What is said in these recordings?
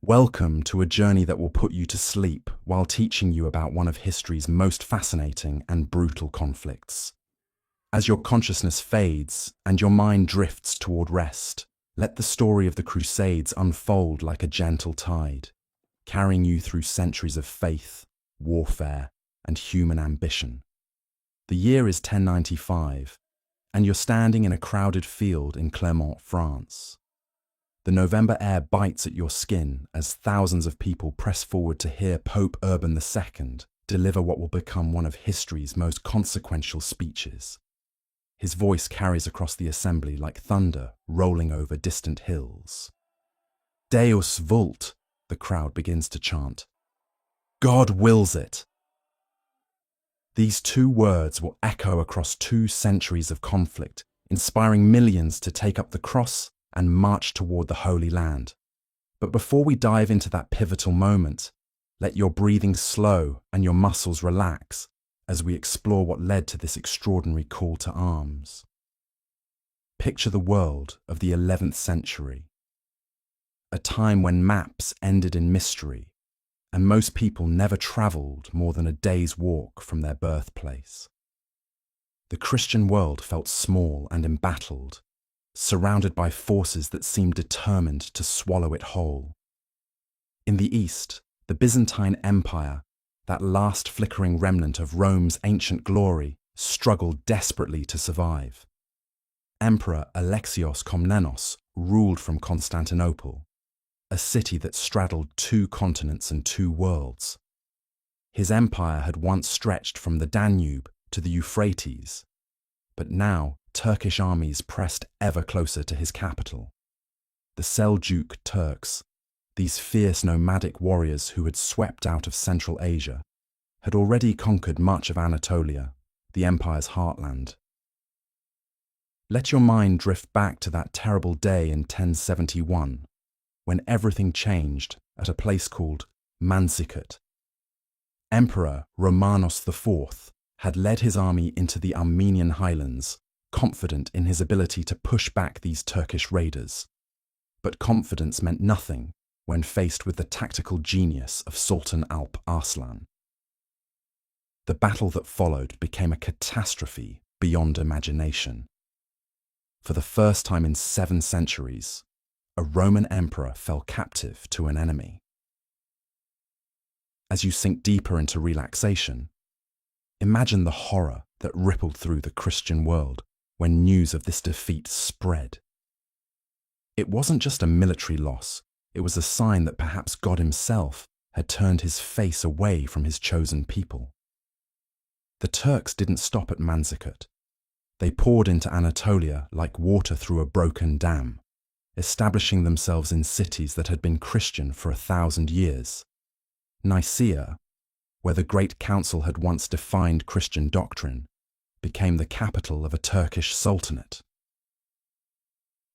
Welcome to a journey that will put you to sleep while teaching you about one of history's most fascinating and brutal conflicts. As your consciousness fades and your mind drifts toward rest, let the story of the Crusades unfold like a gentle tide, carrying you through centuries of faith, warfare, and human ambition. The year is 1095, and you're standing in a crowded field in Clermont, France. The November air bites at your skin as thousands of people press forward to hear Pope Urban II deliver what will become one of history's most consequential speeches. His voice carries across the assembly like thunder rolling over distant hills. Deus vult, the crowd begins to chant. God wills it. These two words will echo across 2 centuries of conflict, inspiring millions to take up the cross and march toward the Holy Land. But before we dive into that pivotal moment, let your breathing slow and your muscles relax as we explore what led to this extraordinary call to arms. Picture the world of the 11th century, a time when maps ended in mystery and most people never travelled more than a day's walk from their birthplace. The Christian world felt small and embattled, surrounded by forces that seemed determined to swallow it whole. In the east, the Byzantine Empire, that last flickering remnant of Rome's ancient glory, struggled desperately to survive. Emperor Alexios Komnenos ruled from Constantinople, a city that straddled 2 continents and 2 worlds. His empire had once stretched from the Danube to the Euphrates, but now Turkish armies pressed ever closer to his capital. The Seljuk Turks, these fierce nomadic warriors who had swept out of Central Asia, had already conquered much of Anatolia, the empire's heartland. Let your mind drift back to that terrible day in 1071, when everything changed at a place called Manzikert. Emperor Romanos IV had led his army into the Armenian highlands, confident in his ability to push back these Turkish raiders. But confidence meant nothing when faced with the tactical genius of Sultan Alp Arslan. The battle that followed became a catastrophe beyond imagination. For the first time in 7 centuries, a Roman emperor fell captive to an enemy. As you sink deeper into relaxation, imagine the horror that rippled through the Christian world when news of this defeat spread. It wasn't just a military loss, it was a sign that perhaps God himself had turned his face away from his chosen people. The Turks didn't stop at Manzikert. They poured into Anatolia like water through a broken dam, establishing themselves in cities that had been Christian for 1,000 years. Nicaea, where the Great Council had once defined Christian doctrine, became the capital of a Turkish sultanate.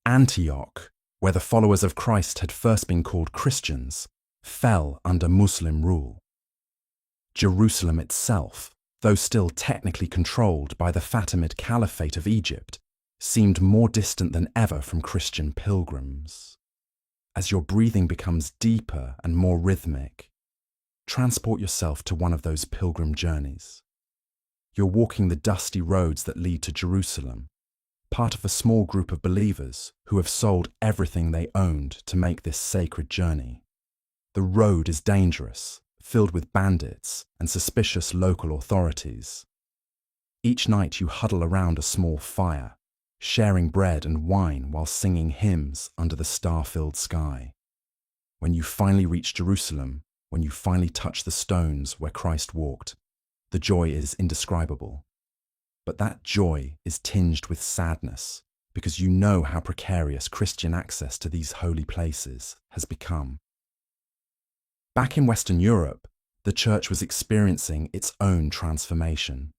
Antioch, where the followers of Christ had first been called Christians, fell under Muslim rule. Jerusalem itself, though still technically controlled by the Fatimid Caliphate of Egypt, seemed more distant than ever from Christian pilgrims. As your breathing becomes deeper and more rhythmic, transport yourself to one of those pilgrim journeys. You're walking the dusty roads that lead to Jerusalem, part of a small group of believers who have sold everything they owned to make this sacred journey. The road is dangerous, filled with bandits and suspicious local authorities. Each night you huddle around a small fire, sharing bread and wine while singing hymns under the star-filled sky. When you finally reach Jerusalem, when you finally touch the stones where Christ walked, the joy is indescribable. But that joy is tinged with sadness because you know how precarious Christian access to these holy places has become. Back in Western Europe, the Church was experiencing its own transformation.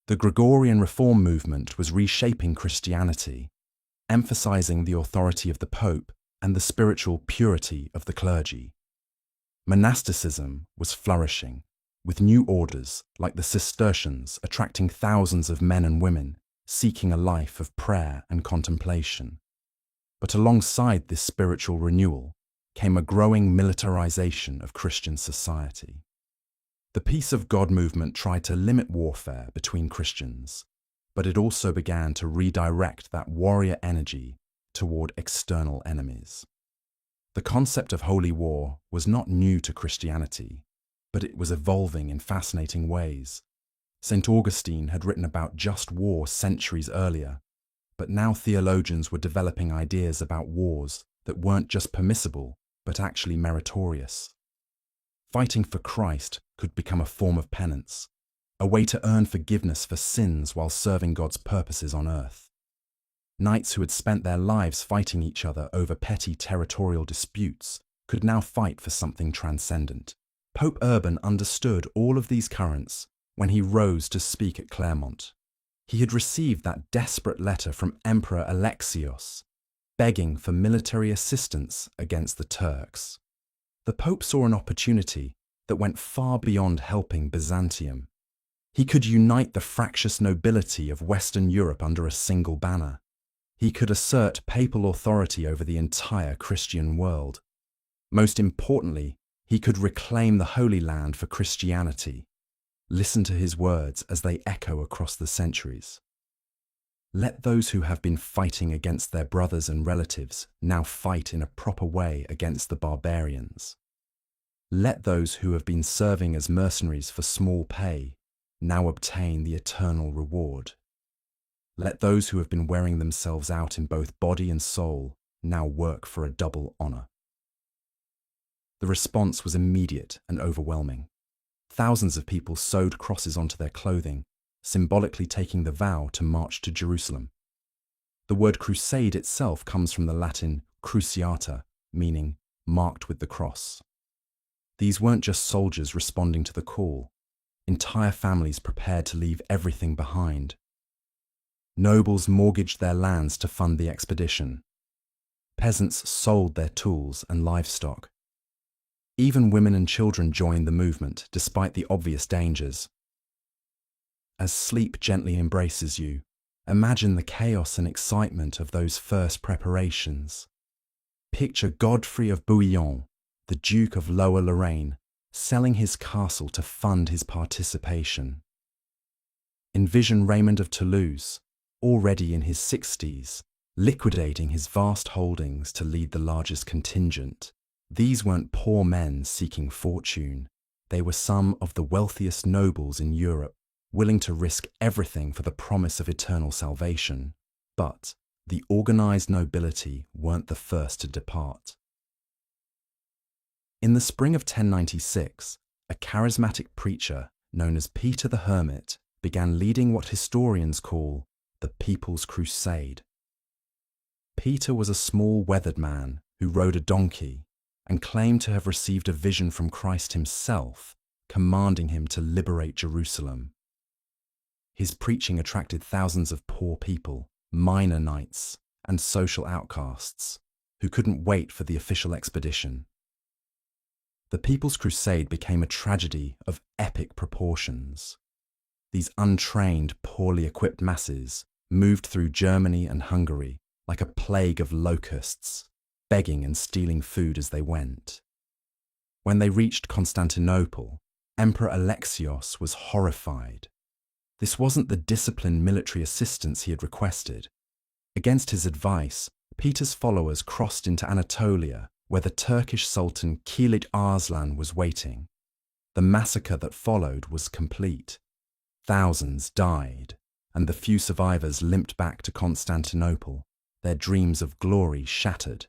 The Gregorian Reform movement was reshaping Christianity, emphasizing the authority of the Pope and the spiritual purity of the clergy. Monasticism was flourishing, with new orders like the Cistercians attracting thousands of men and women seeking a life of prayer and contemplation. But alongside this spiritual renewal, came a growing militarization of Christian society. The Peace of God movement tried to limit warfare between Christians, but it also began to redirect that warrior energy toward external enemies. The concept of holy war was not new to Christianity, but it was evolving in fascinating ways. St. Augustine had written about just war centuries earlier, but now theologians were developing ideas about wars that weren't just permissible, but actually meritorious. Fighting for Christ could become a form of penance, a way to earn forgiveness for sins while serving God's purposes on earth. Knights who had spent their lives fighting each other over petty territorial disputes could now fight for something transcendent. Pope Urban understood all of these currents when he rose to speak at Clermont. He had received that desperate letter from Emperor Alexios, begging for military assistance against the Turks. The Pope saw an opportunity that went far beyond helping Byzantium. He could unite the fractious nobility of Western Europe under a single banner. He could assert papal authority over the entire Christian world. Most importantly, he could reclaim the Holy Land for Christianity. Listen to his words as they echo across the centuries. Let those who have been fighting against their brothers and relatives now fight in a proper way against the barbarians. Let those who have been serving as mercenaries for small pay now obtain the eternal reward. Let those who have been wearing themselves out in both body and soul now work for a double honor. The response was immediate and overwhelming. Thousands of people sewed crosses onto their clothing, symbolically taking the vow to march to Jerusalem. The word crusade itself comes from the Latin cruciata, meaning marked with the cross. These weren't just soldiers responding to the call. Entire families prepared to leave everything behind. Nobles mortgaged their lands to fund the expedition. Peasants sold their tools and livestock. Even women and children joined the movement, despite the obvious dangers. As sleep gently embraces you, imagine the chaos and excitement of those first preparations. Picture Godfrey of Bouillon, the Duke of Lower Lorraine, selling his castle to fund his participation. Envision Raymond of Toulouse, already in his 60s, liquidating his vast holdings to lead the largest contingent. These weren't poor men seeking fortune. They were some of the wealthiest nobles in Europe, willing to risk everything for the promise of eternal salvation. But the organized nobility weren't the first to depart. In the spring of 1096, a charismatic preacher known as Peter the Hermit began leading what historians call the People's Crusade. Peter was a small, weathered man who rode a donkey and claimed to have received a vision from Christ himself, commanding him to liberate Jerusalem. His preaching attracted thousands of poor people, minor knights, and social outcasts who couldn't wait for the official expedition. The People's Crusade became a tragedy of epic proportions. These untrained, poorly equipped masses moved through Germany and Hungary like a plague of locusts, begging and stealing food as they went. When they reached Constantinople, Emperor Alexios was horrified. This wasn't the disciplined military assistance he had requested. Against his advice, Peter's followers crossed into Anatolia, where the Turkish Sultan Kilit Arslan was waiting. The massacre that followed was complete. Thousands died, and the few survivors limped back to Constantinople, their dreams of glory shattered.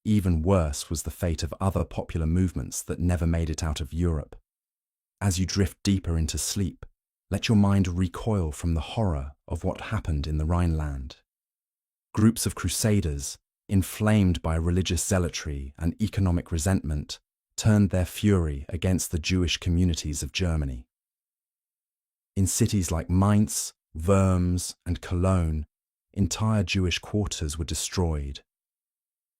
Even worse was the fate of other popular movements that never made it out of Europe. As you drift deeper into sleep, let your mind recoil from the horror of what happened in the Rhineland. Groups of crusaders, inflamed by religious zealotry and economic resentment, turned their fury against the Jewish communities of Germany. In cities like Mainz, Worms, and Cologne, entire Jewish quarters were destroyed.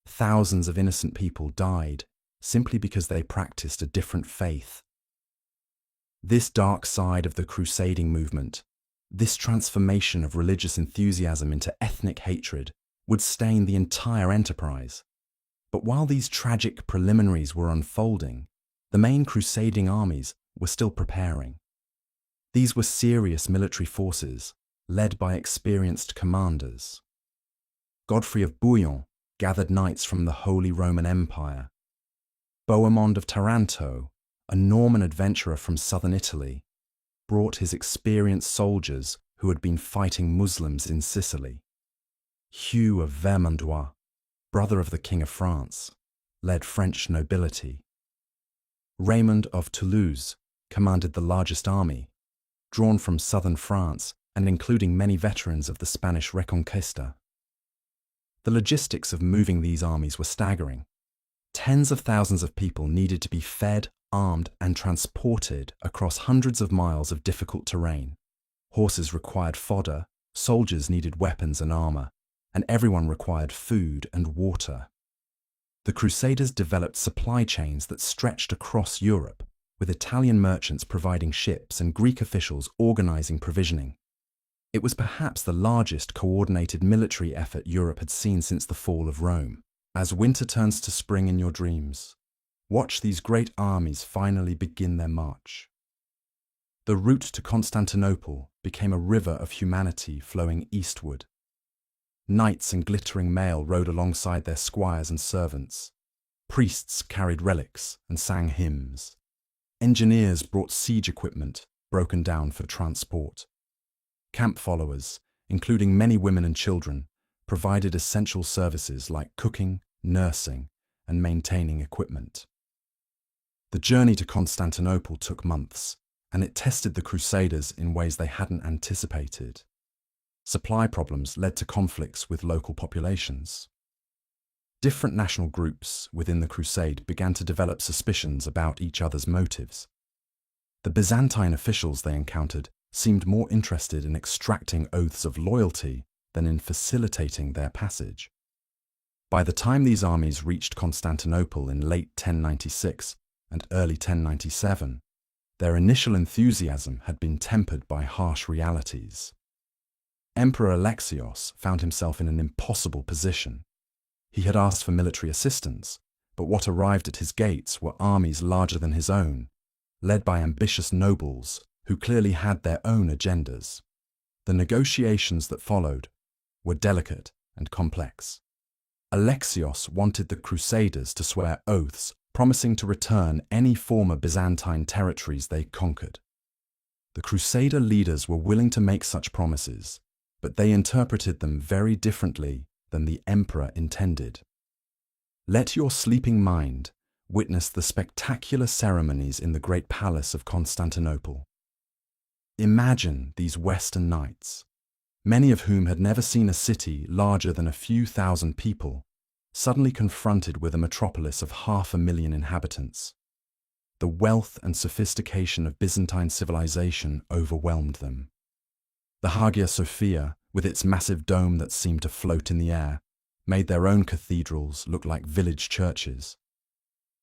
Thousands of innocent people died simply because they practiced a different faith. This dark side of the crusading movement, this transformation of religious enthusiasm into ethnic hatred, would stain the entire enterprise. But while these tragic preliminaries were unfolding, the main crusading armies were still preparing. These were serious military forces, led by experienced commanders. Godfrey of Bouillon gathered knights from the Holy Roman Empire. Bohemond of Taranto, a Norman adventurer from southern Italy, brought his experienced soldiers who had been fighting Muslims in Sicily. Hugh of Vermandois, brother of the King of France, led French nobility. Raymond of Toulouse commanded the largest army, drawn from southern France and including many veterans of the Spanish Reconquista. The logistics of moving these armies were staggering. Tens of thousands of people needed to be fed, armed, and transported across hundreds of miles of difficult terrain. Horses required fodder, soldiers needed weapons and armor, and everyone required food and water. The Crusaders developed supply chains that stretched across Europe, with Italian merchants providing ships and Greek officials organizing provisioning. It was perhaps the largest coordinated military effort Europe had seen since the fall of Rome. As winter turns to spring in your dreams, watch these great armies finally begin their march. The route to Constantinople became a river of humanity flowing eastward. Knights in glittering mail rode alongside their squires and servants. Priests carried relics and sang hymns. Engineers brought siege equipment, broken down for transport. Camp followers, including many women and children, provided essential services like cooking, nursing, and maintaining equipment. The journey to Constantinople took months, and it tested the Crusaders in ways they hadn't anticipated. Supply problems led to conflicts with local populations. Different national groups within the Crusade began to develop suspicions about each other's motives. The Byzantine officials they encountered seemed more interested in extracting oaths of loyalty than in facilitating their passage. By the time these armies reached Constantinople in late 1096 and early 1097, their initial enthusiasm had been tempered by harsh realities. Emperor Alexios found himself in an impossible position. He had asked for military assistance, but what arrived at his gates were armies larger than his own, led by ambitious nobles who clearly had their own agendas. The negotiations that followed were delicate and complex. Alexios wanted the Crusaders to swear oaths promising to return any former Byzantine territories they conquered. The Crusader leaders were willing to make such promises, but they interpreted them very differently than the emperor intended. Let your sleeping mind witness the spectacular ceremonies in the great palace of Constantinople. Imagine these Western knights, many of whom had never seen a city larger than a few thousand people, suddenly confronted with a metropolis of 500,000 inhabitants. The wealth and sophistication of Byzantine civilization overwhelmed them. The Hagia Sophia, with its massive dome that seemed to float in the air, made their own cathedrals look like village churches.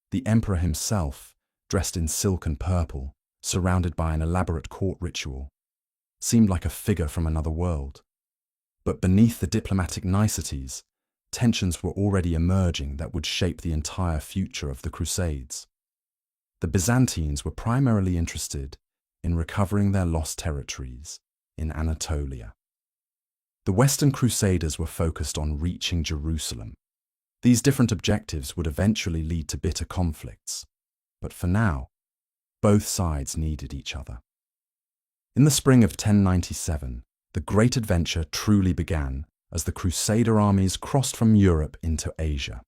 The emperor himself, dressed in silk and purple, surrounded by an elaborate court ritual, seemed like a figure from another world. But beneath the diplomatic niceties, tensions were already emerging that would shape the entire future of the Crusades. The Byzantines were primarily interested in recovering their lost territories in Anatolia. The Western Crusaders were focused on reaching Jerusalem. These different objectives would eventually lead to bitter conflicts, but for now, both sides needed each other. In the spring of 1097, the great adventure truly began as the Crusader armies crossed from Europe into Asia.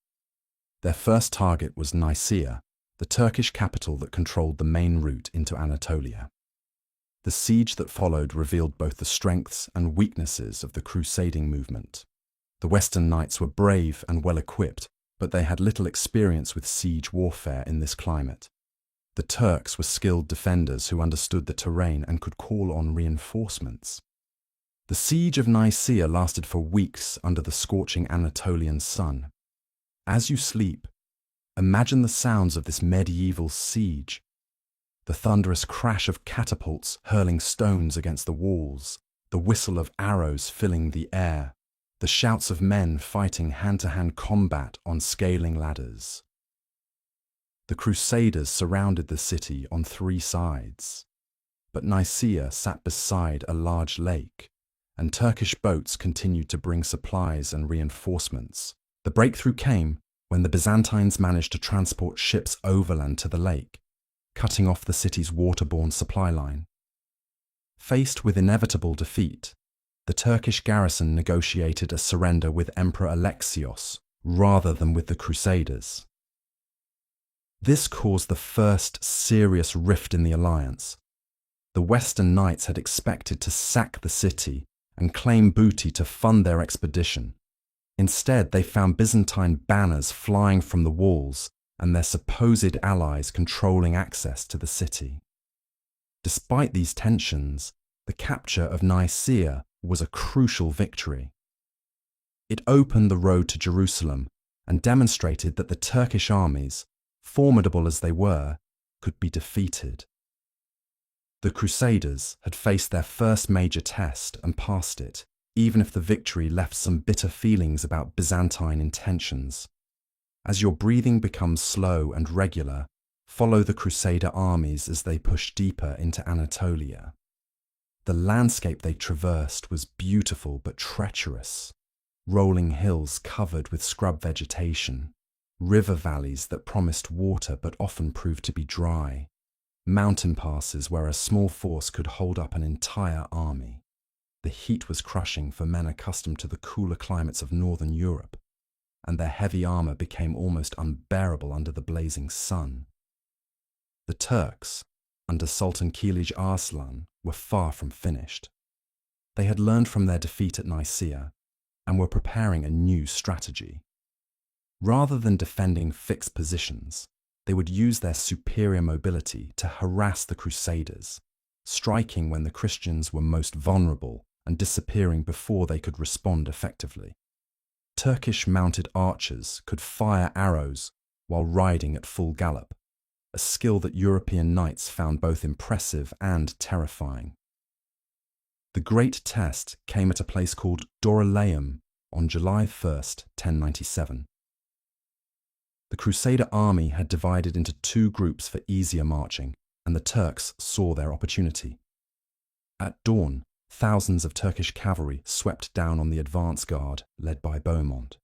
Their first target was Nicaea, the Turkish capital that controlled the main route into Anatolia. The siege that followed revealed both the strengths and weaknesses of the crusading movement. The Western knights were brave and well-equipped, but they had little experience with siege warfare in this climate. The Turks were skilled defenders who understood the terrain and could call on reinforcements. The siege of Nicaea lasted for weeks under the scorching Anatolian sun. As you sleep, imagine the sounds of this medieval siege. The thunderous crash of catapults hurling stones against the walls, the whistle of arrows filling the air, the shouts of men fighting hand-to-hand combat on scaling ladders. The Crusaders surrounded the city on 3 sides, but Nicaea sat beside a large lake, and Turkish boats continued to bring supplies and reinforcements. The breakthrough came when the Byzantines managed to transport ships overland to the lake, cutting off the city's waterborne supply line. Faced with inevitable defeat, the Turkish garrison negotiated a surrender with Emperor Alexios rather than with the Crusaders. This caused the first serious rift in the alliance. The Western Knights had expected to sack the city and claim booty to fund their expedition. Instead, they found Byzantine banners flying from the walls and their supposed allies controlling access to the city. Despite these tensions, the capture of Nicaea was a crucial victory. It opened the road to Jerusalem and demonstrated that the Turkish armies, formidable as they were, could be defeated. The Crusaders had faced their first major test and passed it, even if the victory left some bitter feelings about Byzantine intentions. As your breathing becomes slow and regular, follow the Crusader armies as they push deeper into Anatolia. The landscape they traversed was beautiful but treacherous. Rolling hills covered with scrub vegetation, river valleys that promised water but often proved to be dry, mountain passes where a small force could hold up an entire army. The heat was crushing for men accustomed to the cooler climates of northern Europe, and their heavy armor became almost unbearable under the blazing sun. The Turks, under Sultan Kilij Arslan, were far from finished. They had learned from their defeat at Nicaea and were preparing a new strategy. Rather than defending fixed positions, they would use their superior mobility to harass the Crusaders, striking when the Christians were most vulnerable and disappearing before they could respond effectively. Turkish mounted archers could fire arrows while riding at full gallop, a skill that European knights found both impressive and terrifying. The great test came at a place called Dorylaeum on July 1st, 1097. The Crusader army had divided into 2 groups for easier marching, and the Turks saw their opportunity. At dawn, thousands of Turkish cavalry swept down on the advance guard led by Bohemond.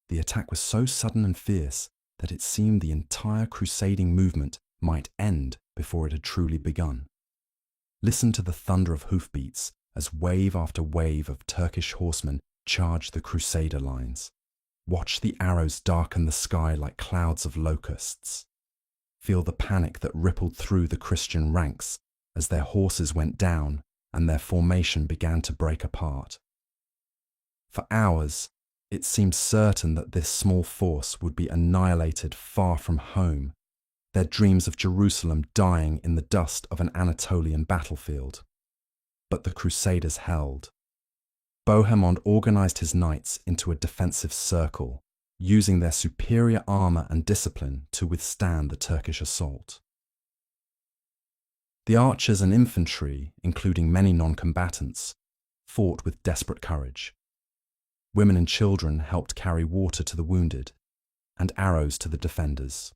The attack was so sudden and fierce that it seemed the entire crusading movement might end before it had truly begun. Listen to the thunder of hoofbeats as wave after wave of Turkish horsemen charged the Crusader lines. Watch the arrows darken the sky like clouds of locusts. Feel the panic that rippled through the Christian ranks as their horses went down and their formation began to break apart. For hours, it seemed certain that this small force would be annihilated far from home, their dreams of Jerusalem dying in the dust of an Anatolian battlefield. But the Crusaders held. Bohemond organized his knights into a defensive circle, using their superior armor and discipline to withstand the Turkish assault. The archers and infantry, including many non-combatants, fought with desperate courage. Women and children helped carry water to the wounded and arrows to the defenders.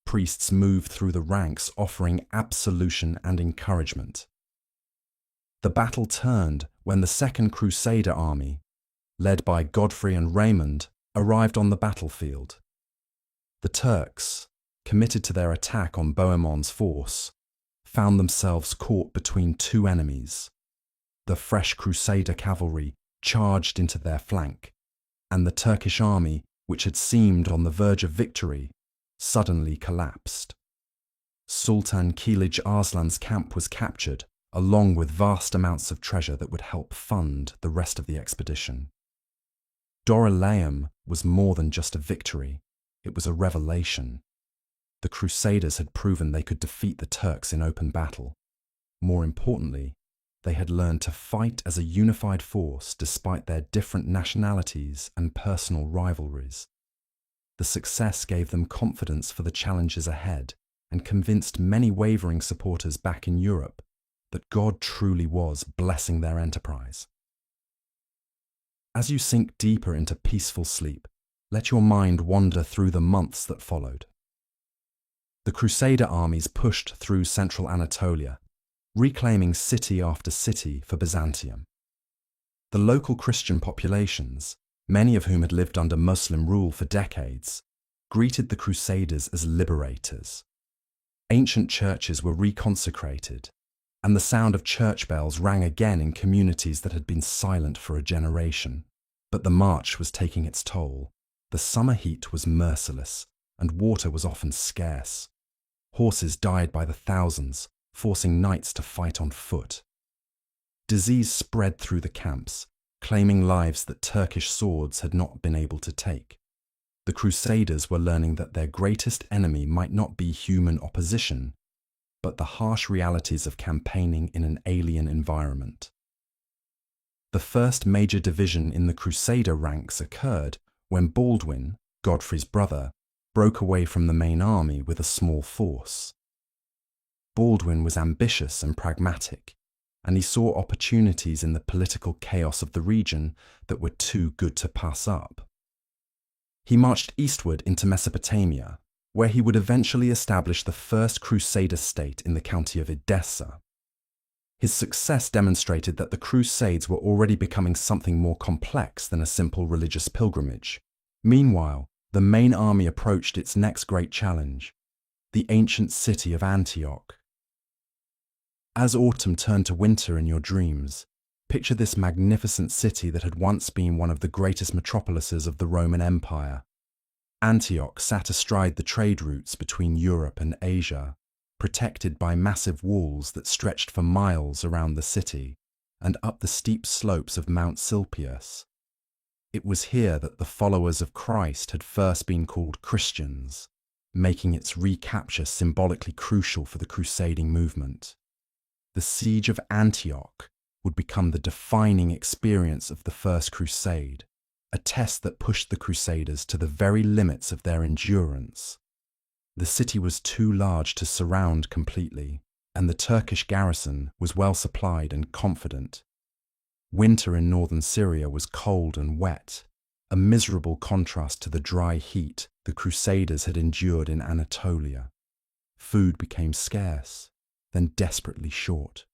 Priests moved through the ranks offering absolution and encouragement. The battle turned when the Second Crusader army, led by Godfrey and Raymond, arrived on the battlefield. The Turks, committed to their attack on Bohemond's force, found themselves caught between 2 enemies. The fresh Crusader cavalry charged into their flank, and the Turkish army, which had seemed on the verge of victory, suddenly collapsed. Sultan Kilij Arslan's camp was captured, along with vast amounts of treasure that would help fund the rest of the expedition. Dorylaeum was more than just a victory, it was a revelation. The Crusaders had proven they could defeat the Turks in open battle. More importantly, they had learned to fight as a unified force despite their different nationalities and personal rivalries. The success gave them confidence for the challenges ahead and convinced many wavering supporters back in Europe that God truly was blessing their enterprise. As you sink deeper into peaceful sleep, let your mind wander through the months that followed. The Crusader armies pushed through central Anatolia, reclaiming city after city for Byzantium. The local Christian populations, many of whom had lived under Muslim rule for decades, greeted the Crusaders as liberators. Ancient churches were reconsecrated, and the sound of church bells rang again in communities that had been silent for a generation. But the march was taking its toll. The summer heat was merciless, and water was often scarce. Horses died by the thousands, forcing knights to fight on foot. Disease spread through the camps, claiming lives that Turkish swords had not been able to take. The Crusaders were learning that their greatest enemy might not be human opposition, but the harsh realities of campaigning in an alien environment. The first major division in the Crusader ranks occurred when Baldwin, Godfrey's brother, broke away from the main army with a small force. Baldwin was ambitious and pragmatic, and he saw opportunities in the political chaos of the region that were too good to pass up. He marched eastward into Mesopotamia, where he would eventually establish the first Crusader state in the county of Edessa. His success demonstrated that the Crusades were already becoming something more complex than a simple religious pilgrimage. Meanwhile, the main army approached its next great challenge, the ancient city of Antioch. As autumn turned to winter in your dreams, picture this magnificent city that had once been one of the greatest metropolises of the Roman Empire. Antioch sat astride the trade routes between Europe and Asia, protected by massive walls that stretched for miles around the city and up the steep slopes of Mount Silpius. It was here that the followers of Christ had first been called Christians, making its recapture symbolically crucial for the crusading movement. The siege of Antioch would become the defining experience of the First Crusade, a test that pushed the Crusaders to the very limits of their endurance. The city was too large to surround completely, and the Turkish garrison was well supplied and confident. Winter in northern Syria was cold and wet, a miserable contrast to the dry heat the Crusaders had endured in Anatolia. Food became scarce, then desperately short.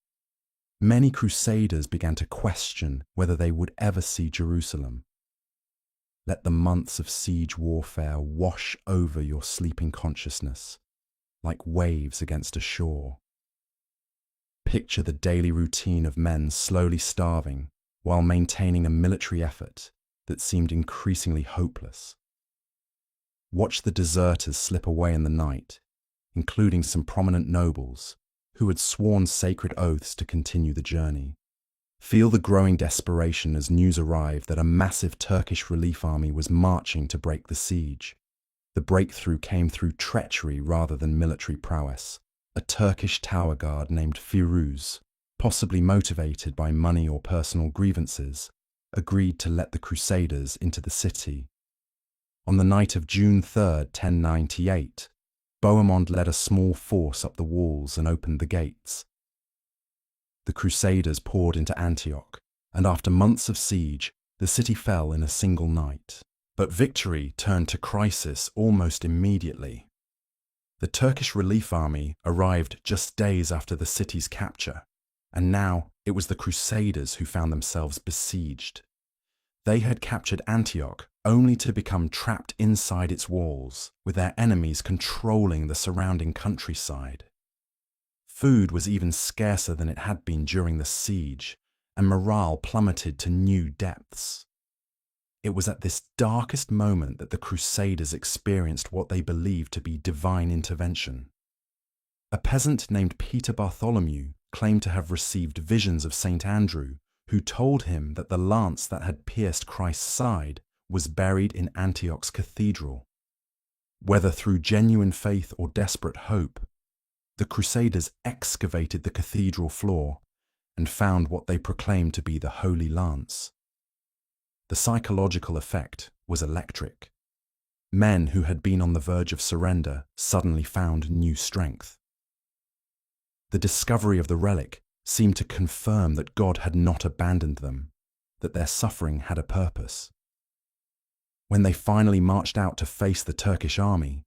Many Crusaders began to question whether they would ever see Jerusalem. Let the months of siege warfare wash over your sleeping consciousness, like waves against a shore. Picture the daily routine of men slowly starving while maintaining a military effort that seemed increasingly hopeless. Watch the deserters slip away in the night, including some prominent nobles who had sworn sacred oaths to continue the journey. Feel the growing desperation as news arrived that a massive Turkish relief army was marching to break the siege. The breakthrough came through treachery rather than military prowess. A Turkish tower guard named Firuz, possibly motivated by money or personal grievances, agreed to let the Crusaders into the city. On the night of June 3, 1098, Bohemond led a small force up the walls and opened the gates. The Crusaders poured into Antioch, and after months of siege, the city fell in a single night. But victory turned to crisis almost immediately. The Turkish relief army arrived just days after the city's capture, and now it was the Crusaders who found themselves besieged. They had captured Antioch only to become trapped inside its walls, with their enemies controlling the surrounding countryside. Food was even scarcer than it had been during the siege, and morale plummeted to new depths. It was at this darkest moment that the Crusaders experienced what they believed to be divine intervention. A peasant named Peter Bartholomew claimed to have received visions of St. Andrew, who told him that the lance that had pierced Christ's side was buried in Antioch's cathedral. Whether through genuine faith or desperate hope, the Crusaders excavated the cathedral floor and found what they proclaimed to be the Holy Lance. The psychological effect was electric. Men who had been on the verge of surrender suddenly found new strength. The discovery of the relic seemed to confirm that God had not abandoned them. that their suffering had a purpose. When they finally marched out to face the Turkish army,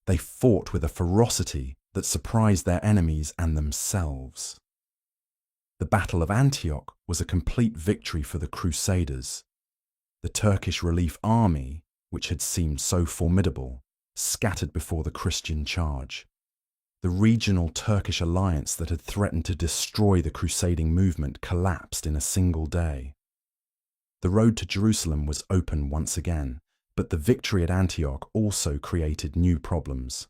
they fought with a ferocity that surprised their enemies and themselves. The Battle of Antioch was a complete victory for the Crusaders. The Turkish relief army, which had seemed so formidable, scattered before the Christian charge. The regional Turkish alliance that had threatened to destroy the crusading movement collapsed in a single day. The road to Jerusalem was open once again, but the victory at Antioch also created new problems.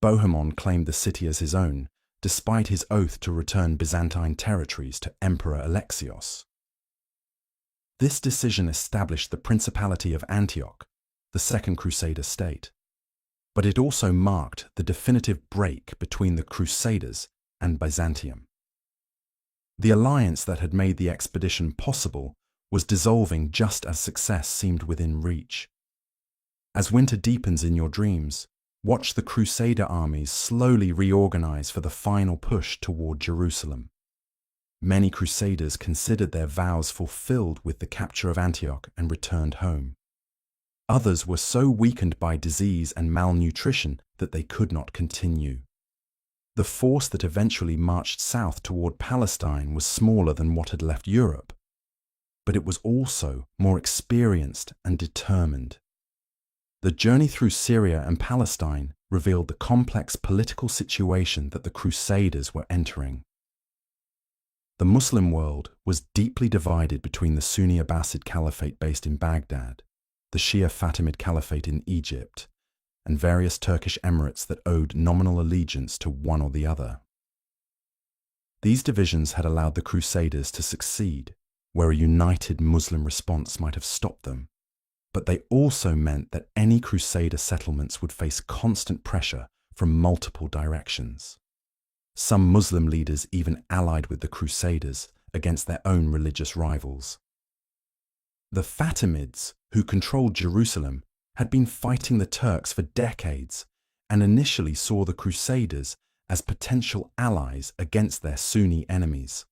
Bohemond claimed the city as his own, despite his oath to return Byzantine territories to Emperor Alexios. This decision established the Principality of Antioch, the Second Crusader state. But it also marked the definitive break between the Crusaders and Byzantium. The alliance that had made the expedition possible was dissolving just as success seemed within reach. As winter deepens in your dreams, watch the Crusader armies slowly reorganize for the final push toward Jerusalem. Many Crusaders considered their vows fulfilled with the capture of Antioch and returned home. Others were so weakened by disease and malnutrition that they could not continue. The force that eventually marched south toward Palestine was smaller than what had left Europe, but it was also more experienced and determined. The journey through Syria and Palestine revealed the complex political situation that the Crusaders were entering. The Muslim world was deeply divided between the Sunni Abbasid Caliphate based in Baghdad, the Shia Fatimid Caliphate in Egypt, and various Turkish emirates that owed nominal allegiance to one or the other. These divisions had allowed the Crusaders to succeed, where a united Muslim response might have stopped them, but they also meant that any Crusader settlements would face constant pressure from multiple directions. Some Muslim leaders even allied with the Crusaders against their own religious rivals. The Fatimids, who controlled Jerusalem, had been fighting the Turks for decades and initially saw the Crusaders as potential allies against their Sunni enemies.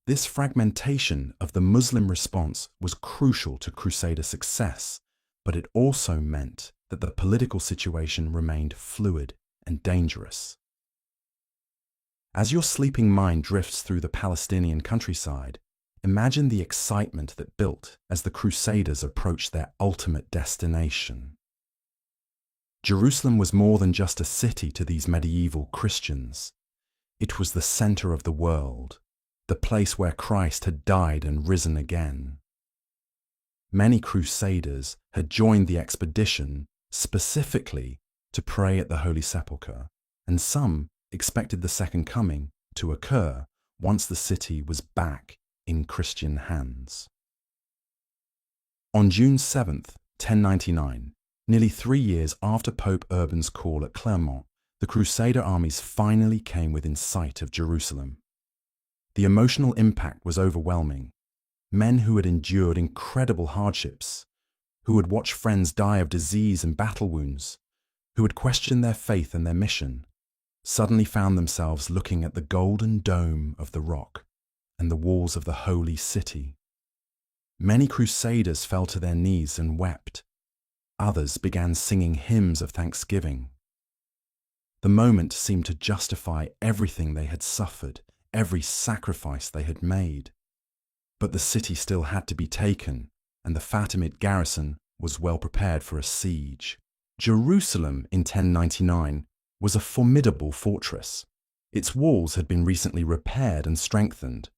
This fragmentation of the Muslim response was crucial to Crusader success, but it also meant that the political situation remained fluid and dangerous. As your sleeping mind drifts through the Palestinian countryside, imagine the excitement that built as the Crusaders approached their ultimate destination. Jerusalem was more than just a city to these medieval Christians. It was the center of the world, the place where Christ had died and risen again. Many Crusaders had joined the expedition specifically to pray at the Holy Sepulchre, and some expected the Second Coming to occur once the city was back in Christian hands. On June 7th, 1099, nearly 3 years after Pope Urban's call at Clermont, the Crusader armies finally came within sight of Jerusalem. The emotional impact was overwhelming. Men who had endured incredible hardships, who had watched friends die of disease and battle wounds, who had questioned their faith and their mission, suddenly found themselves looking at the golden dome of the rock and the walls of the holy city. Many Crusaders fell to their knees and wept. Others began singing hymns of thanksgiving. The moment seemed to justify everything they had suffered, every sacrifice they had made. But the city still had to be taken, and the Fatimid garrison was well prepared for a siege. Jerusalem in 1099 was a formidable fortress. Its walls had been recently repaired and strengthened.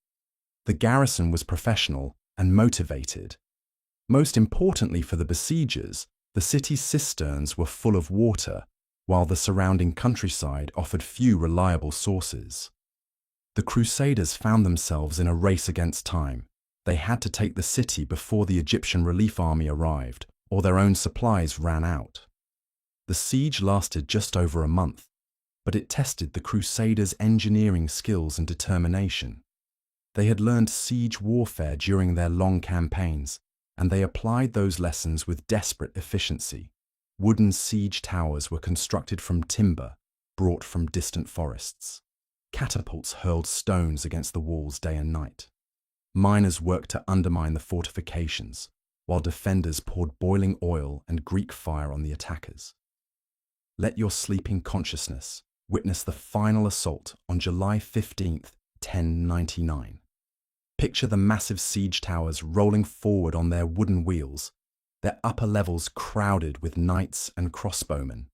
The garrison was professional and motivated. Most importantly for the besiegers, the city's cisterns were full of water, while the surrounding countryside offered few reliable sources. The Crusaders found themselves in a race against time. They had to take the city before the Egyptian relief army arrived, or their own supplies ran out. The siege lasted just over a month, but it tested the Crusaders' engineering skills and determination. They had learned siege warfare during their long campaigns, and they applied those lessons with desperate efficiency. Wooden siege towers were constructed from timber brought from distant forests. Catapults hurled stones against the walls day and night. Miners worked to undermine the fortifications, while defenders poured boiling oil and Greek fire on the attackers. Let your sleeping consciousness witness the final assault on July 15th, 1099. Picture the massive siege towers rolling forward on their wooden wheels, their upper levels crowded with knights and crossbowmen.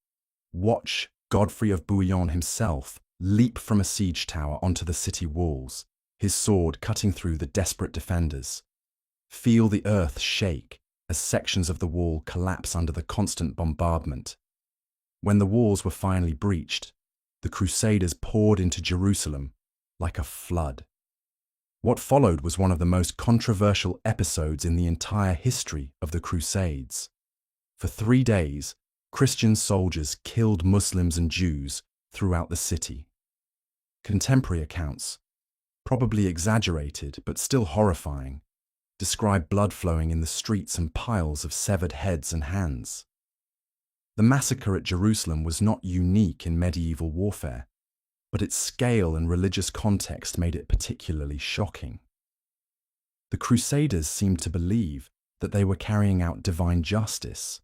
Watch Godfrey of Bouillon himself leap from a siege tower onto the city walls, his sword cutting through the desperate defenders. Feel the earth shake as sections of the wall collapse under the constant bombardment. When the walls were finally breached, the Crusaders poured into Jerusalem like a flood. What followed was one of the most controversial episodes in the entire history of the Crusades. For 3 days, Christian soldiers killed Muslims and Jews throughout the city. Contemporary accounts, probably exaggerated but still horrifying, describe blood flowing in the streets and piles of severed heads and hands. The massacre at Jerusalem was not unique in medieval warfare, but its scale and religious context made it particularly shocking. The Crusaders seemed to believe that they were carrying out divine justice,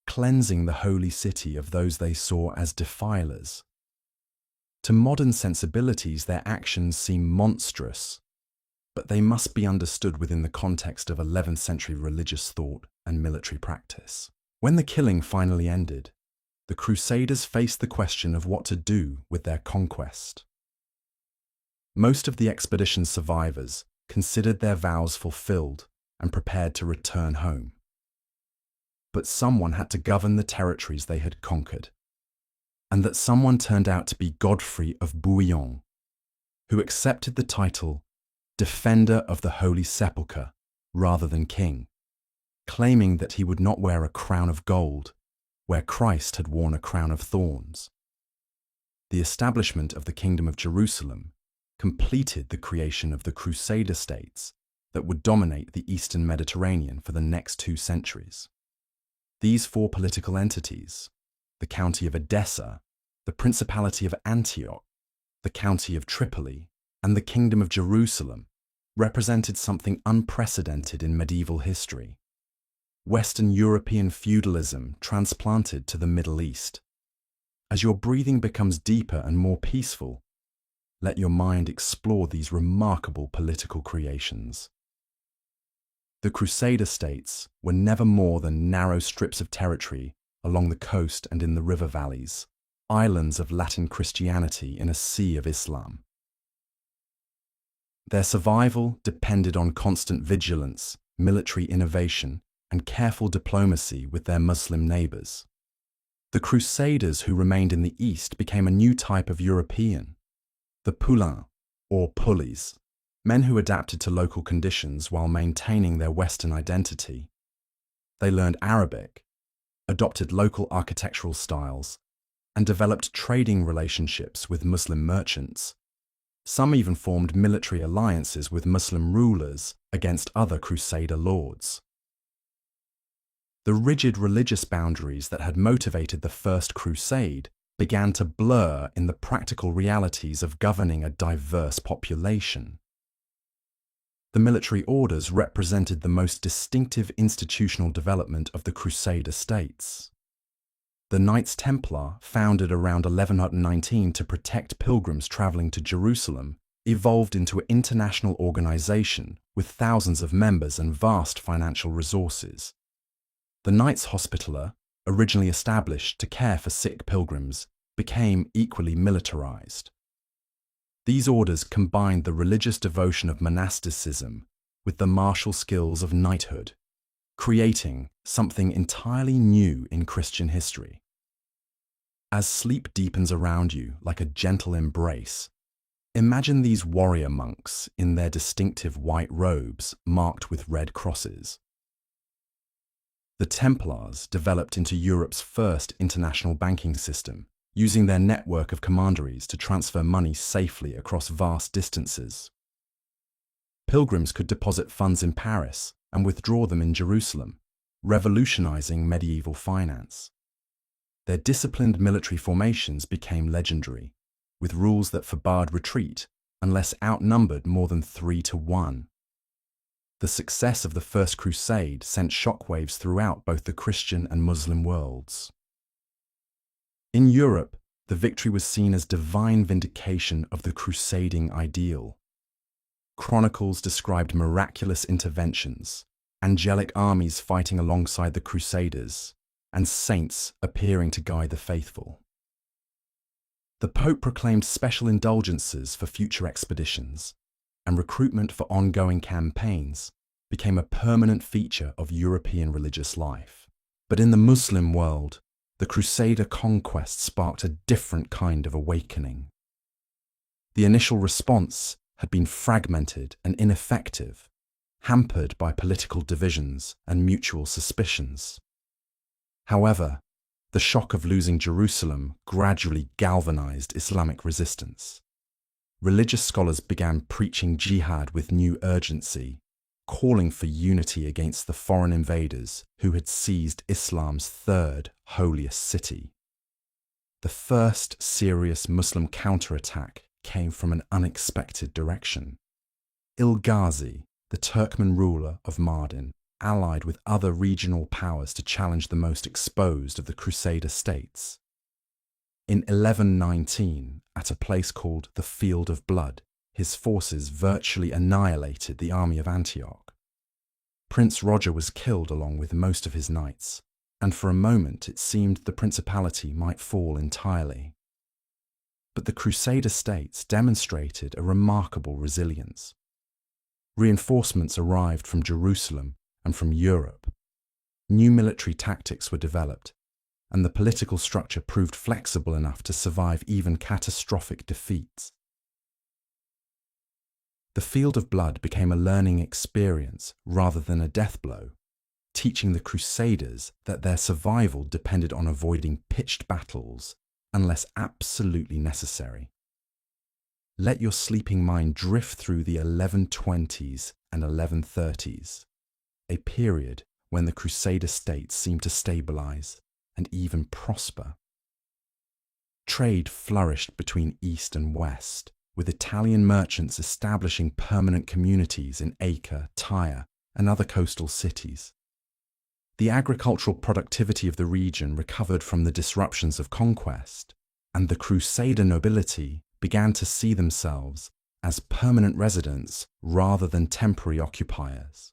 cleansing the holy city of those they saw as defilers. To modern sensibilities, their actions seem monstrous, but they must be understood within the context of 11th century religious thought and military practice. When the killing finally ended, the Crusaders faced the question of what to do with their conquest. Most of the expedition's survivors considered their vows fulfilled and prepared to return home. But someone had to govern the territories they had conquered, and that someone turned out to be Godfrey of Bouillon, who accepted the title Defender of the Holy Sepulchre rather than king, claiming that he would not wear a crown of gold where Christ had worn a crown of thorns. The establishment of the Kingdom of Jerusalem completed the creation of the Crusader states that would dominate the Eastern Mediterranean for the next 2 centuries. These 4 political entities, the County of Edessa, the Principality of Antioch, the County of Tripoli, and the Kingdom of Jerusalem, represented something unprecedented in medieval history. Western European feudalism transplanted to the Middle East. As your breathing becomes deeper and more peaceful, let your mind explore these remarkable political creations. The Crusader states were never more than narrow strips of territory along the coast and in the river valleys, islands of Latin Christianity in a sea of Islam. Their survival depended on constant vigilance, military innovation, and careful diplomacy with their Muslim neighbors. The Crusaders who remained in the East became a new type of European, the poulains, or pulleys, men who adapted to local conditions while maintaining their Western identity. They learned Arabic, adopted local architectural styles, and developed trading relationships with Muslim merchants. Some even formed military alliances with Muslim rulers against other Crusader lords. The rigid religious boundaries that had motivated the First Crusade began to blur in the practical realities of governing a diverse population. The military orders represented the most distinctive institutional development of the Crusader states. The Knights Templar, founded around 1119 to protect pilgrims traveling to Jerusalem, evolved into an international organization with thousands of members and vast financial resources. The Knights Hospitaller, originally established to care for sick pilgrims, became equally militarized. These orders combined the religious devotion of monasticism with the martial skills of knighthood, creating something entirely new in Christian history. As sleep deepens around you like a gentle embrace, imagine these warrior monks in their distinctive white robes marked with red crosses. The Templars developed into Europe's first international banking system, using their network of commanderies to transfer money safely across vast distances. Pilgrims could deposit funds in Paris and withdraw them in Jerusalem, revolutionizing medieval finance. Their disciplined military formations became legendary, with rules that forbade retreat unless outnumbered more than 3 to 1. The success of the First Crusade sent shockwaves throughout both the Christian and Muslim worlds. In Europe, the victory was seen as divine vindication of the crusading ideal. Chronicles described miraculous interventions, angelic armies fighting alongside the Crusaders, and saints appearing to guide the faithful. The Pope proclaimed special indulgences for future expeditions, and recruitment for ongoing campaigns became a permanent feature of European religious life. But in the Muslim world, the Crusader conquest sparked a different kind of awakening. The initial response had been fragmented and ineffective, hampered by political divisions and mutual suspicions. However, the shock of losing Jerusalem gradually galvanized Islamic resistance. Religious scholars began preaching jihad with new urgency, calling for unity against the foreign invaders who had seized Islam's third holiest city. The first serious Muslim counterattack came from an unexpected direction. Il-Ghazi, the Turkmen ruler of Mardin, allied with other regional powers to challenge the most exposed of the Crusader states. In 1119, at a place called the Field of Blood, his forces virtually annihilated the army of Antioch. Prince Roger was killed along with most of his knights, and for a moment it seemed the principality might fall entirely. But the Crusader states demonstrated a remarkable resilience. Reinforcements arrived from Jerusalem and from Europe. New military tactics were developed, and the political structure proved flexible enough to survive even catastrophic defeats. The Field of Blood became a learning experience rather than a death blow, teaching the Crusaders that their survival depended on avoiding pitched battles unless absolutely necessary. Let your sleeping mind drift through the 1120s and 1130s, a period when the Crusader states seemed to stabilize and even prosper. Trade flourished between East and West, with Italian merchants establishing permanent communities in Acre, Tyre, and other coastal cities. The agricultural productivity of the region recovered from the disruptions of conquest, and the Crusader nobility began to see themselves as permanent residents rather than temporary occupiers.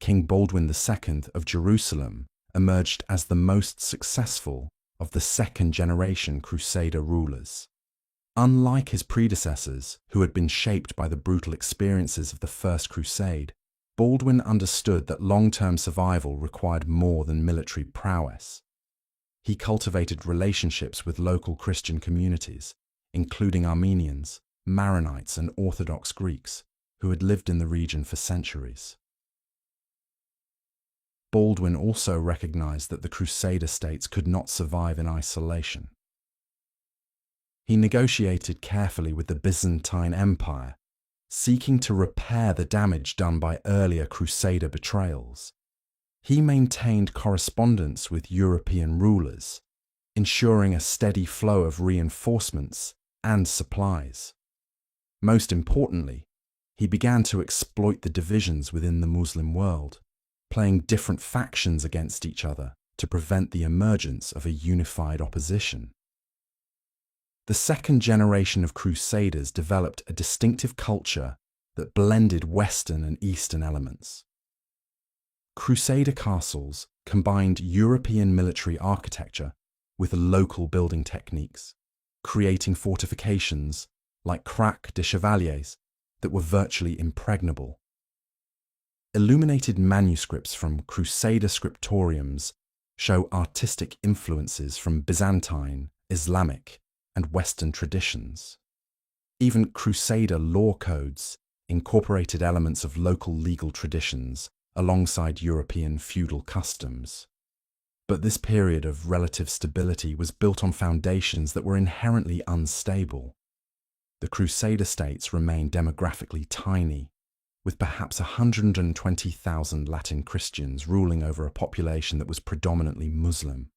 King Baldwin II of Jerusalem emerged as the most successful of the second-generation Crusader rulers. Unlike his predecessors, who had been shaped by the brutal experiences of the First Crusade, Baldwin understood that long-term survival required more than military prowess. He cultivated relationships with local Christian communities, including Armenians, Maronites, and Orthodox Greeks, who had lived in the region for centuries. Baldwin also recognized that the Crusader states could not survive in isolation. He negotiated carefully with the Byzantine Empire, seeking to repair the damage done by earlier Crusader betrayals. He maintained correspondence with European rulers, ensuring a steady flow of reinforcements and supplies. Most importantly, he began to exploit the divisions within the Muslim world, playing different factions against each other to prevent the emergence of a unified opposition. The second generation of Crusaders developed a distinctive culture that blended Western and Eastern elements. Crusader castles combined European military architecture with local building techniques, creating fortifications like Crac de Chevaliers that were virtually impregnable. Illuminated manuscripts from Crusader scriptoriums show artistic influences from Byzantine, Islamic, and Western traditions. Even Crusader law codes incorporated elements of local legal traditions alongside European feudal customs. But this period of relative stability was built on foundations that were inherently unstable. The Crusader states remained demographically tiny, with perhaps 120,000 Latin Christians ruling over a population that was predominantly Muslim,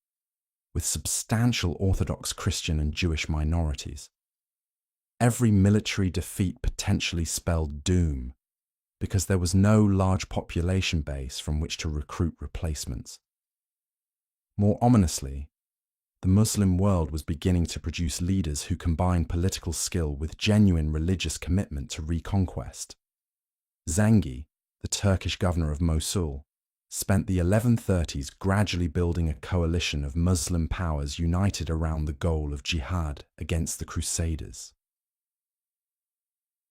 with substantial Orthodox Christian and Jewish minorities. Every military defeat potentially spelled doom, because there was no large population base from which to recruit replacements. More ominously, the Muslim world was beginning to produce leaders who combined political skill with genuine religious commitment to reconquest. Zengi, the Turkish governor of Mosul, spent the 1130s gradually building a coalition of Muslim powers united around the goal of jihad against the Crusaders.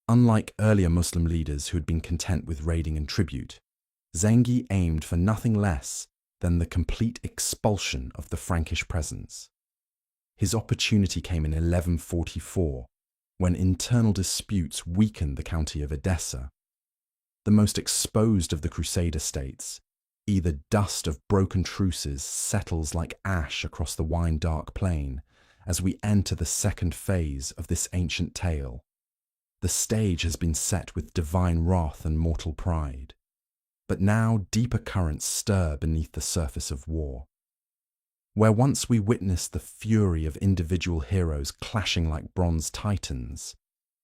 Unlike earlier Muslim leaders who had been content with raiding and tribute, Zengi aimed for nothing less than the complete expulsion of the Frankish presence. His opportunity came in 1144, when internal disputes weakened the county of Edessa. The most exposed of the Crusader states, either dust of broken truces settles like ash across the wine-dark plain as we enter the second phase of this ancient tale. The stage has been set with divine wrath and mortal pride. But now deeper currents stir beneath the surface of war. Where once we witnessed the fury of individual heroes clashing like bronze titans,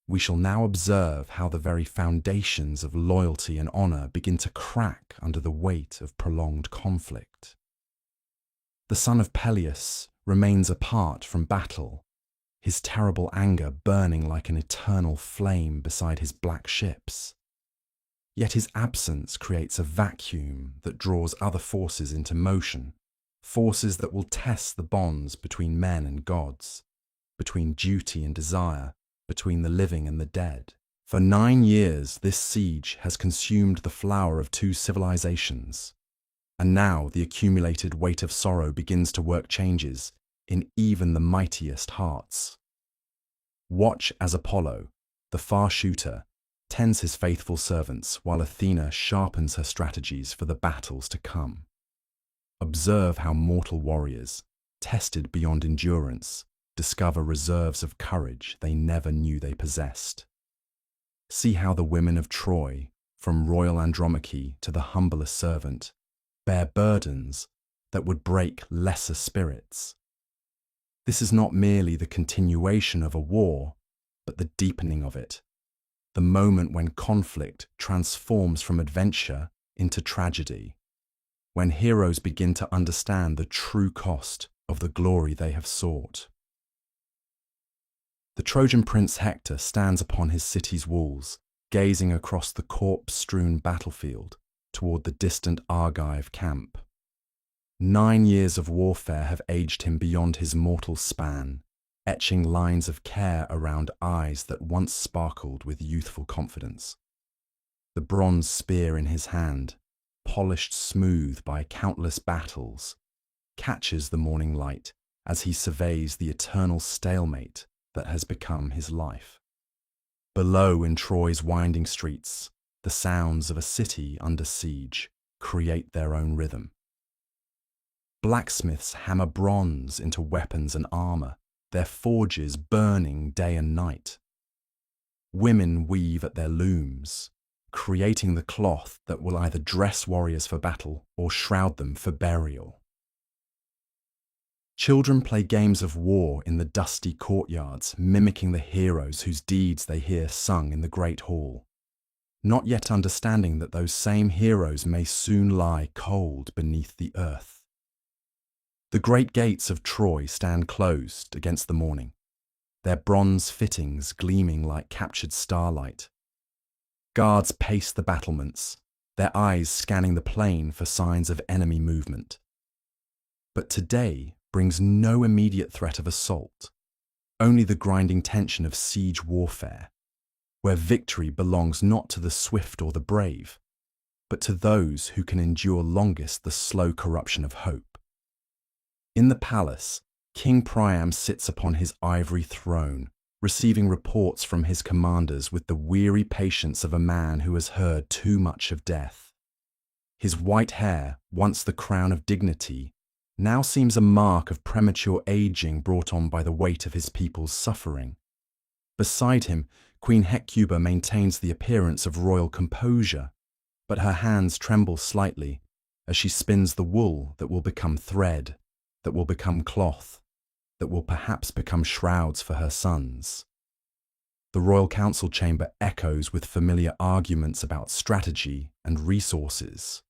we shall now observe how the very foundations of loyalty and honor begin to crack under the weight of prolonged conflict. The son of Peleus remains apart from battle, his terrible anger burning like an eternal flame beside his black ships. Yet his absence creates a vacuum that draws other forces into motion, forces that will test the bonds between men and gods, between duty and desire, between the living and the dead. For 9 years, this siege has consumed the flower of 2 civilizations, and now the accumulated weight of sorrow begins to work changes in even the mightiest hearts. Watch as Apollo, the far shooter, tends his faithful servants while Athena sharpens her strategies for the battles to come. Observe how mortal warriors, tested beyond endurance, discover reserves of courage they never knew they possessed. See how the women of Troy, from royal Andromache to the humblest servant, bear burdens that would break lesser spirits. This is not merely the continuation of a war, but the deepening of it. The moment when conflict transforms from adventure into tragedy, when heroes begin to understand the true cost of the glory they have sought. The Trojan prince Hector stands upon his city's walls, gazing across the corpse-strewn battlefield toward the distant Argive camp. 9 years of warfare have aged him beyond his mortal span, etching lines of care around eyes that once sparkled with youthful confidence. The bronze spear in his hand, polished smooth by countless battles, catches the morning light as he surveys the eternal stalemate that has become his life. Below in Troy's winding streets, the sounds of a city under siege create their own rhythm. Blacksmiths hammer bronze into weapons and armor, their forges burning day and night. Women weave at their looms, creating the cloth that will either dress warriors for battle or shroud them for burial. Children play games of war in the dusty courtyards, mimicking the heroes whose deeds they hear sung in the great hall, not yet understanding that those same heroes may soon lie cold beneath the earth. The great gates of Troy stand closed against the morning, their bronze fittings gleaming like captured starlight. Guards pace the battlements, their eyes scanning the plain for signs of enemy movement. But today brings no immediate threat of assault, only the grinding tension of siege warfare, where victory belongs not to the swift or the brave, but to those who can endure longest the slow corruption of hope. In the palace, King Priam sits upon his ivory throne, receiving reports from his commanders with the weary patience of a man who has heard too much of death. His white hair, once the crown of dignity, now seems a mark of premature aging brought on by the weight of his people's suffering. Beside him, Queen Hecuba maintains the appearance of royal composure, but her hands tremble slightly as she spins the wool that will become thread, that will become cloth, that will perhaps become shrouds for her sons. The royal council chamber echoes with familiar arguments about strategy and resources.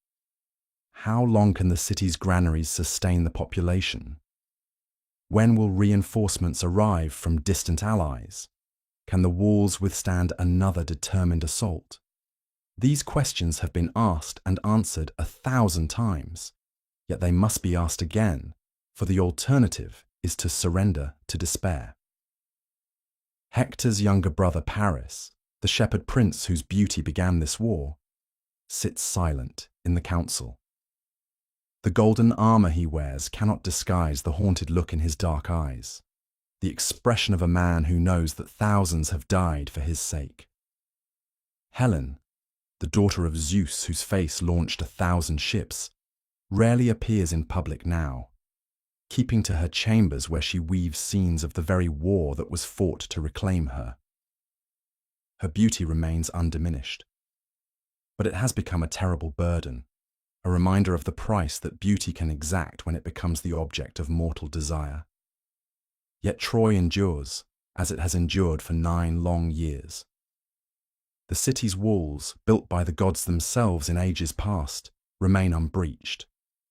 How long can the city's granaries sustain the population? When will reinforcements arrive from distant allies? Can the walls withstand another determined assault? These questions have been asked and answered 1,000 times, yet they must be asked again, for the alternative is to surrender to despair. Hector's younger brother Paris, the shepherd prince whose beauty began this war, sits silent in the council. The golden armor he wears cannot disguise the haunted look in his dark eyes, the expression of a man who knows that thousands have died for his sake. Helen, the daughter of Zeus whose face launched 1,000 ships, rarely appears in public now, keeping to her chambers where she weaves scenes of the very war that was fought to reclaim her. Her beauty remains undiminished, but it has become a terrible burden, a reminder of the price that beauty can exact when it becomes the object of mortal desire. Yet Troy endures, as it has endured for 9 long years. The city's walls, built by the gods themselves in ages past, remain unbreached.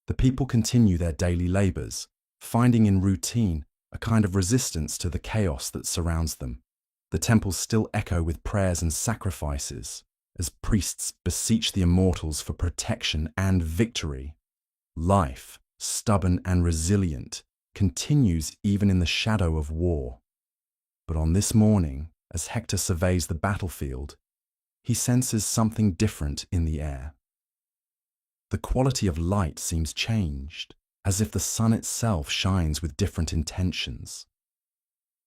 The people continue their daily labors, finding in routine a kind of resistance to the chaos that surrounds them. The temples still echo with prayers and sacrifices, as priests beseech the immortals for protection and victory. Life, stubborn and resilient, continues even in the shadow of war. But on this morning, as Hector surveys the battlefield, he senses something different in the air. The quality of light seems changed, as if the sun itself shines with different intentions.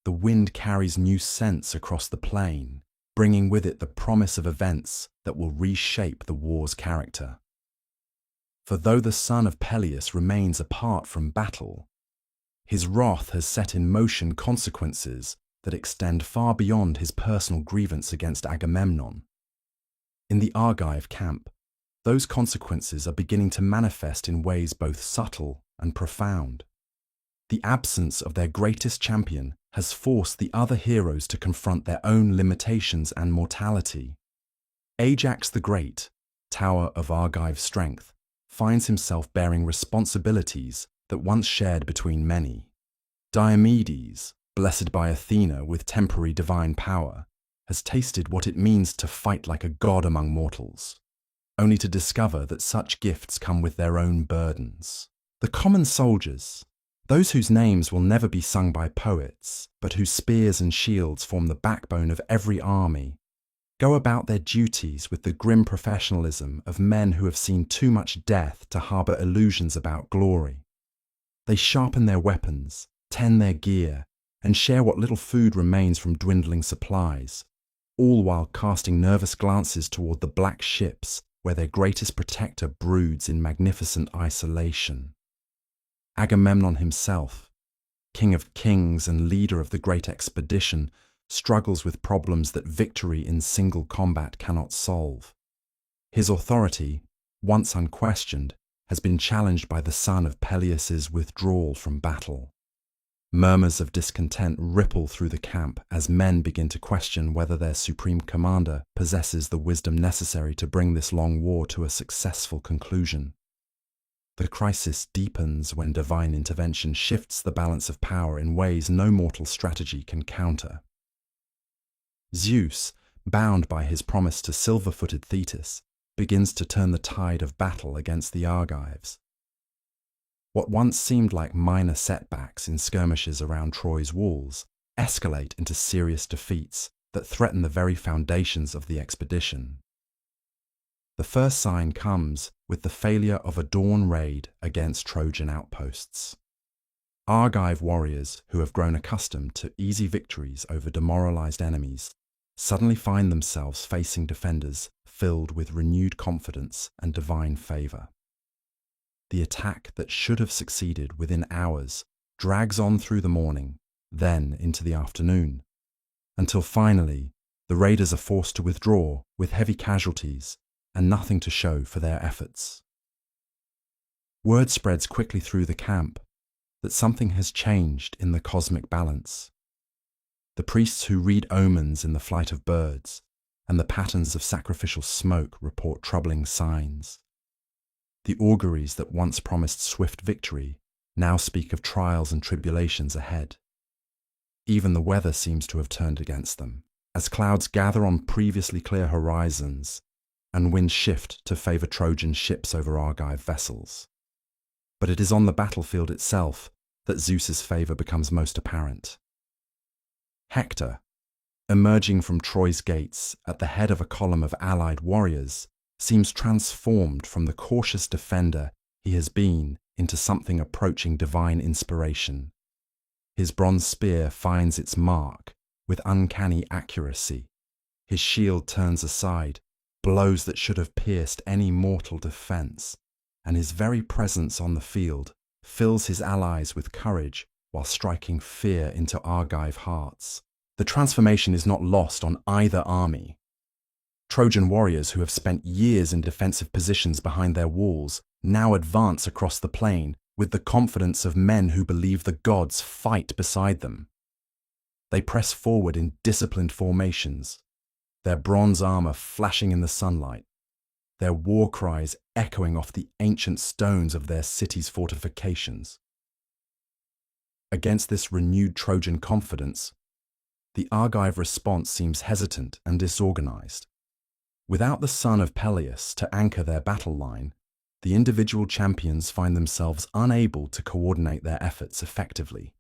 The wind carries new scents across the plain, bringing with it the promise of events that will reshape the war's character. For though the son of Peleus remains apart from battle, his wrath has set in motion consequences that extend far beyond his personal grievance against Agamemnon. In the Argive camp, those consequences are beginning to manifest in ways both subtle and profound. The absence of their greatest champion has forced the other heroes to confront their own limitations and mortality. Ajax the Great, tower of Argive strength, finds himself bearing responsibilities that once shared between many. Diomedes, blessed by Athena with temporary divine power, has tasted what it means to fight like a god among mortals, only to discover that such gifts come with their own burdens. The common soldiers, those whose names will never be sung by poets, but whose spears and shields form the backbone of every army, go about their duties with the grim professionalism of men who have seen too much death to harbour illusions about glory. They sharpen their weapons, tend their gear, and share what little food remains from dwindling supplies, all while casting nervous glances toward the black ships where their greatest protector broods in magnificent isolation. Agamemnon himself, king of kings and leader of the great expedition, struggles with problems that victory in single combat cannot solve. His authority, once unquestioned, has been challenged by the son of Peleus's withdrawal from battle. Murmurs of discontent ripple through the camp as men begin to question whether their supreme commander possesses the wisdom necessary to bring this long war to a successful conclusion. The crisis deepens when divine intervention shifts the balance of power in ways no mortal strategy can counter. Zeus, bound by his promise to silver-footed Thetis, begins to turn the tide of battle against the Argives. What once seemed like minor setbacks in skirmishes around Troy's walls escalate into serious defeats that threaten the very foundations of the expedition. The first sign comes with the failure of a dawn raid against Trojan outposts. Argive warriors who have grown accustomed to easy victories over demoralized enemies suddenly find themselves facing defenders filled with renewed confidence and divine favor. The attack that should have succeeded within hours drags on through the morning, then into the afternoon, until finally the raiders are forced to withdraw with heavy casualties and nothing to show for their efforts. Word spreads quickly through the camp that something has changed in the cosmic balance. the priests who read omens in the flight of birds, and the patterns of sacrificial smoke report troubling signs. The auguries that once promised swift victory now speak of trials and tribulations ahead. Even the weather seems to have turned against them, as clouds gather on previously clear horizons and winds shift to favour Trojan ships over Argive vessels. But it is on the battlefield itself that Zeus's favour becomes most apparent. Hector, emerging from Troy's gates at the head of a column of allied warriors, seems transformed from the cautious defender he has been into something approaching divine inspiration. His bronze spear finds its mark with uncanny accuracy. His shield turns aside, blows that should have pierced any mortal defense, and his very presence on the field fills his allies with courage while striking fear into Argive hearts. The transformation is not lost on either army. Trojan warriors who have spent years in defensive positions behind their walls now advance across the plain with the confidence of men who believe the gods fight beside them. They press forward in disciplined formations, their bronze armor flashing in the sunlight, their war cries echoing off the ancient stones of their city's fortifications. Against this renewed Trojan confidence, the Argive response seems hesitant and disorganized. Without the son of Peleus to anchor their battle line, the individual champions find themselves unable to coordinate their efforts effectively.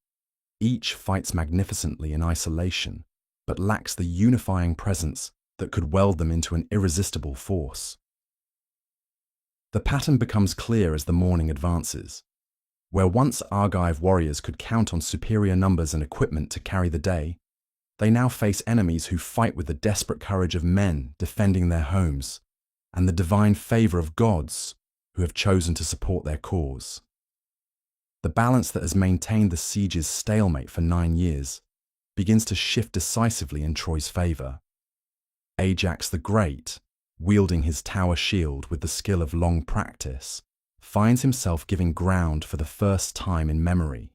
Each fights magnificently in isolation, but lacks the unifying presence that could weld them into an irresistible force. The pattern becomes clear as the morning advances. Where once Argive warriors could count on superior numbers and equipment to carry the day, they now face enemies who fight with the desperate courage of men defending their homes, and the divine favour of gods who have chosen to support their cause. The balance that has maintained the siege's stalemate for 9 years begins to shift decisively in Troy's favour. Ajax the Great, wielding his tower shield with the skill of long practice, finds himself giving ground for the first time in memory.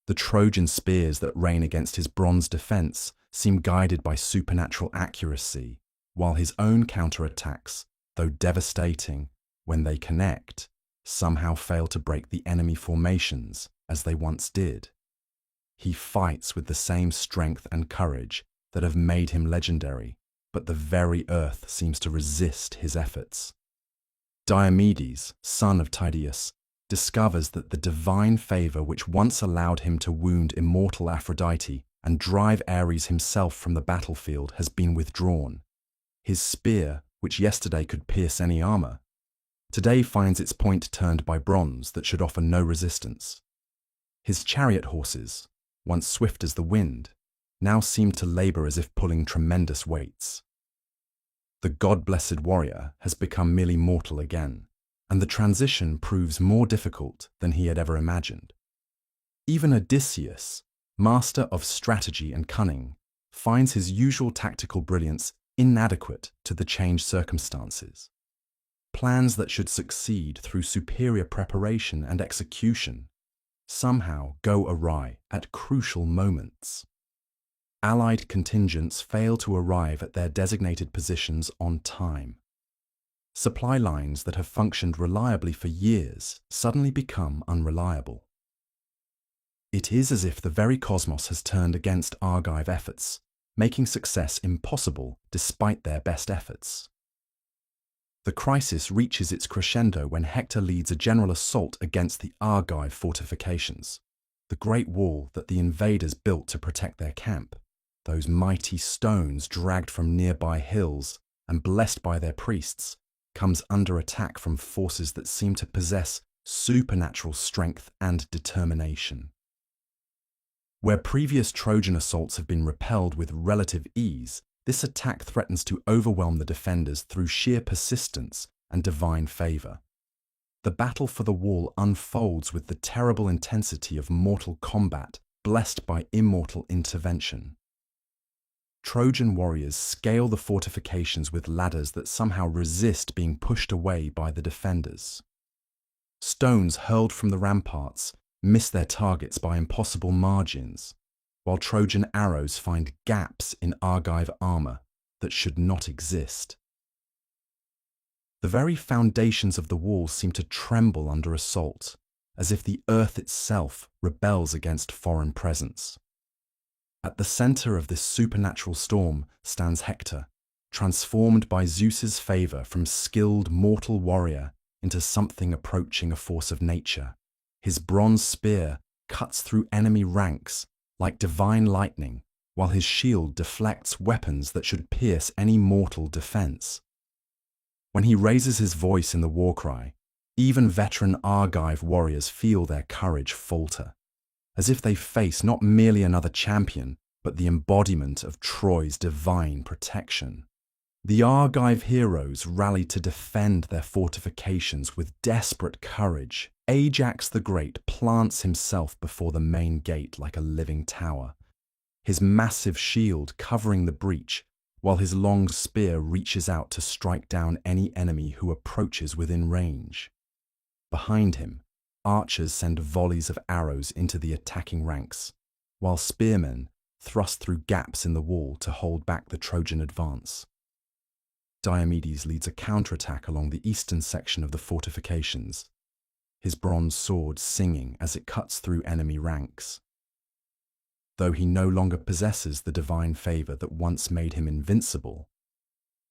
The Trojan spears that rain against his bronze defence seem guided by supernatural accuracy, while his own counterattacks, though devastating when they connect, somehow fail to break the enemy formations as they once did. He fights with the same strength and courage that have made him legendary, but the very earth seems to resist his efforts. Diomedes, son of Tydeus, discovers that the divine favour which once allowed him to wound immortal Aphrodite and drive Ares himself from the battlefield has been withdrawn. His spear, which yesterday could pierce any armour, today finds its point turned by bronze that should offer no resistance. His chariot horses, once swift as the wind, now seem to labour as if pulling tremendous weights. The god-blessed warrior has become merely mortal again, and the transition proves more difficult than he had ever imagined. Even Odysseus, master of strategy and cunning, finds his usual tactical brilliance inadequate to the changed circumstances. Plans that should succeed through superior preparation and execution somehow go awry at crucial moments. Allied contingents fail to arrive at their designated positions on time. Supply lines that have functioned reliably for years suddenly become unreliable. It is as if the very cosmos has turned against Argive efforts, making success impossible despite their best efforts. The crisis reaches its crescendo when Hector leads a general assault against the Argive fortifications, the great wall that the invaders built to protect their camp. Those mighty stones dragged from nearby hills and blessed by their priests comes under attack from forces that seem to possess supernatural strength and determination. Where previous Trojan assaults have been repelled with relative ease, this attack threatens to overwhelm the defenders through sheer persistence and divine favour. The battle for the wall unfolds with the terrible intensity of mortal combat blessed by immortal intervention. Trojan warriors scale the fortifications with ladders that somehow resist being pushed away by the defenders. Stones hurled from the ramparts miss their targets by impossible margins, while Trojan arrows find gaps in Argive armor that should not exist. The very foundations of the walls seem to tremble under assault, as if the earth itself rebels against foreign presence. At the center of this supernatural storm stands Hector, transformed by Zeus's favor from skilled mortal warrior into something approaching a force of nature. His bronze spear cuts through enemy ranks like divine lightning, while his shield deflects weapons that should pierce any mortal defense. When he raises his voice in the war cry, even veteran Argive warriors feel their courage falter, as if they face not merely another champion, but the embodiment of Troy's divine protection. The Argive heroes rally to defend their fortifications with desperate courage. Ajax the Great plants himself before the main gate like a living tower, his massive shield covering the breach, while his long spear reaches out to strike down any enemy who approaches within range. Behind him, archers send volleys of arrows into the attacking ranks, while spearmen thrust through gaps in the wall to hold back the Trojan advance. Diomedes leads a counterattack along the eastern section of the fortifications, his bronze sword singing as it cuts through enemy ranks. Though he no longer possesses the divine favor that once made him invincible,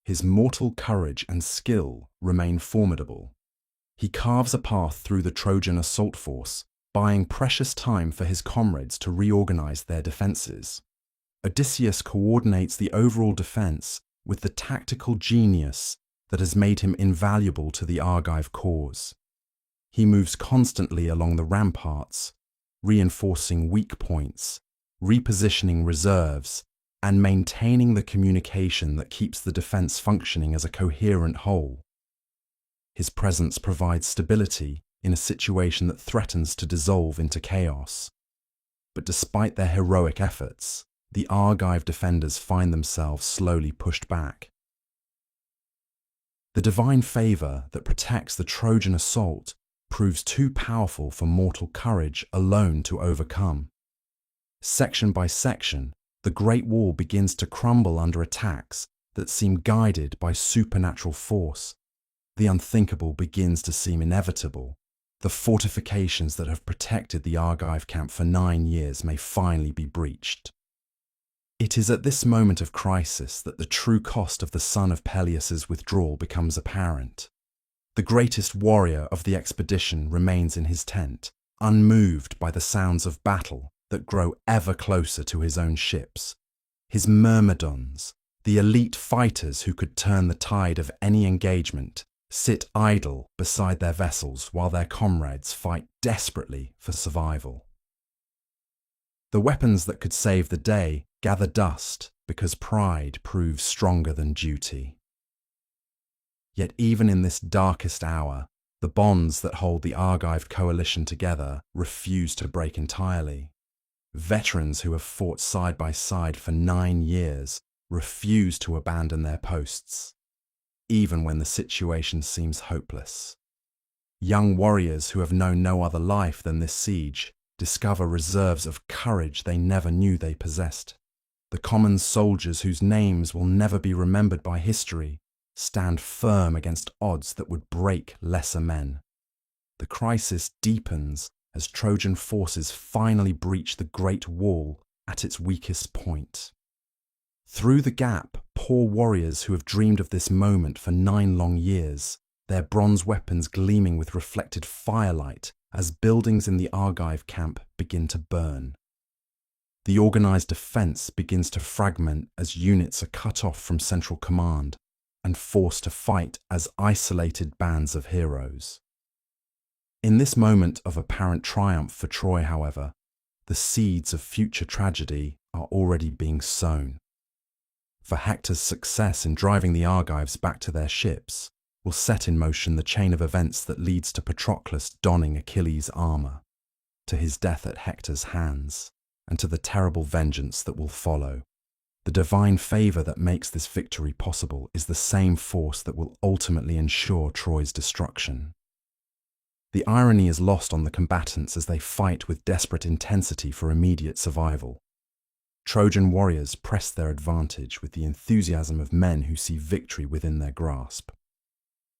his mortal courage and skill remain formidable. He carves a path through the Trojan assault force, buying precious time for his comrades to reorganize their defenses. Odysseus coordinates the overall defense with the tactical genius that has made him invaluable to the Argive cause. He moves constantly along the ramparts, reinforcing weak points, repositioning reserves, and maintaining the communication that keeps the defense functioning as a coherent whole. His presence provides stability in a situation that threatens to dissolve into chaos. But despite their heroic efforts, the Argive defenders find themselves slowly pushed back. The divine favor that protects the Trojan assault proves too powerful for mortal courage alone to overcome. Section by section, the Great Wall begins to crumble under attacks that seem guided by supernatural force. The unthinkable begins to seem inevitable. The fortifications that have protected the Argive camp for 9 years may finally be breached. It is at this moment of crisis that the true cost of the son of Peleus's withdrawal becomes apparent. The greatest warrior of the expedition remains in his tent, unmoved by the sounds of battle that grow ever closer to his own ships. His myrmidons, the elite fighters who could turn the tide of any engagement, sit idle beside their vessels while their comrades fight desperately for survival. The weapons that could save the day gather dust because pride proves stronger than duty. Yet even in this darkest hour, the bonds that hold the Argive coalition together refuse to break entirely. Veterans who have fought side by side for 9 years refuse to abandon their posts, even when the situation seems hopeless. Young warriors who have known no other life than this siege discover reserves of courage they never knew they possessed. The common soldiers whose names will never be remembered by history stand firm against odds that would break lesser men. The crisis deepens as Trojan forces finally breach the Great Wall at its weakest point. Through the gap, poor warriors who have dreamed of this moment for 9 long years, their bronze weapons gleaming with reflected firelight as buildings in the Argive camp begin to burn. The organized defense begins to fragment as units are cut off from central command and forced to fight as isolated bands of heroes. In this moment of apparent triumph for Troy, however, the seeds of future tragedy are already being sown. For Hector's success in driving the Argives back to their ships will set in motion the chain of events that leads to Patroclus donning Achilles' armor, to his death at Hector's hands, and to the terrible vengeance that will follow. The divine favor that makes this victory possible is the same force that will ultimately ensure Troy's destruction. The irony is lost on the combatants as they fight with desperate intensity for immediate survival. Trojan warriors press their advantage with the enthusiasm of men who see victory within their grasp.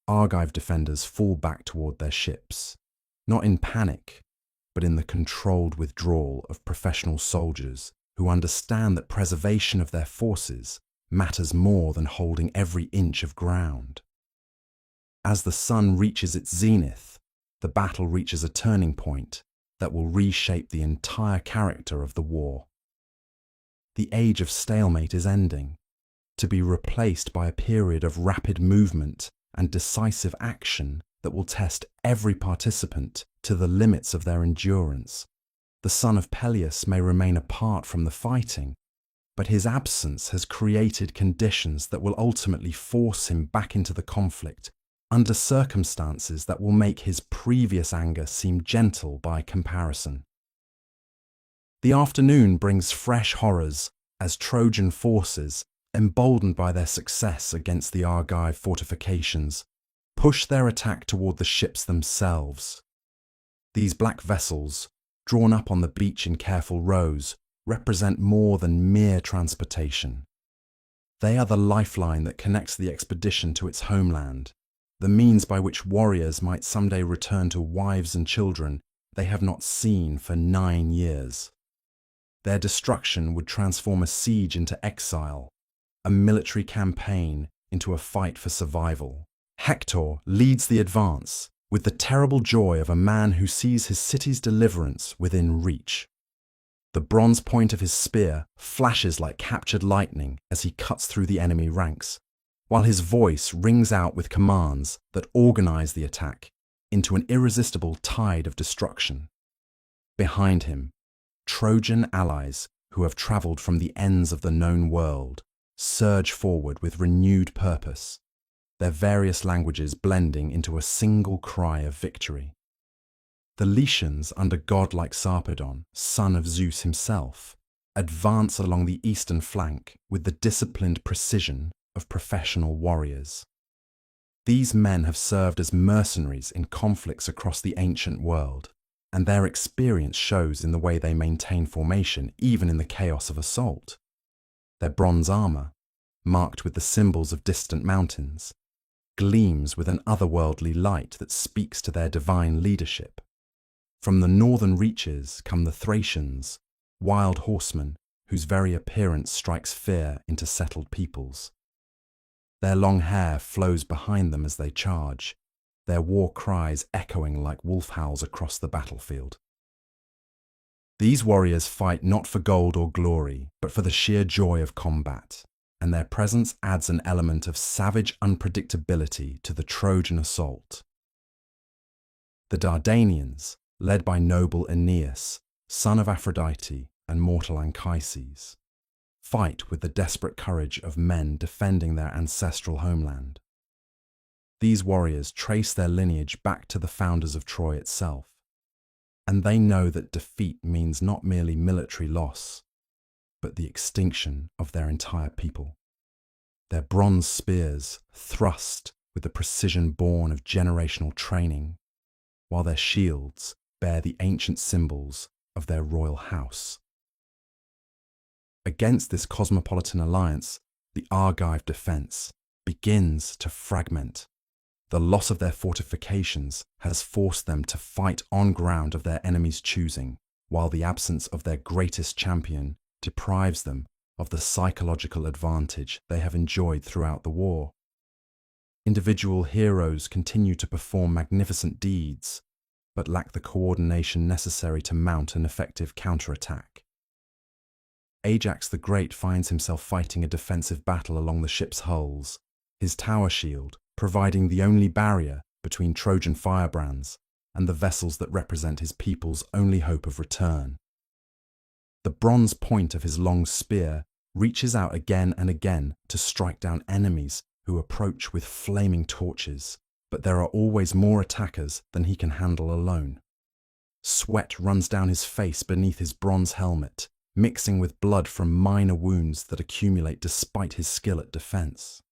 Argive defenders fall back toward their ships, not in panic, but in the controlled withdrawal of professional soldiers who understand that preservation of their forces matters more than holding every inch of ground. As the sun reaches its zenith, the battle reaches a turning point that will reshape the entire character of the war. The age of stalemate is ending, to be replaced by a period of rapid movement and decisive action that will test every participant to the limits of their endurance. The son of Peleus may remain apart from the fighting, but his absence has created conditions that will ultimately force him back into the conflict under circumstances that will make his previous anger seem gentle by comparison. The afternoon brings fresh horrors as Trojan forces, emboldened by their success against the Argive fortifications, push their attack toward the ships themselves. These black vessels, drawn up on the beach in careful rows, represent more than mere transportation. They are the lifeline that connects the expedition to its homeland, the means by which warriors might someday return to wives and children they have not seen for 9 years. Their destruction would transform a siege into exile, a military campaign into a fight for survival. Hector leads the advance with the terrible joy of a man who sees his city's deliverance within reach. The bronze point of his spear flashes like captured lightning as he cuts through the enemy ranks, while his voice rings out with commands that organize the attack into an irresistible tide of destruction. Behind him, Trojan allies who have traveled from the ends of the known world surge forward with renewed purpose, their various languages blending into a single cry of victory. The Lycians under god like Sarpedon, son of Zeus himself, advance along the eastern flank with the disciplined precision of professional warriors. These men have served as mercenaries in conflicts across the ancient world, and their experience shows in the way they maintain formation even in the chaos of assault. Their bronze armour, marked with the symbols of distant mountains, gleams with an otherworldly light that speaks to their divine leadership. From the northern reaches come the Thracians, wild horsemen whose very appearance strikes fear into settled peoples. Their long hair flows behind them as they charge, their war cries echoing like wolf howls across the battlefield. These warriors fight not for gold or glory, but for the sheer joy of combat, and their presence adds an element of savage unpredictability to the Trojan assault. The Dardanians, led by noble Aeneas, son of Aphrodite and mortal Anchises, fight with the desperate courage of men defending their ancestral homeland. These warriors trace their lineage back to the founders of Troy itself, and they know that defeat means not merely military loss, but the extinction of their entire people. Their bronze spears thrust with the precision born of generational training, while their shields bear the ancient symbols of their royal house. Against this cosmopolitan alliance, the Argive defense begins to fragment. The loss of their fortifications has forced them to fight on ground of their enemy's choosing, while the absence of their greatest champion deprives them of the psychological advantage they have enjoyed throughout the war. Individual heroes continue to perform magnificent deeds, but lack the coordination necessary to mount an effective counterattack. Ajax the Great finds himself fighting a defensive battle along the ship's hulls, his tower shield providing the only barrier between Trojan firebrands and the vessels that represent his people's only hope of return. The bronze point of his long spear reaches out again and again to strike down enemies who approach with flaming torches, but there are always more attackers than he can handle alone. Sweat runs down his face beneath his bronze helmet, mixing with blood from minor wounds that accumulate despite his skill at defense.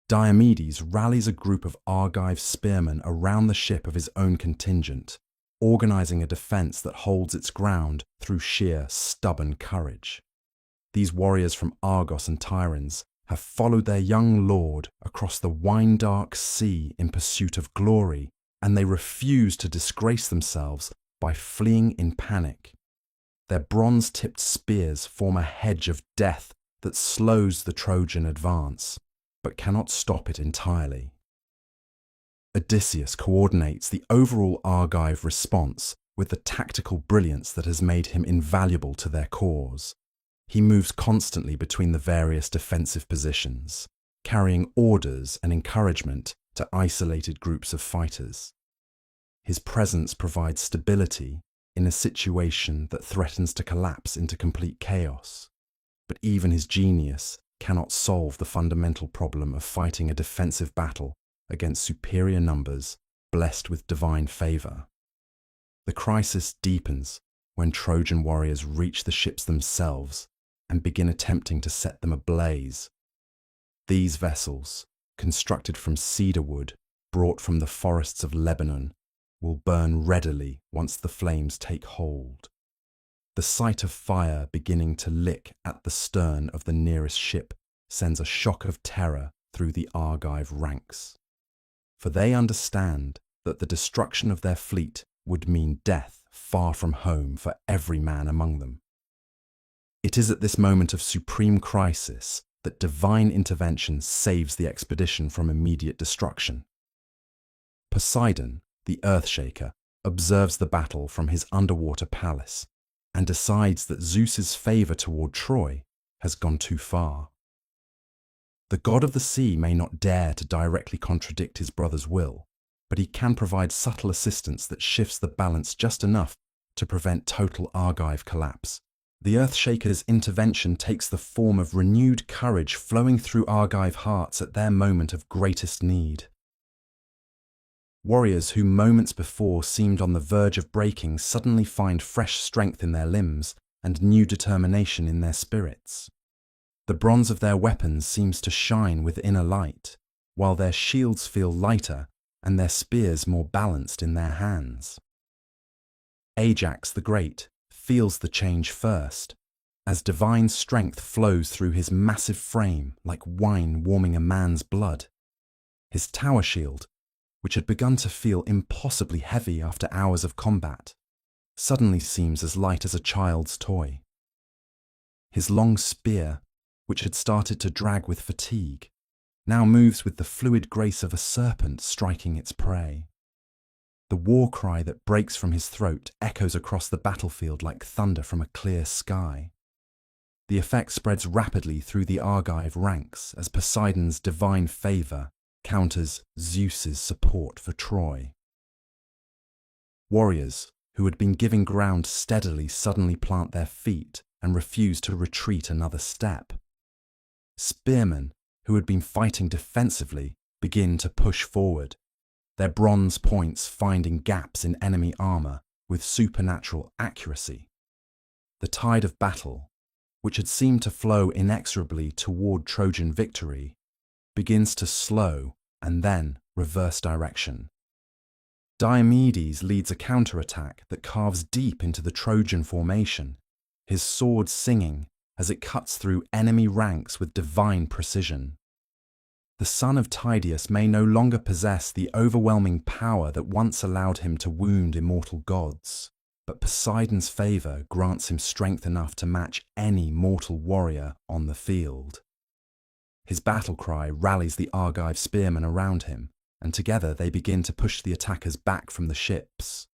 Diomedes rallies a group of Argive spearmen around the ship of his own contingent, organizing a defense that holds its ground through sheer stubborn courage. These warriors from Argos and Tiryns have followed their young lord across the wine-dark sea in pursuit of glory, and they refuse to disgrace themselves by fleeing in panic. Their bronze-tipped spears form a hedge of death that slows the Trojan advance, but cannot stop it entirely. Odysseus coordinates the overall Argive response with the tactical brilliance that has made him invaluable to their cause. He moves constantly between the various defensive positions, carrying orders and encouragement to isolated groups of fighters. His presence provides stability in a situation that threatens to collapse into complete chaos. But even his genius cannot solve the fundamental problem of fighting a defensive battle against superior numbers blessed with divine favor. The crisis deepens when Trojan warriors reach the ships themselves and begin attempting to set them ablaze. These vessels, constructed from cedar wood brought from the forests of Lebanon, will burn readily once the flames take hold. The sight of fire beginning to lick at the stern of the nearest ship sends a shock of terror through the Argive ranks. For they understand that the destruction of their fleet would mean death far from home for every man among them. It is at this moment of supreme crisis that divine intervention saves the expedition from immediate destruction. Poseidon, the Earthshaker, observes the battle from his underwater palace and decides that Zeus's favor toward Troy has gone too far. The god of the sea may not dare to directly contradict his brother's will, but he can provide subtle assistance that shifts the balance just enough to prevent total Argive collapse. The Earthshaker's intervention takes the form of renewed courage flowing through Argive hearts at their moment of greatest need. Warriors who moments before seemed on the verge of breaking suddenly find fresh strength in their limbs and new determination in their spirits. The bronze of their weapons seems to shine with inner light, while their shields feel lighter and their spears more balanced in their hands. Ajax the Great feels the change first, as divine strength flows through his massive frame like wine warming a man's blood. His tower shield, which had begun to feel impossibly heavy after hours of combat, suddenly seems as light as a child's toy. His long spear, which had started to drag with fatigue, now moves with the fluid grace of a serpent striking its prey. The war cry that breaks from his throat echoes across the battlefield like thunder from a clear sky. The effect spreads rapidly through the Argive ranks as Poseidon's divine favor counters Zeus's support for Troy. Warriors who had been giving ground steadily suddenly plant their feet and refuse to retreat another step. Spearmen who had been fighting defensively begin to push forward, their bronze points finding gaps in enemy armor with supernatural accuracy. The tide of battle, which had seemed to flow inexorably toward Trojan victory, begins to slow and then reverse direction. Diomedes leads a counterattack that carves deep into the Trojan formation, his sword singing as it cuts through enemy ranks with divine precision. The son of Tydeus may no longer possess the overwhelming power that once allowed him to wound immortal gods, but Poseidon's favor grants him strength enough to match any mortal warrior on the field. His battle cry rallies the Argive spearmen around him, and together they begin to push the attackers back from the ships.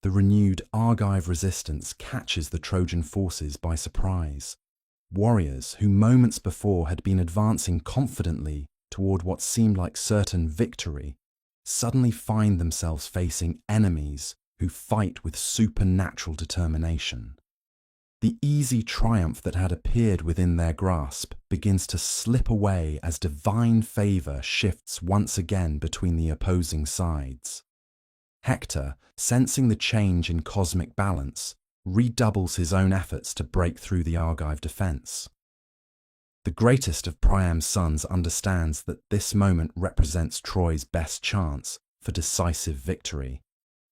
The renewed Argive resistance catches the Trojan forces by surprise. Warriors who moments before had been advancing confidently toward what seemed like certain victory suddenly find themselves facing enemies who fight with supernatural determination. The easy triumph that had appeared within their grasp begins to slip away as divine favor shifts once again between the opposing sides. Hector, sensing the change in cosmic balance, redoubles his own efforts to break through the Argive defense. The greatest of Priam's sons understands that this moment represents Troy's best chance for decisive victory,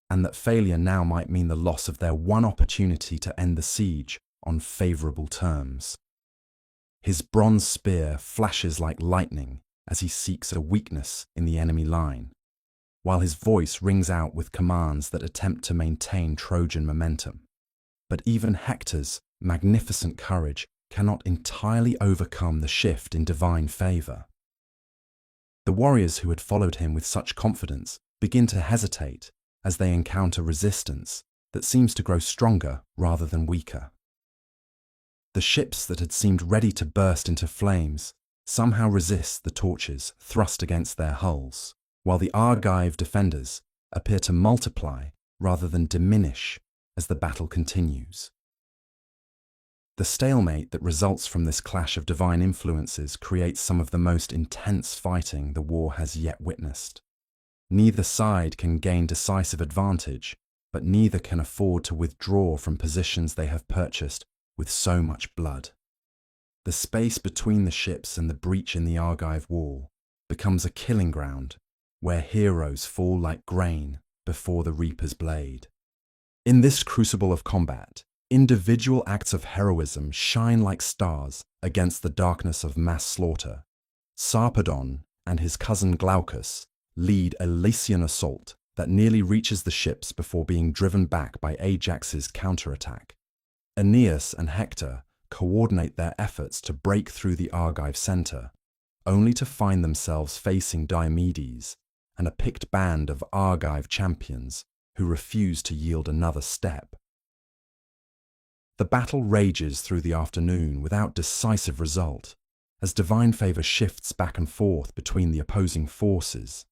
and that failure now might mean the loss of their one opportunity to end the siege on favorable terms. His bronze spear flashes like lightning as he seeks a weakness in the enemy line, while his voice rings out with commands that attempt to maintain Trojan momentum. But even Hector's magnificent courage cannot entirely overcome the shift in divine favor. The warriors who had followed him with such confidence begin to hesitate as they encounter resistance that seems to grow stronger rather than weaker. The ships that had seemed ready to burst into flames somehow resist the torches thrust against their hulls, while the Argive defenders appear to multiply rather than diminish as the battle continues. The stalemate that results from this clash of divine influences creates some of the most intense fighting the war has yet witnessed. Neither side can gain decisive advantage, but neither can afford to withdraw from positions they have purchased with so much blood. The space between the ships and the breach in the Argive wall becomes a killing ground where heroes fall like grain before the reaper's blade. In this crucible of combat, individual acts of heroism shine like stars against the darkness of mass slaughter. Sarpedon and his cousin Glaucus lead a Lycian assault that nearly reaches the ships before being driven back by Ajax's counterattack. Aeneas and Hector coordinate their efforts to break through the Argive center, only to find themselves facing Diomedes and a picked band of Argive champions who refuse to yield another step. The battle rages through the afternoon without decisive result, as divine favor shifts back and forth between the opposing forces.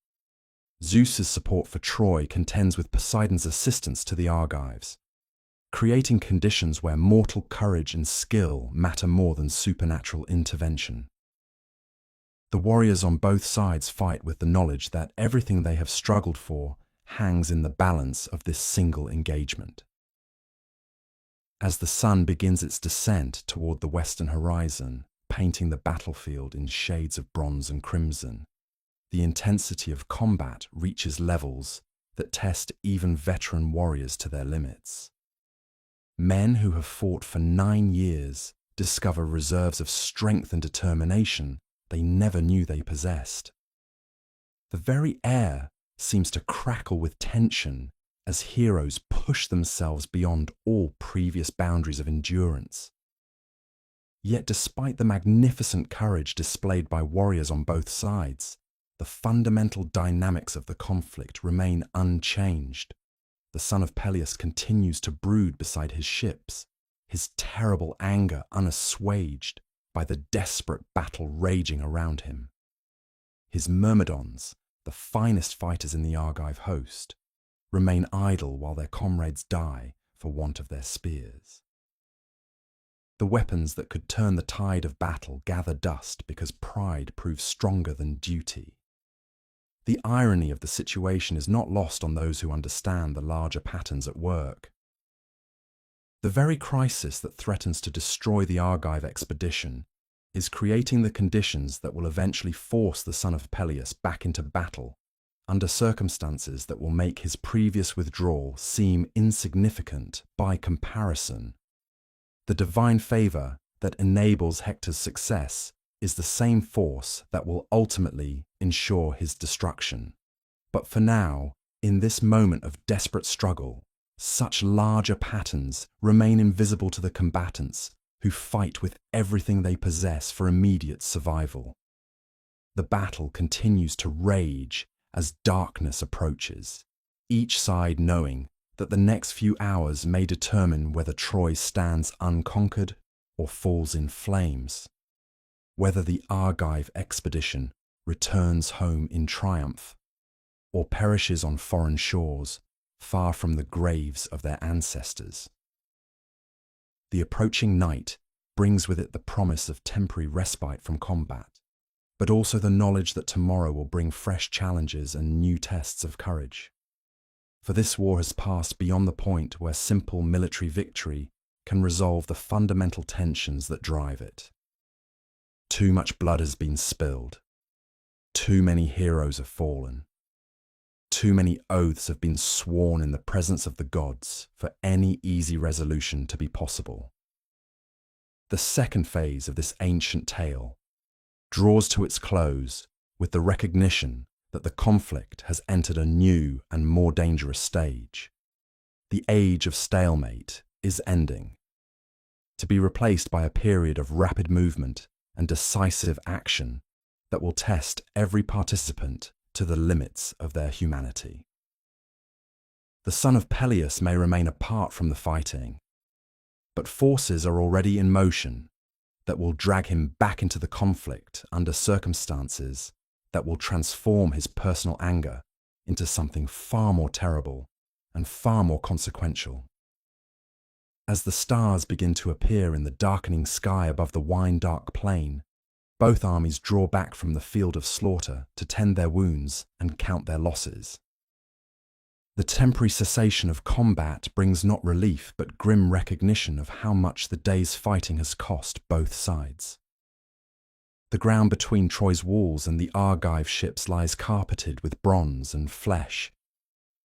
Zeus's support for Troy contends with Poseidon's assistance to the Argives, creating conditions where mortal courage and skill matter more than supernatural intervention. The warriors on both sides fight with the knowledge that everything they have struggled for hangs in the balance of this single engagement. As the sun begins its descent toward the western horizon, painting the battlefield in shades of bronze and crimson, the intensity of combat reaches levels that test even veteran warriors to their limits. Men who have fought for 9 years discover reserves of strength and determination they never knew they possessed. The very air seems to crackle with tension as heroes push themselves beyond all previous boundaries of endurance. Yet despite the magnificent courage displayed by warriors on both sides, the fundamental dynamics of the conflict remain unchanged. The son of Peleus continues to brood beside his ships, his terrible anger unassuaged by the desperate battle raging around him. His Myrmidons, the finest fighters in the Argive host, remain idle while their comrades die for want of their spears. The weapons that could turn the tide of battle gather dust because pride proves stronger than duty. The irony of the situation is not lost on those who understand the larger patterns at work. The very crisis that threatens to destroy the Argive expedition is creating the conditions that will eventually force the son of Peleus back into battle under circumstances that will make his previous withdrawal seem insignificant by comparison. The divine favor that enables Hector's success is the same force that will ultimately ensure his destruction. But for now, in this moment of desperate struggle, such larger patterns remain invisible to the combatants who fight with everything they possess for immediate survival. The battle continues to rage as darkness approaches, each side knowing that the next few hours may determine whether Troy stands unconquered or falls in flames, whether the Argive expedition returns home in triumph or perishes on foreign shores far from the graves of their ancestors. The approaching night brings with it the promise of temporary respite from combat, but also the knowledge that tomorrow will bring fresh challenges and new tests of courage. For this war has passed beyond the point where simple military victory can resolve the fundamental tensions that drive it. Too much blood has been spilled. Too many heroes have fallen. Too many oaths have been sworn in the presence of the gods for any easy resolution to be possible. The second phase of this ancient tale draws to its close with the recognition that the conflict has entered a new and more dangerous stage. The age of stalemate is ending, to be replaced by a period of rapid movement and decisive action that will test every participant to the limits of their humanity. The son of Peleus may remain apart from the fighting, but forces are already in motion that will drag him back into the conflict under circumstances that will transform his personal anger into something far more terrible and far more consequential. As the stars begin to appear in the darkening sky above the wine-dark plain, both armies draw back from the field of slaughter to tend their wounds and count their losses. The temporary cessation of combat brings not relief but grim recognition of how much the day's fighting has cost both sides. The ground between Troy's walls and the Argive ships lies carpeted with bronze and flesh,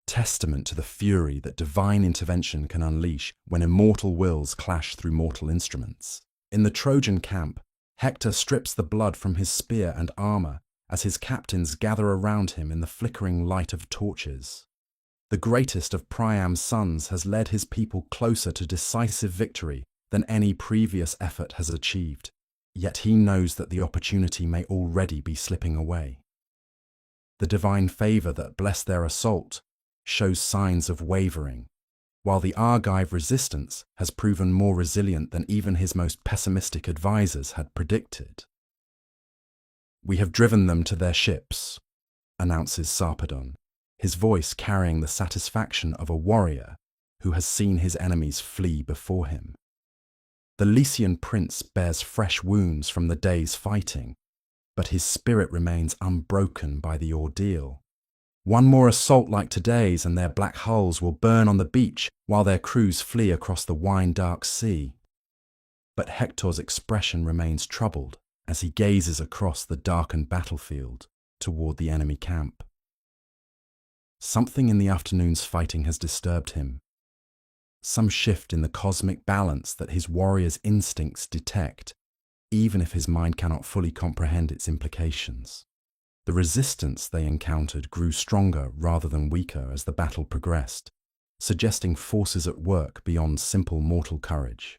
testament to the fury that divine intervention can unleash when immortal wills clash through mortal instruments. In the Trojan camp, Hector strips the blood from his spear and armour as his captains gather around him in the flickering light of torches. The greatest of Priam's sons has led his people closer to decisive victory than any previous effort has achieved, yet he knows that the opportunity may already be slipping away. The divine favour that blessed their assault shows signs of wavering, while the Argive resistance has proven more resilient than even his most pessimistic advisors had predicted. "We have driven them to their ships," announces Sarpedon, his voice carrying the satisfaction of a warrior who has seen his enemies flee before him. The Lycian prince bears fresh wounds from the day's fighting, but his spirit remains unbroken by the ordeal. One more assault like today's and their black hulls will burn on the beach while their crews flee across the wine-dark sea. But Hector's expression remains troubled as he gazes across the darkened battlefield toward the enemy camp. Something in the afternoon's fighting has disturbed him. Some shift in the cosmic balance that his warrior's instincts detect, even if his mind cannot fully comprehend its implications. The resistance they encountered grew stronger rather than weaker as the battle progressed, suggesting forces at work beyond simple mortal courage.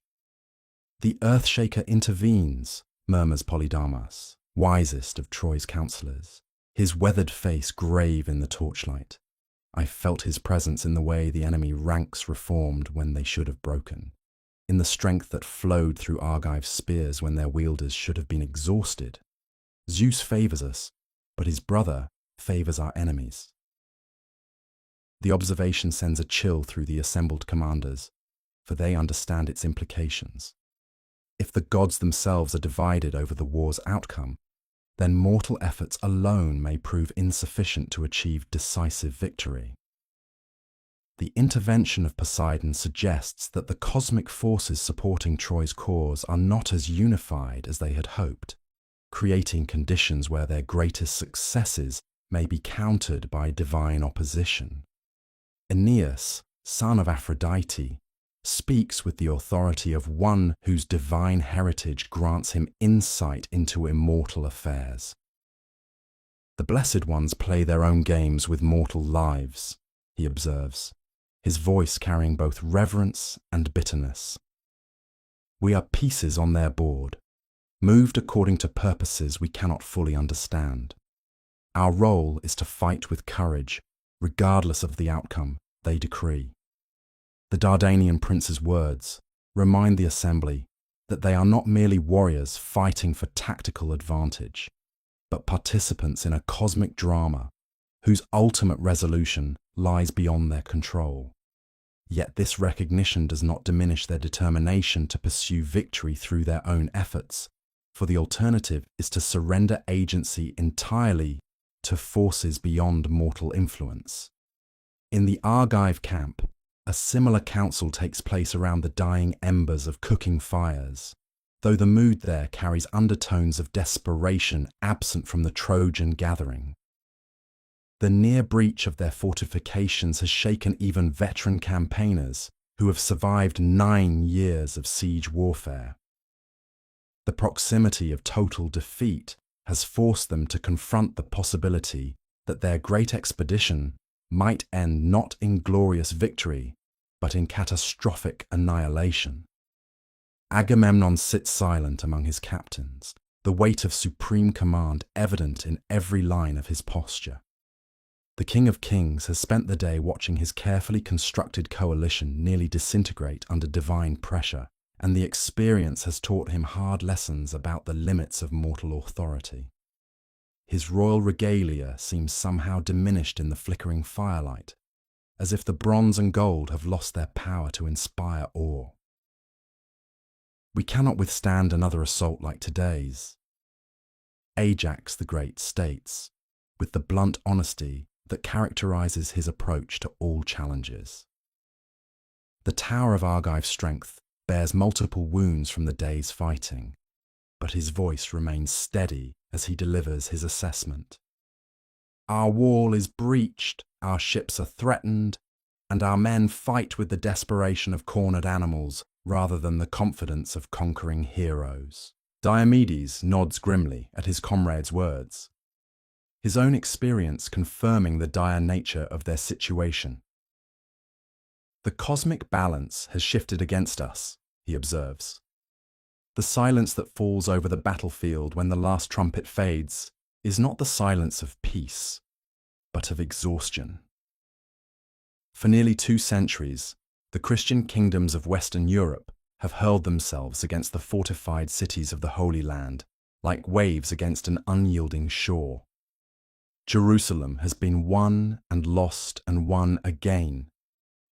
"The Earthshaker intervenes," murmurs Polydamas, wisest of Troy's counsellors, his weathered face grave in the torchlight. "I felt his presence in the way the enemy ranks reformed when they should have broken, in the strength that flowed through Argive spears when their wielders should have been exhausted. Zeus favours us, but his brother favours our enemies." The observation sends a chill through the assembled commanders, for they understand its implications. If the gods themselves are divided over the war's outcome, then mortal efforts alone may prove insufficient to achieve decisive victory. The intervention of Poseidon suggests that the cosmic forces supporting Troy's cause are not as unified as they had hoped, creating conditions where their greatest successes may be countered by divine opposition. Aeneas, son of Aphrodite, speaks with the authority of one whose divine heritage grants him insight into immortal affairs. "The blessed ones play their own games with mortal lives," he observes, his voice carrying both reverence and bitterness. "We are pieces on their board, moved according to purposes we cannot fully understand. Our role is to fight with courage, regardless of the outcome they decree." The Dardanian prince's words remind the assembly that they are not merely warriors fighting for tactical advantage, but participants in a cosmic drama whose ultimate resolution lies beyond their control. Yet this recognition does not diminish their determination to pursue victory through their own efforts, for the alternative is to surrender agency entirely to forces beyond mortal influence. In the Argive camp, a similar council takes place around the dying embers of cooking fires, though the mood there carries undertones of desperation absent from the Trojan gathering. The near breach of their fortifications has shaken even veteran campaigners who have survived 9 years of siege warfare. The proximity of total defeat has forced them to confront the possibility that their great expedition might end not in glorious victory, but in catastrophic annihilation. Agamemnon sits silent among his captains, the weight of supreme command evident in every line of his posture. The King of Kings has spent the day watching his carefully constructed coalition nearly disintegrate under divine pressure, and the experience has taught him hard lessons about the limits of mortal authority. His royal regalia seems somehow diminished in the flickering firelight, as if the bronze and gold have lost their power to inspire awe. We cannot withstand another assault like today's. Ajax the Great states, with the blunt honesty that characterizes his approach to all challenges. The Tower of Argive's strength bears multiple wounds from the day's fighting, but his voice remains steady as he delivers his assessment. Our wall is breached, our ships are threatened, and our men fight with the desperation of cornered animals rather than the confidence of conquering heroes. Diomedes nods grimly at his comrade's words, his own experience confirming the dire nature of their situation. The cosmic balance has shifted against us, he observes. The silence that falls over the battlefield when the last trumpet fades is not the silence of peace, but of exhaustion. For nearly 2 centuries, the Christian kingdoms of Western Europe have hurled themselves against the fortified cities of the Holy Land, like waves against an unyielding shore. Jerusalem has been won and lost and won again.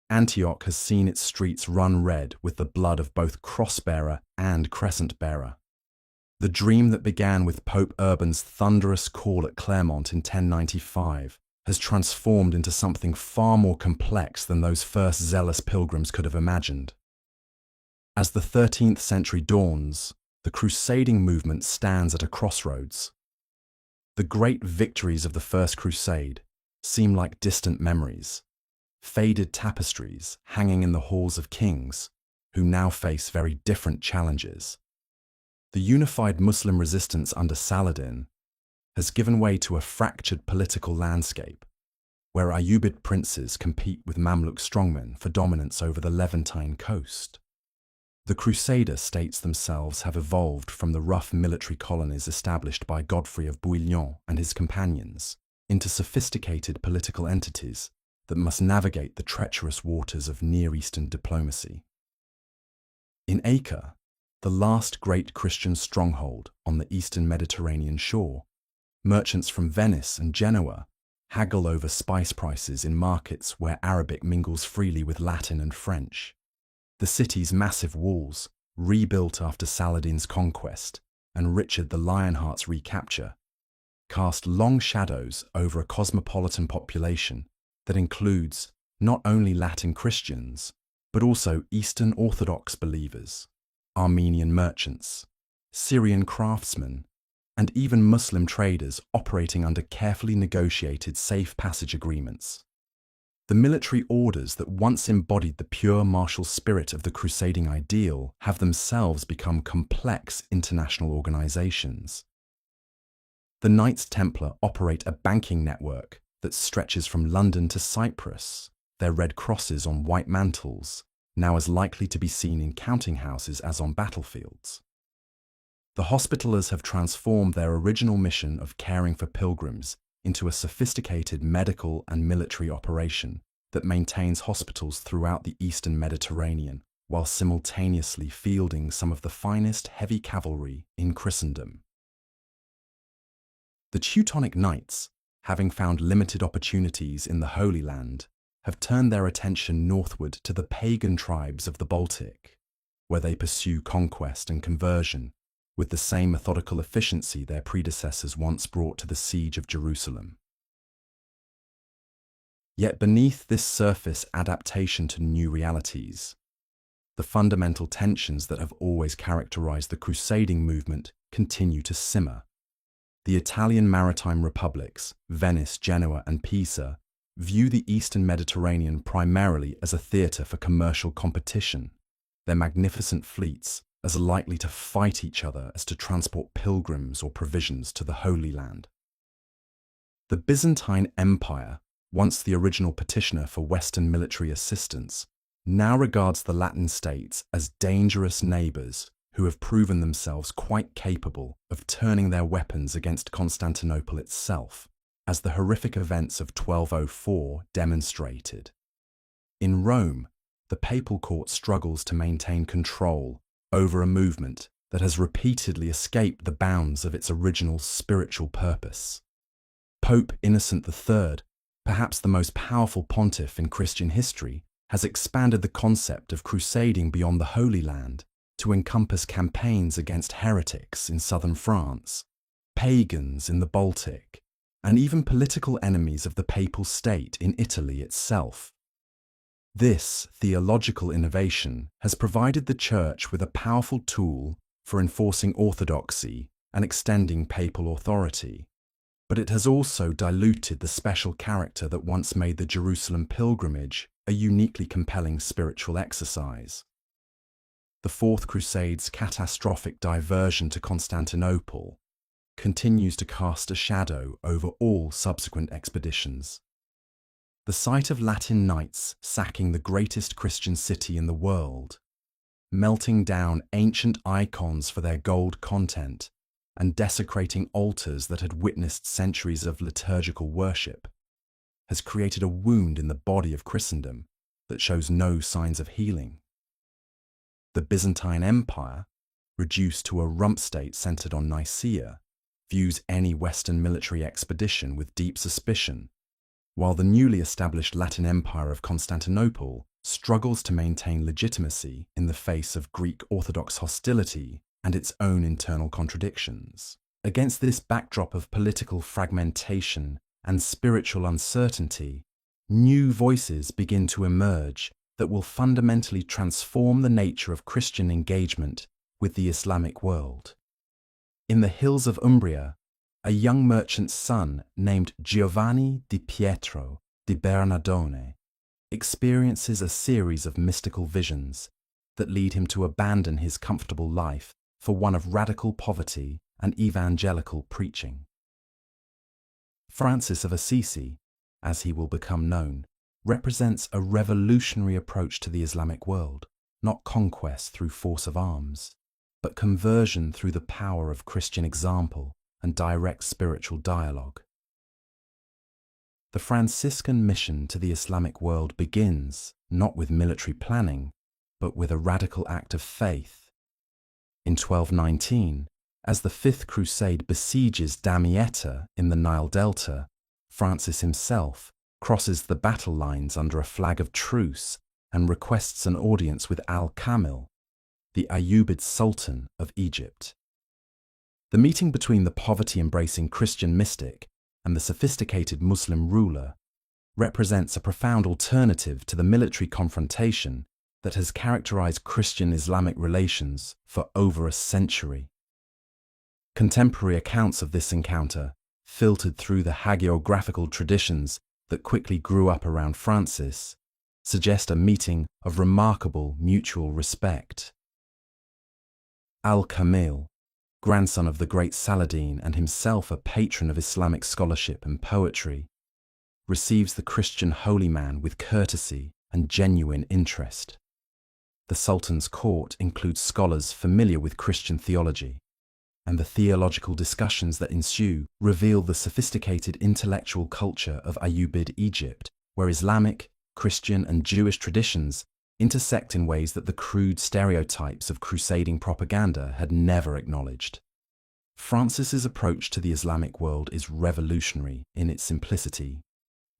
Antioch has seen its streets run red with the blood of both cross-bearer and crescent-bearer. The dream that began with Pope Urban's thunderous call at Clermont in 1095 has transformed into something far more complex than those first zealous pilgrims could have imagined. As the 13th century dawns, the crusading movement stands at a crossroads. The great victories of the First Crusade seem like distant memories, faded tapestries hanging in the halls of kings who now face very different challenges. The unified Muslim resistance under Saladin has given way to a fractured political landscape, where Ayyubid princes compete with Mamluk strongmen for dominance over the Levantine coast. The Crusader states themselves have evolved from the rough military colonies established by Godfrey of Bouillon and his companions into sophisticated political entities that must navigate the treacherous waters of Near Eastern diplomacy. In Acre, the last great Christian stronghold on the eastern Mediterranean shore, merchants from Venice and Genoa haggle over spice prices in markets where Arabic mingles freely with Latin and French. The city's massive walls, rebuilt after Saladin's conquest and Richard the Lionheart's recapture, cast long shadows over a cosmopolitan population that includes not only Latin Christians, but also Eastern Orthodox believers, Armenian merchants, Syrian craftsmen, and even Muslim traders operating under carefully negotiated safe passage agreements. The military orders that once embodied the pure martial spirit of the crusading ideal have themselves become complex international organizations. The Knights Templar operate a banking network that stretches from London to Cyprus, their red crosses on white mantles, now as likely to be seen in counting houses as on battlefields. The Hospitallers have transformed their original mission of caring for pilgrims into a sophisticated medical and military operation that maintains hospitals throughout the Eastern Mediterranean, while simultaneously fielding some of the finest heavy cavalry in Christendom. The Teutonic Knights, having found limited opportunities in the Holy Land, have turned their attention northward to the pagan tribes of the Baltic, where they pursue conquest and conversion with the same methodical efficiency their predecessors once brought to the siege of Jerusalem. Yet beneath this surface adaptation to new realities, the fundamental tensions that have always characterized the crusading movement continue to simmer. The Italian maritime republics, Venice, Genoa, and Pisa, view the Eastern Mediterranean primarily as a theatre for commercial competition. Their magnificent fleets, as likely to fight each other as to transport pilgrims or provisions to the Holy Land. The Byzantine Empire, once the original petitioner for Western military assistance, now regards the Latin states as dangerous neighbours who have proven themselves quite capable of turning their weapons against Constantinople itself, as the horrific events of 1204 demonstrated. In Rome, the papal court struggles to maintain control over a movement that has repeatedly escaped the bounds of its original spiritual purpose. Pope Innocent III, perhaps the most powerful pontiff in Christian history, has expanded the concept of crusading beyond the Holy Land to encompass campaigns against heretics in southern France, pagans in the Baltic, and even political enemies of the papal state in Italy itself. This theological innovation has provided the Church with a powerful tool for enforcing orthodoxy and extending papal authority, but it has also diluted the special character that once made the Jerusalem pilgrimage a uniquely compelling spiritual exercise. The Fourth Crusade's catastrophic diversion to Constantinople continues to cast a shadow over all subsequent expeditions. The sight of Latin knights sacking the greatest Christian city in the world, melting down ancient icons for their gold content, and desecrating altars that had witnessed centuries of liturgical worship, has created a wound in the body of Christendom that shows no signs of healing. The Byzantine Empire, reduced to a rump state centered on Nicaea, views any Western military expedition with deep suspicion, while the newly established Latin Empire of Constantinople struggles to maintain legitimacy in the face of Greek Orthodox hostility and its own internal contradictions. Against this backdrop of political fragmentation and spiritual uncertainty, new voices begin to emerge that will fundamentally transform the nature of Christian engagement with the Islamic world. In the hills of Umbria, a young merchant's son named Giovanni di Pietro di Bernardone experiences a series of mystical visions that lead him to abandon his comfortable life for one of radical poverty and evangelical preaching. Francis of Assisi, as he will become known, represents a revolutionary approach to the Islamic world, not conquest through force of arms, but conversion through the power of Christian example and direct spiritual dialogue. The Franciscan mission to the Islamic world begins not with military planning, but with a radical act of faith. In 1219, as the Fifth Crusade besieges Damietta in the Nile Delta, Francis himself crosses the battle lines under a flag of truce and requests an audience with Al-Kamil, the Ayyubid Sultan of Egypt. The meeting between the poverty-embracing Christian mystic and the sophisticated Muslim ruler represents a profound alternative to the military confrontation that has characterized Christian-Islamic relations for over a century. Contemporary accounts of this encounter, filtered through the hagiographical traditions that quickly grew up around Francis, suggest a meeting of remarkable mutual respect. Al-Kamil, grandson of the great Saladin and himself a patron of Islamic scholarship and poetry, receives the Christian holy man with courtesy and genuine interest. The Sultan's court includes scholars familiar with Christian theology, and the theological discussions that ensue reveal the sophisticated intellectual culture of Ayyubid Egypt, where Islamic, Christian, and Jewish traditions intersect in ways that the crude stereotypes of crusading propaganda had never acknowledged. Francis's approach to the Islamic world is revolutionary in its simplicity.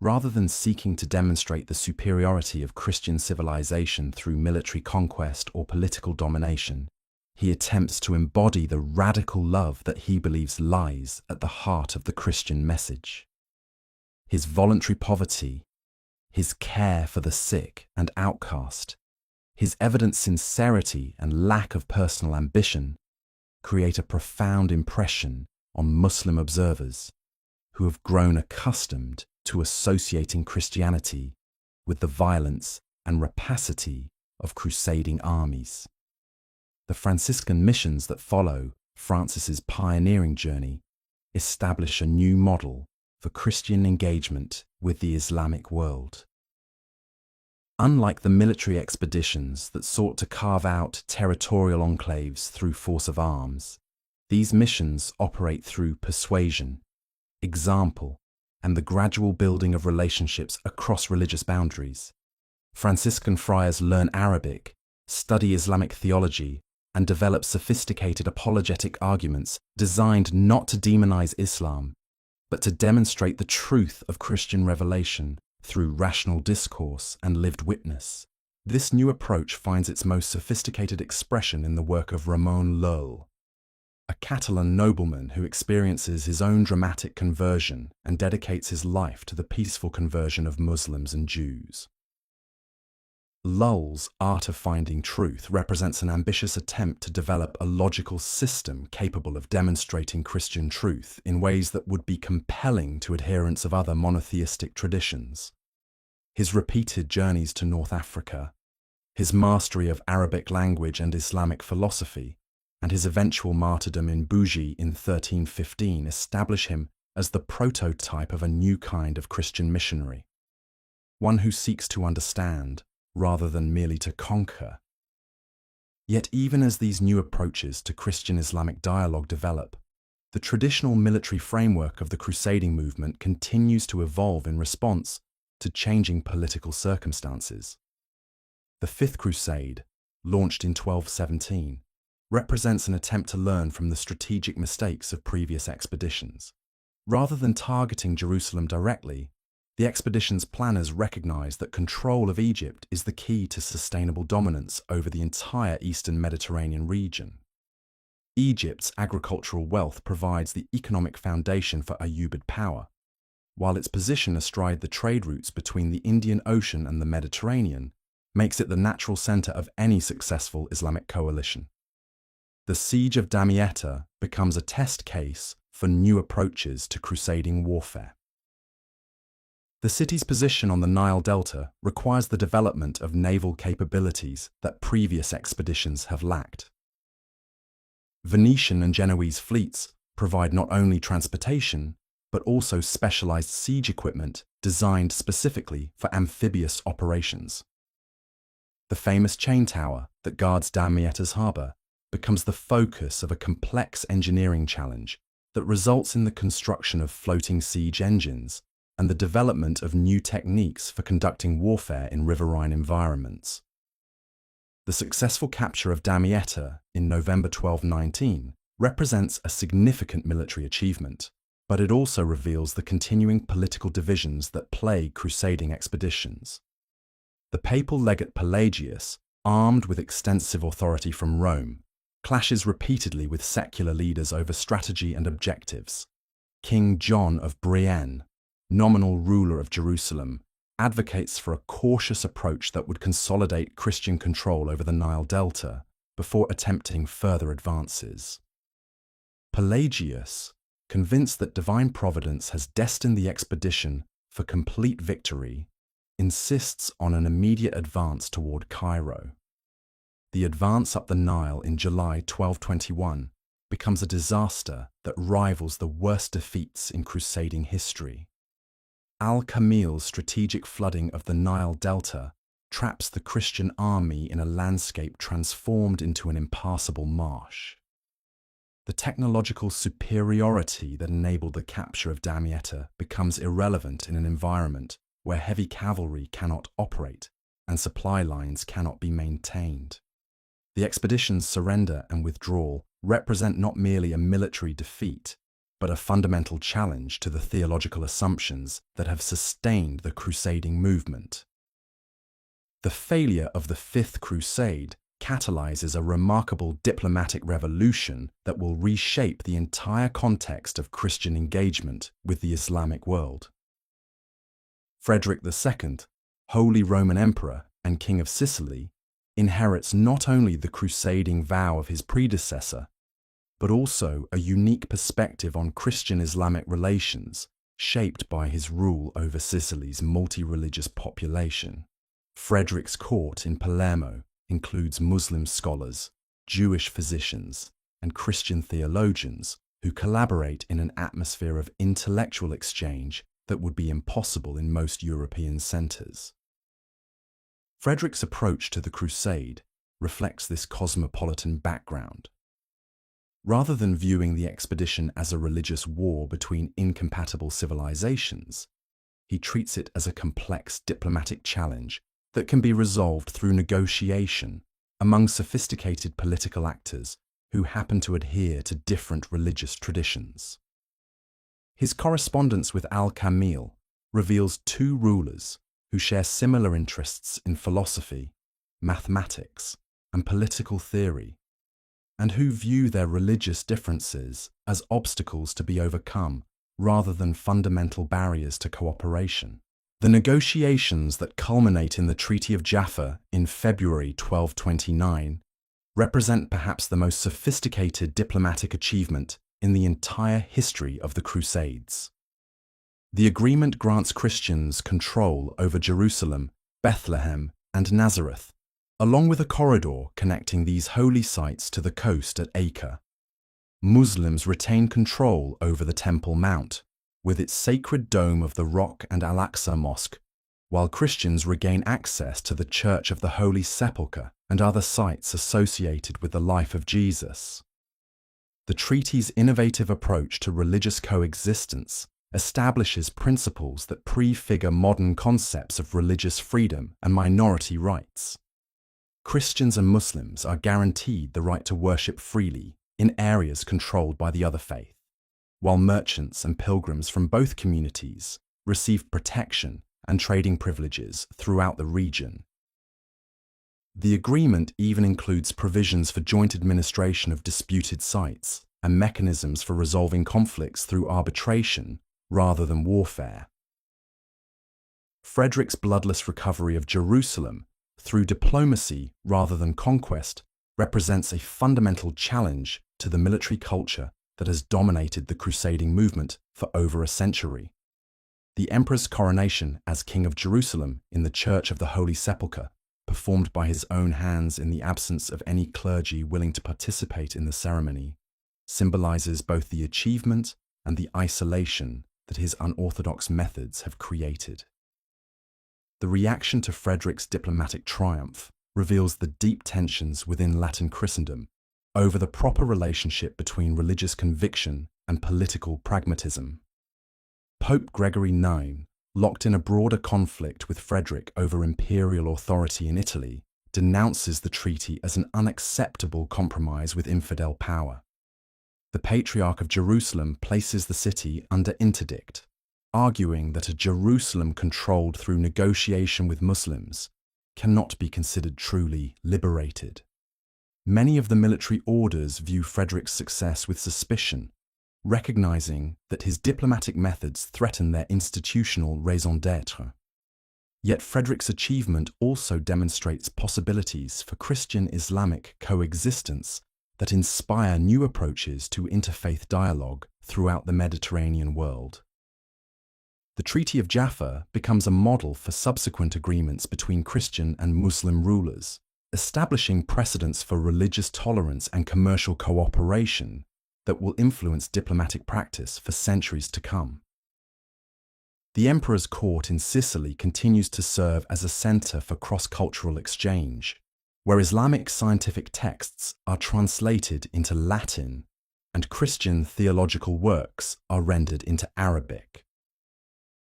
Rather than seeking to demonstrate the superiority of Christian civilization through military conquest or political domination, he attempts to embody the radical love that he believes lies at the heart of the Christian message. His voluntary poverty, his care for the sick and outcast, his evident sincerity and lack of personal ambition create a profound impression on Muslim observers who have grown accustomed to associating Christianity with the violence and rapacity of crusading armies. The Franciscan missions that follow Francis's pioneering journey establish a new model for Christian engagement with the Islamic world. Unlike the military expeditions that sought to carve out territorial enclaves through force of arms, these missions operate through persuasion, example, and the gradual building of relationships across religious boundaries. Franciscan friars learn Arabic, study Islamic theology, and develop sophisticated apologetic arguments designed not to demonize Islam, but to demonstrate the truth of Christian revelation through rational discourse and lived witness. This new approach finds its most sophisticated expression in the work of Ramon Llull, a Catalan nobleman who experiences his own dramatic conversion and dedicates his life to the peaceful conversion of Muslims and Jews. Llull's Art of Finding Truth represents an ambitious attempt to develop a logical system capable of demonstrating Christian truth in ways that would be compelling to adherents of other monotheistic traditions. His repeated journeys to North Africa, his mastery of Arabic language and Islamic philosophy, and his eventual martyrdom in Bougie in 1315 establish him as the prototype of a new kind of Christian missionary, one who seeks to understand rather than merely to conquer. Yet even as these new approaches to Christian-Islamic dialogue develop, the traditional military framework of the crusading movement continues to evolve in response to changing political circumstances. The Fifth Crusade, launched in 1217, represents an attempt to learn from the strategic mistakes of previous expeditions. Rather than targeting Jerusalem directly, the expedition's planners recognized that control of Egypt is the key to sustainable dominance over the entire eastern Mediterranean region. Egypt's agricultural wealth provides the economic foundation for Ayyubid power, while its position astride the trade routes between the Indian Ocean and the Mediterranean makes it the natural center of any successful Islamic coalition. The siege of Damietta becomes a test case for new approaches to crusading warfare. The city's position on the Nile Delta requires the development of naval capabilities that previous expeditions have lacked. Venetian and Genoese fleets provide not only transportation, but also specialized siege equipment designed specifically for amphibious operations. The famous chain tower that guards Damietta's harbor becomes the focus of a complex engineering challenge that results in the construction of floating siege engines and the development of new techniques for conducting warfare in riverine environments. The successful capture of Damietta in November 1219 represents a significant military achievement, but it also reveals the continuing political divisions that plague crusading expeditions. The papal legate Pelagius, armed with extensive authority from Rome, clashes repeatedly with secular leaders over strategy and objectives. King John of Brienne, nominal ruler of Jerusalem, advocates for a cautious approach that would consolidate Christian control over the Nile Delta before attempting further advances. Pelagius, convinced that divine providence has destined the expedition for complete victory, insists on an immediate advance toward Cairo. The advance up the Nile in July 1221 becomes a disaster that rivals the worst defeats in crusading history. Al-Kamil's strategic flooding of the Nile Delta traps the Christian army in a landscape transformed into an impassable marsh. The technological superiority that enabled the capture of Damietta becomes irrelevant in an environment where heavy cavalry cannot operate and supply lines cannot be maintained. The expedition's surrender and withdrawal represent not merely a military defeat, but a fundamental challenge to the theological assumptions that have sustained the crusading movement. The failure of the Fifth Crusade catalyzes a remarkable diplomatic revolution that will reshape the entire context of Christian engagement with the Islamic world. Frederick II, Holy Roman Emperor and King of Sicily, inherits not only the crusading vow of his predecessor, but also a unique perspective on Christian-Islamic relations shaped by his rule over Sicily's multi-religious population. Frederick's court in Palermo includes Muslim scholars, Jewish physicians, and Christian theologians who collaborate in an atmosphere of intellectual exchange that would be impossible in most European centres. Frederick's approach to the Crusade reflects this cosmopolitan background. Rather than viewing the expedition as a religious war between incompatible civilizations, he treats it as a complex diplomatic challenge that can be resolved through negotiation among sophisticated political actors who happen to adhere to different religious traditions. His correspondence with Al-Kamil reveals two rulers who share similar interests in philosophy, mathematics, and political theory, and who view their religious differences as obstacles to be overcome rather than fundamental barriers to cooperation. The negotiations that culminate in the Treaty of Jaffa in February 1229 represent perhaps the most sophisticated diplomatic achievement in the entire history of the Crusades. The agreement grants Christians control over Jerusalem, Bethlehem, and Nazareth, along with a corridor connecting these holy sites to the coast at Acre. Muslims retain control over the Temple Mount, with its sacred dome of the Rock and Al-Aqsa Mosque, while Christians regain access to the Church of the Holy Sepulchre and other sites associated with the life of Jesus. The treaty's innovative approach to religious coexistence establishes principles that prefigure modern concepts of religious freedom and minority rights. Christians and Muslims are guaranteed the right to worship freely in areas controlled by the other faith, while merchants and pilgrims from both communities receive protection and trading privileges throughout the region. The agreement even includes provisions for joint administration of disputed sites and mechanisms for resolving conflicts through arbitration rather than warfare. Frederick's bloodless recovery of Jerusalem through diplomacy rather than conquest represents a fundamental challenge to the military culture that has dominated the crusading movement for over a century. The emperor's coronation as King of Jerusalem in the Church of the Holy Sepulchre, performed by his own hands in the absence of any clergy willing to participate in the ceremony, symbolizes both the achievement and the isolation that his unorthodox methods have created. The reaction to Frederick's diplomatic triumph reveals the deep tensions within Latin Christendom over the proper relationship between religious conviction and political pragmatism. Pope Gregory IX, locked in a broader conflict with Frederick over imperial authority in Italy, denounces the treaty as an unacceptable compromise with infidel power. The Patriarch of Jerusalem places the city under interdict, arguing that a Jerusalem controlled through negotiation with Muslims cannot be considered truly liberated. Many of the military orders view Frederick's success with suspicion, recognizing that his diplomatic methods threaten their institutional raison d'être. Yet Frederick's achievement also demonstrates possibilities for Christian-Islamic coexistence that inspire new approaches to interfaith dialogue throughout the Mediterranean world. The Treaty of Jaffa becomes a model for subsequent agreements between Christian and Muslim rulers, establishing precedents for religious tolerance and commercial cooperation that will influence diplomatic practice for centuries to come. The emperor's court in Sicily continues to serve as a center for cross-cultural exchange, where Islamic scientific texts are translated into Latin and Christian theological works are rendered into Arabic.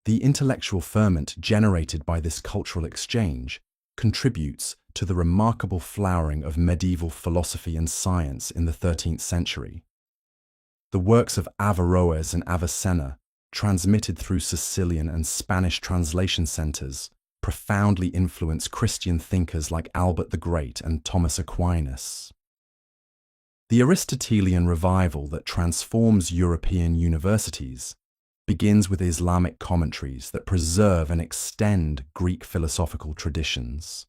The intellectual ferment generated by this cultural exchange contributes to the remarkable flowering of medieval philosophy and science in the 13th century. The works of Averroes and Avicenna, transmitted through Sicilian and Spanish translation centers, profoundly influence Christian thinkers like Albert the Great and Thomas Aquinas. The Aristotelian revival that transforms European universities begins with Islamic commentaries that preserve and extend Greek philosophical traditions.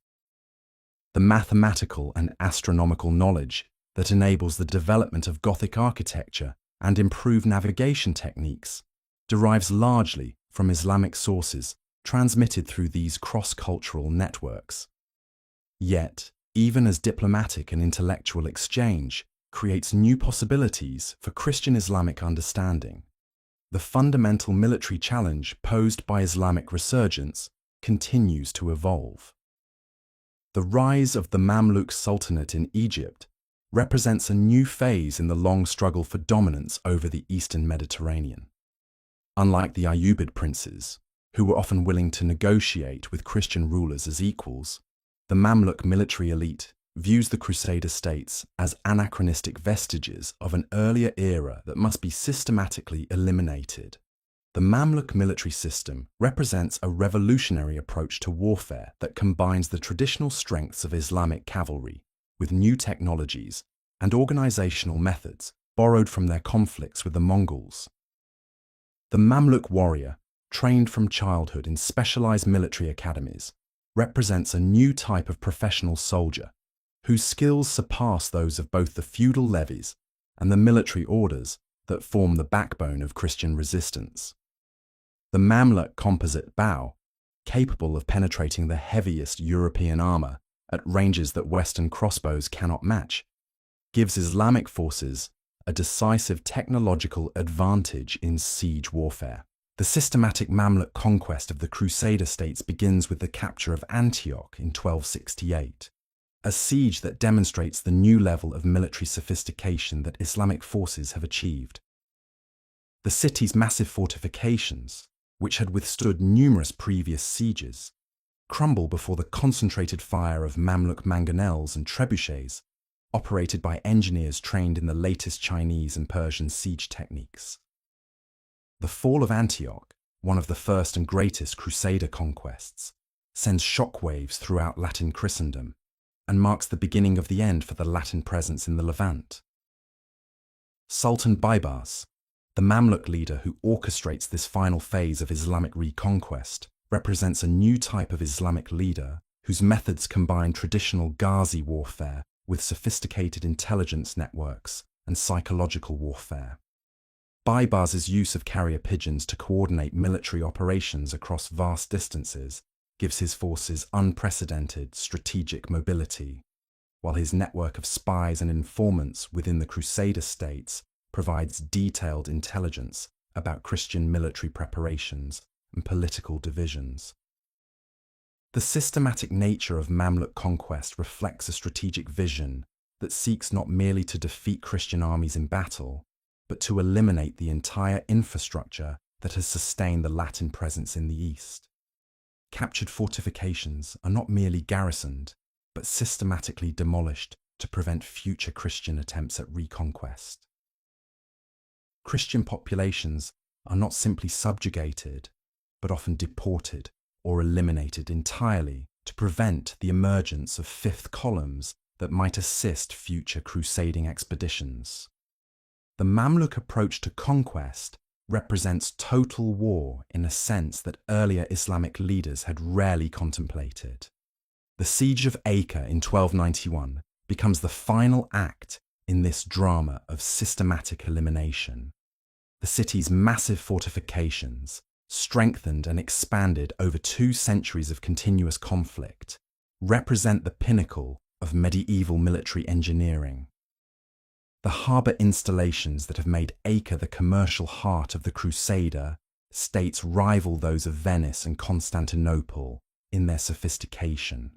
The mathematical and astronomical knowledge that enables the development of Gothic architecture and improved navigation techniques derives largely from Islamic sources transmitted through these cross-cultural networks. Yet, even as diplomatic and intellectual exchange creates new possibilities for Christian Islamic understanding. The fundamental military challenge posed by Islamic resurgence continues to evolve. The rise of the Mamluk Sultanate in Egypt represents a new phase in the long struggle for dominance over the Eastern Mediterranean. Unlike the Ayyubid princes, who were often willing to negotiate with Christian rulers as equals, the Mamluk military elite views the Crusader states as anachronistic vestiges of an earlier era that must be systematically eliminated. The Mamluk military system represents a revolutionary approach to warfare that combines the traditional strengths of Islamic cavalry with new technologies and organizational methods borrowed from their conflicts with the Mongols. The Mamluk warrior, trained from childhood in specialized military academies, represents a new type of professional soldier whose skills surpass those of both the feudal levies and the military orders that form the backbone of Christian resistance. The Mamluk composite bow, capable of penetrating the heaviest European armor at ranges that Western crossbows cannot match, gives Islamic forces a decisive technological advantage in siege warfare. The systematic Mamluk conquest of the Crusader states begins with the capture of Antioch in 1268, a siege that demonstrates the new level of military sophistication that Islamic forces have achieved. The city's massive fortifications, which had withstood numerous previous sieges, crumble before the concentrated fire of Mamluk mangonels and trebuchets, operated by engineers trained in the latest Chinese and Persian siege techniques. The fall of Antioch, one of the first and greatest Crusader conquests, sends shockwaves throughout Latin Christendom and marks the beginning of the end for the Latin presence in the Levant. Sultan Baybars, the Mamluk leader who orchestrates this final phase of Islamic reconquest, represents a new type of Islamic leader whose methods combine traditional Ghazi warfare with sophisticated intelligence networks and psychological warfare. Baybars's use of carrier pigeons to coordinate military operations across vast distances gives his forces unprecedented strategic mobility, while his network of spies and informants within the Crusader states provides detailed intelligence about Christian military preparations and political divisions. The systematic nature of Mamluk conquest reflects a strategic vision that seeks not merely to defeat Christian armies in battle, but to eliminate the entire infrastructure that has sustained the Latin presence in the East. Captured fortifications are not merely garrisoned, but systematically demolished to prevent future Christian attempts at reconquest. Christian populations are not simply subjugated, but often deported or eliminated entirely to prevent the emergence of fifth columns that might assist future crusading expeditions. The Mamluk approach to conquest represents total war in a sense that earlier Islamic leaders had rarely contemplated. The siege of Acre in 1291 becomes the final act in this drama of systematic elimination. The city's massive fortifications, strengthened and expanded over 2 centuries of continuous conflict, represent the pinnacle of medieval military engineering. The harbour installations that have made Acre the commercial heart of the Crusader states rival those of Venice and Constantinople in their sophistication.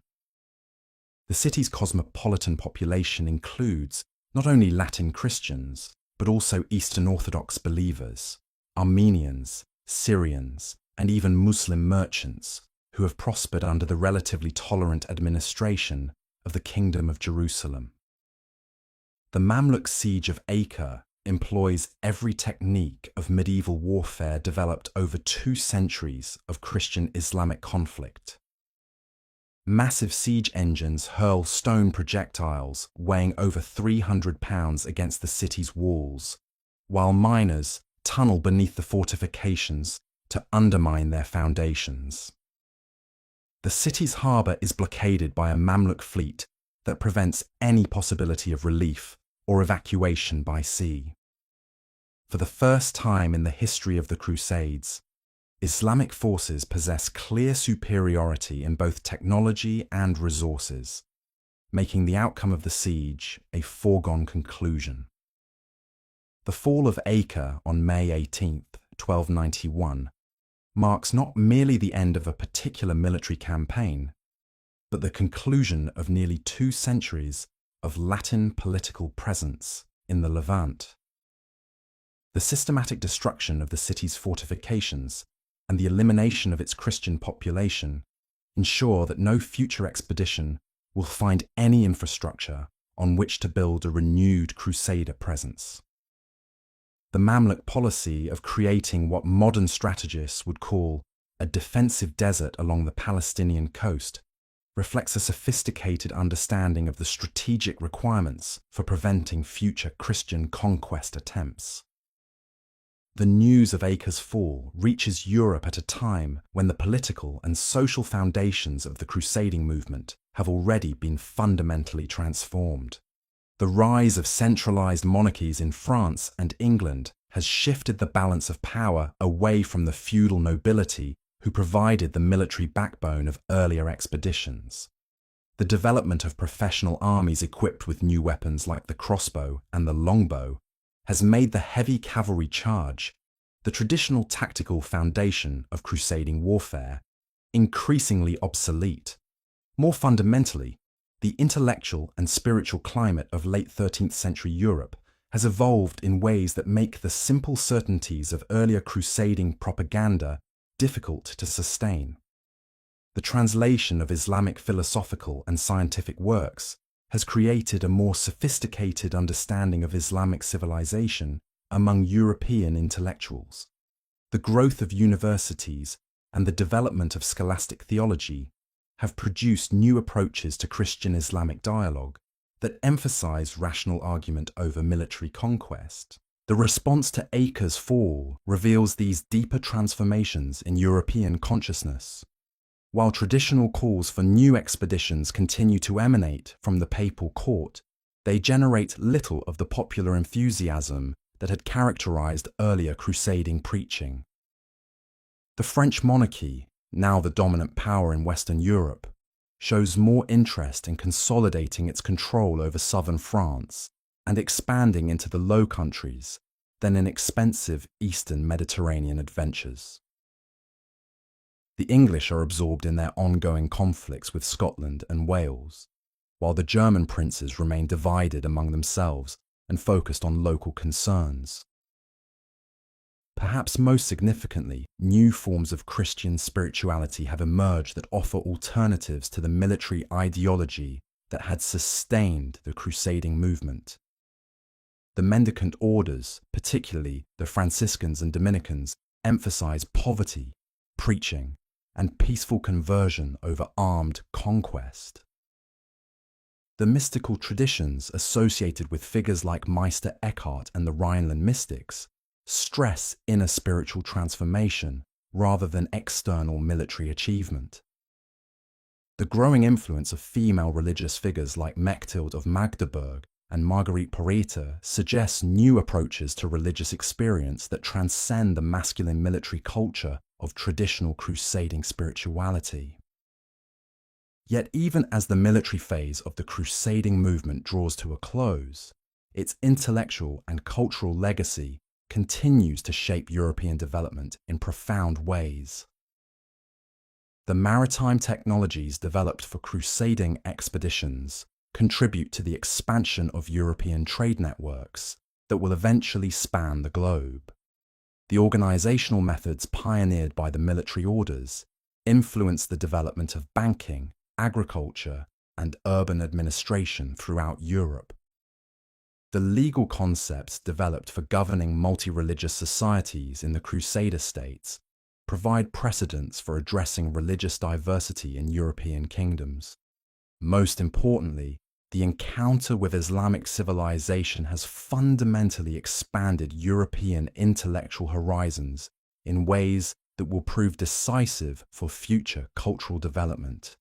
The city's cosmopolitan population includes not only Latin Christians, but also Eastern Orthodox believers, Armenians, Syrians, and even Muslim merchants who have prospered under the relatively tolerant administration of the Kingdom of Jerusalem. The Mamluk siege of Acre employs every technique of medieval warfare developed over 2 centuries of Christian Islamic conflict. Massive siege engines hurl stone projectiles weighing over 300 pounds against the city's walls, while miners tunnel beneath the fortifications to undermine their foundations. The city's harbour is blockaded by a Mamluk fleet that prevents any possibility of relief or evacuation by sea. For the first time in the history of the Crusades, Islamic forces possess clear superiority in both technology and resources. making the outcome of the siege a foregone conclusion. The fall of Acre on May 18, 1291, marks not merely the end of a particular military campaign, but the conclusion of nearly 2 centuries of Latin political presence in the Levant. The systematic destruction of the city's fortifications and the elimination of its Christian population ensure that no future expedition will find any infrastructure on which to build a renewed Crusader presence. The Mamluk policy of creating what modern strategists would call a defensive desert along the Palestinian coast reflects a sophisticated understanding of the strategic requirements for preventing future Christian conquest attempts. The news of Acre's fall reaches Europe at a time when the political and social foundations of the crusading movement have already been fundamentally transformed. The rise of centralized monarchies in France and England has shifted the balance of power away from the feudal nobility who provided the military backbone of earlier expeditions. The development of professional armies equipped with new weapons like the crossbow and the longbow has made the heavy cavalry charge, the traditional tactical foundation of crusading warfare, increasingly obsolete. More fundamentally, the intellectual and spiritual climate of late 13th century Europe has evolved in ways that make the simple certainties of earlier crusading propaganda difficult to sustain. The translation of Islamic philosophical and scientific works has created a more sophisticated understanding of Islamic civilization among European intellectuals. The growth of universities and the development of scholastic theology have produced new approaches to Christian-Islamic dialogue that emphasize rational argument over military conquest. The response to Acre's fall reveals these deeper transformations in European consciousness. While traditional calls for new expeditions continue to emanate from the papal court, they generate little of the popular enthusiasm that had characterized earlier crusading preaching. The French monarchy, now the dominant power in Western Europe, shows more interest in consolidating its control over southern France and expanding into the Low Countries than in expensive eastern Mediterranean adventures. The English are absorbed in their ongoing conflicts with Scotland and Wales, while the German princes remain divided among themselves and focused on local concerns. Perhaps most significantly, new forms of Christian spirituality have emerged that offer alternatives to the military ideology that had sustained the crusading movement. The mendicant orders, particularly the Franciscans and Dominicans, emphasize poverty, preaching, and peaceful conversion over armed conquest. The mystical traditions associated with figures like Meister Eckhart and the Rhineland mystics stress inner spiritual transformation rather than external military achievement. The growing influence of female religious figures like Mechthild of Magdeburg and Marguerite Porete suggests new approaches to religious experience that transcend the masculine military culture of traditional crusading spirituality. Yet even as the military phase of the crusading movement draws to a close, its intellectual and cultural legacy continues to shape European development in profound ways. The maritime technologies developed for crusading expeditions contribute to the expansion of European trade networks that will eventually span the globe. The organizational methods pioneered by the military orders influence the development of banking, agriculture, and urban administration throughout Europe. The legal concepts developed for governing multi-religious societies in the Crusader states provide precedents for addressing religious diversity in European kingdoms. Most importantly, the encounter with Islamic civilization has fundamentally expanded European intellectual horizons in ways that will prove decisive for future cultural development.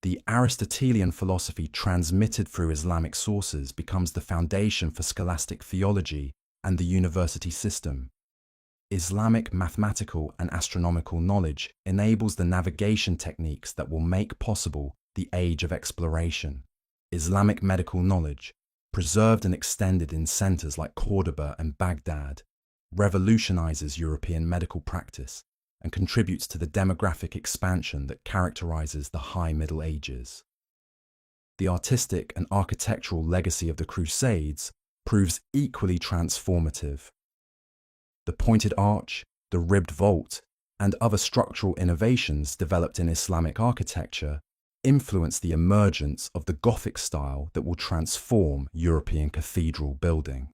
The Aristotelian philosophy transmitted through Islamic sources becomes the foundation for scholastic theology and the university system. Islamic mathematical and astronomical knowledge enables the navigation techniques that will make possible the age of exploration. Islamic medical knowledge, preserved and extended in centers like Cordoba and Baghdad, revolutionizes European medical practice and contributes to the demographic expansion that characterizes the High Middle Ages. The artistic and architectural legacy of the Crusades proves equally transformative. The pointed arch, the ribbed vault, and other structural innovations developed in Islamic architecture influenced the emergence of the Gothic style that will transform European cathedral building.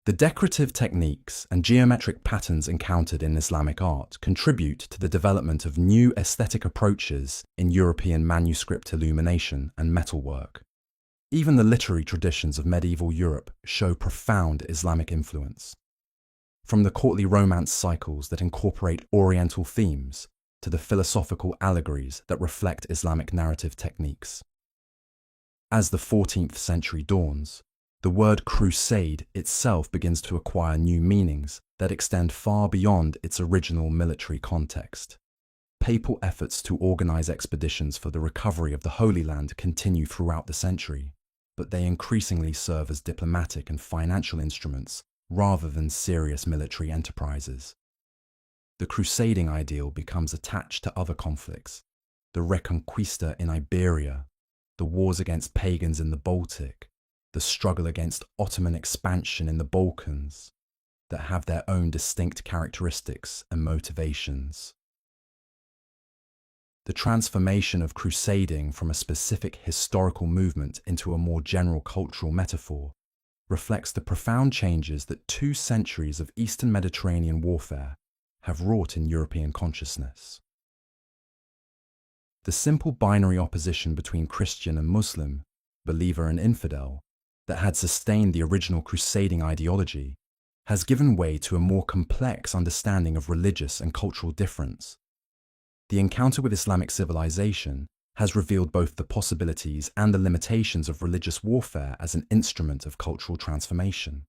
The decorative techniques and geometric patterns encountered in Islamic art contribute to the development of new aesthetic approaches in European manuscript illumination and metalwork. Even the literary traditions of medieval Europe show profound Islamic influence. From the courtly romance cycles that incorporate Oriental themes to the philosophical allegories that reflect Islamic narrative techniques. As the 14th century dawns, the word crusade itself begins to acquire new meanings that extend far beyond its original military context. Papal efforts to organize expeditions for the recovery of the Holy Land continue throughout the century, but they increasingly serve as diplomatic and financial instruments rather than serious military enterprises. The crusading ideal becomes attached to other conflicts, the Reconquista in Iberia, the wars against pagans in the Baltic, the struggle against Ottoman expansion in the Balkans, that have their own distinct characteristics and motivations. The transformation of crusading from a specific historical movement into a more general cultural metaphor reflects the profound changes that 2 centuries of Eastern Mediterranean warfare have wrought in European consciousness. The simple binary opposition between Christian and Muslim, believer and infidel, that had sustained the original crusading ideology has given way to a more complex understanding of religious and cultural difference. The encounter with Islamic civilization has revealed both the possibilities and the limitations of religious warfare as an instrument of cultural transformation.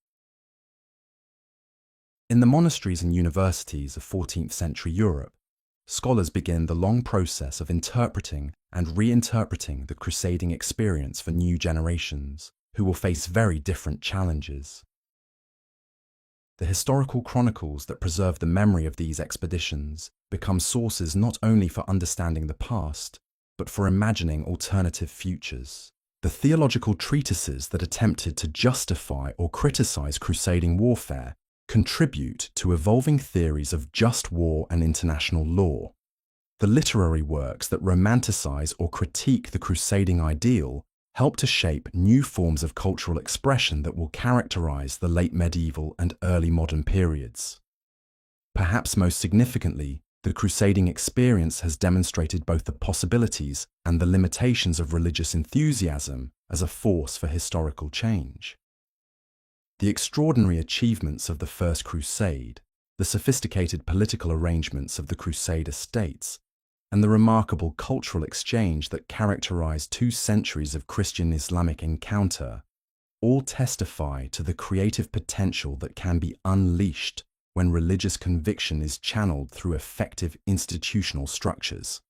In the monasteries and universities of 14th century Europe, scholars begin the long process of interpreting and reinterpreting the crusading experience for new generations, who will face very different challenges. The historical chronicles that preserve the memory of these expeditions become sources not only for understanding the past, but for imagining alternative futures. The theological treatises that attempted to justify or criticize crusading warfare contribute to evolving theories of just war and international law. The literary works that romanticize or critique the crusading ideal help to shape new forms of cultural expression that will characterize the late medieval and early modern periods. Perhaps most significantly, the crusading experience has demonstrated both the possibilities and the limitations of religious enthusiasm as a force for historical change. The extraordinary achievements of the First Crusade, the sophisticated political arrangements of the Crusader states, and the remarkable cultural exchange that characterized 2 centuries of Christian-Islamic encounter all testify to the creative potential that can be unleashed when religious conviction is channeled through effective institutional structures.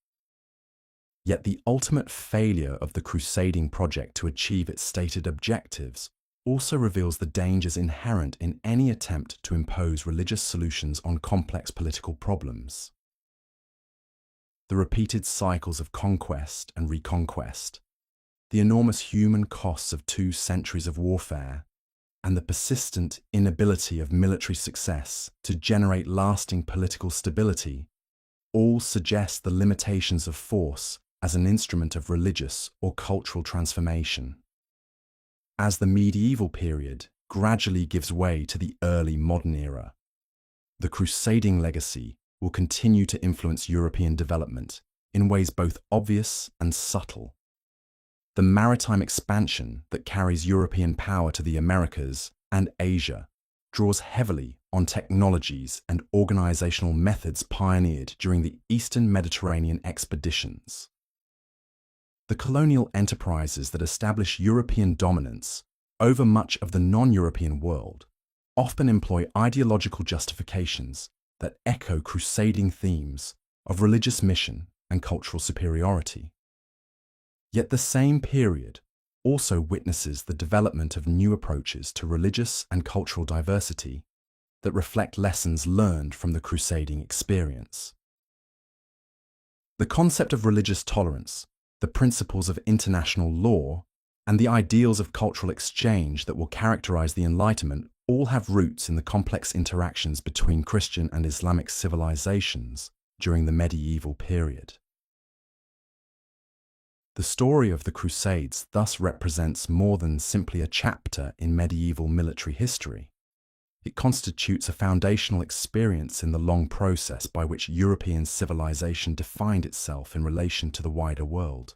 Yet the ultimate failure of the crusading project to achieve its stated objectives also reveals the dangers inherent in any attempt to impose religious solutions on complex political problems. The repeated cycles of conquest and reconquest, the enormous human costs of 2 centuries of warfare, and the persistent inability of military success to generate lasting political stability all suggest the limitations of force as an instrument of religious or cultural transformation. As the medieval period gradually gives way to the early modern era, the crusading legacy will continue to influence European development in ways both obvious and subtle. The maritime expansion that carries European power to the Americas and Asia draws heavily on technologies and organizational methods pioneered during the Eastern Mediterranean expeditions. The colonial enterprises that establish European dominance over much of the non-European world often employ ideological justifications that echo crusading themes of religious mission and cultural superiority. Yet the same period also witnesses the development of new approaches to religious and cultural diversity that reflect lessons learned from the crusading experience. The concept of religious tolerance, the principles of international law, and the ideals of cultural exchange that will characterize the Enlightenment all have roots in the complex interactions between Christian and Islamic civilizations during the medieval period. The story of the Crusades thus represents more than simply a chapter in medieval military history. It constitutes a foundational experience in the long process by which European civilization defined itself in relation to the wider world.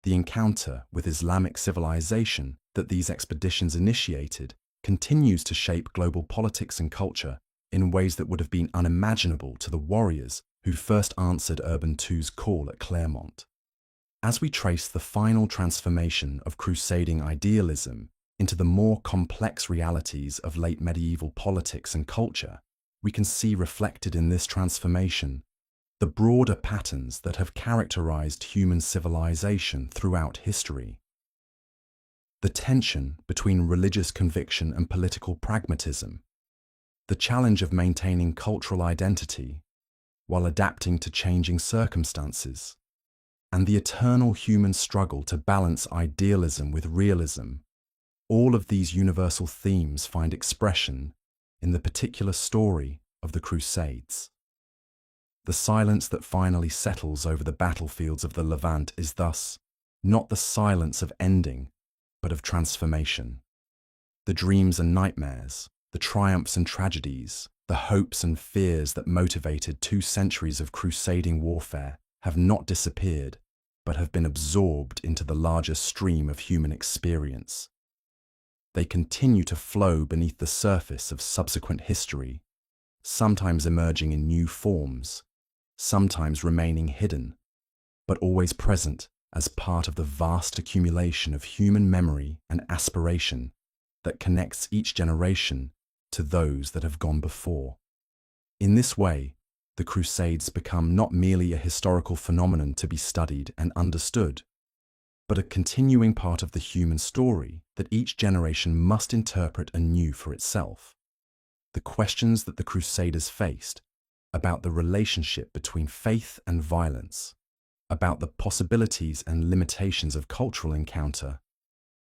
The encounter with Islamic civilization that these expeditions initiated continues to shape global politics and culture in ways that would have been unimaginable to the warriors who first answered Urban II's call at Clermont. As we trace the final transformation of crusading idealism into the more complex realities of late medieval politics and culture, we can see reflected in this transformation the broader patterns that have characterized human civilization throughout history. The tension between religious conviction and political pragmatism, the challenge of maintaining cultural identity while adapting to changing circumstances, and the eternal human struggle to balance idealism with realism. All of these universal themes find expression in the particular story of the Crusades. The silence that finally settles over the battlefields of the Levant is thus not the silence of ending, but of transformation. The dreams and nightmares, the triumphs and tragedies, the hopes and fears that motivated 2 centuries of crusading warfare have not disappeared, but have been absorbed into the larger stream of human experience. They continue to flow beneath the surface of subsequent history, sometimes emerging in new forms, sometimes remaining hidden, but always present as part of the vast accumulation of human memory and aspiration that connects each generation to those that have gone before. In this way, the Crusades become not merely a historical phenomenon to be studied and understood, but a continuing part of the human story that each generation must interpret anew for itself. The questions that the Crusaders faced about the relationship between faith and violence, about the possibilities and limitations of cultural encounter,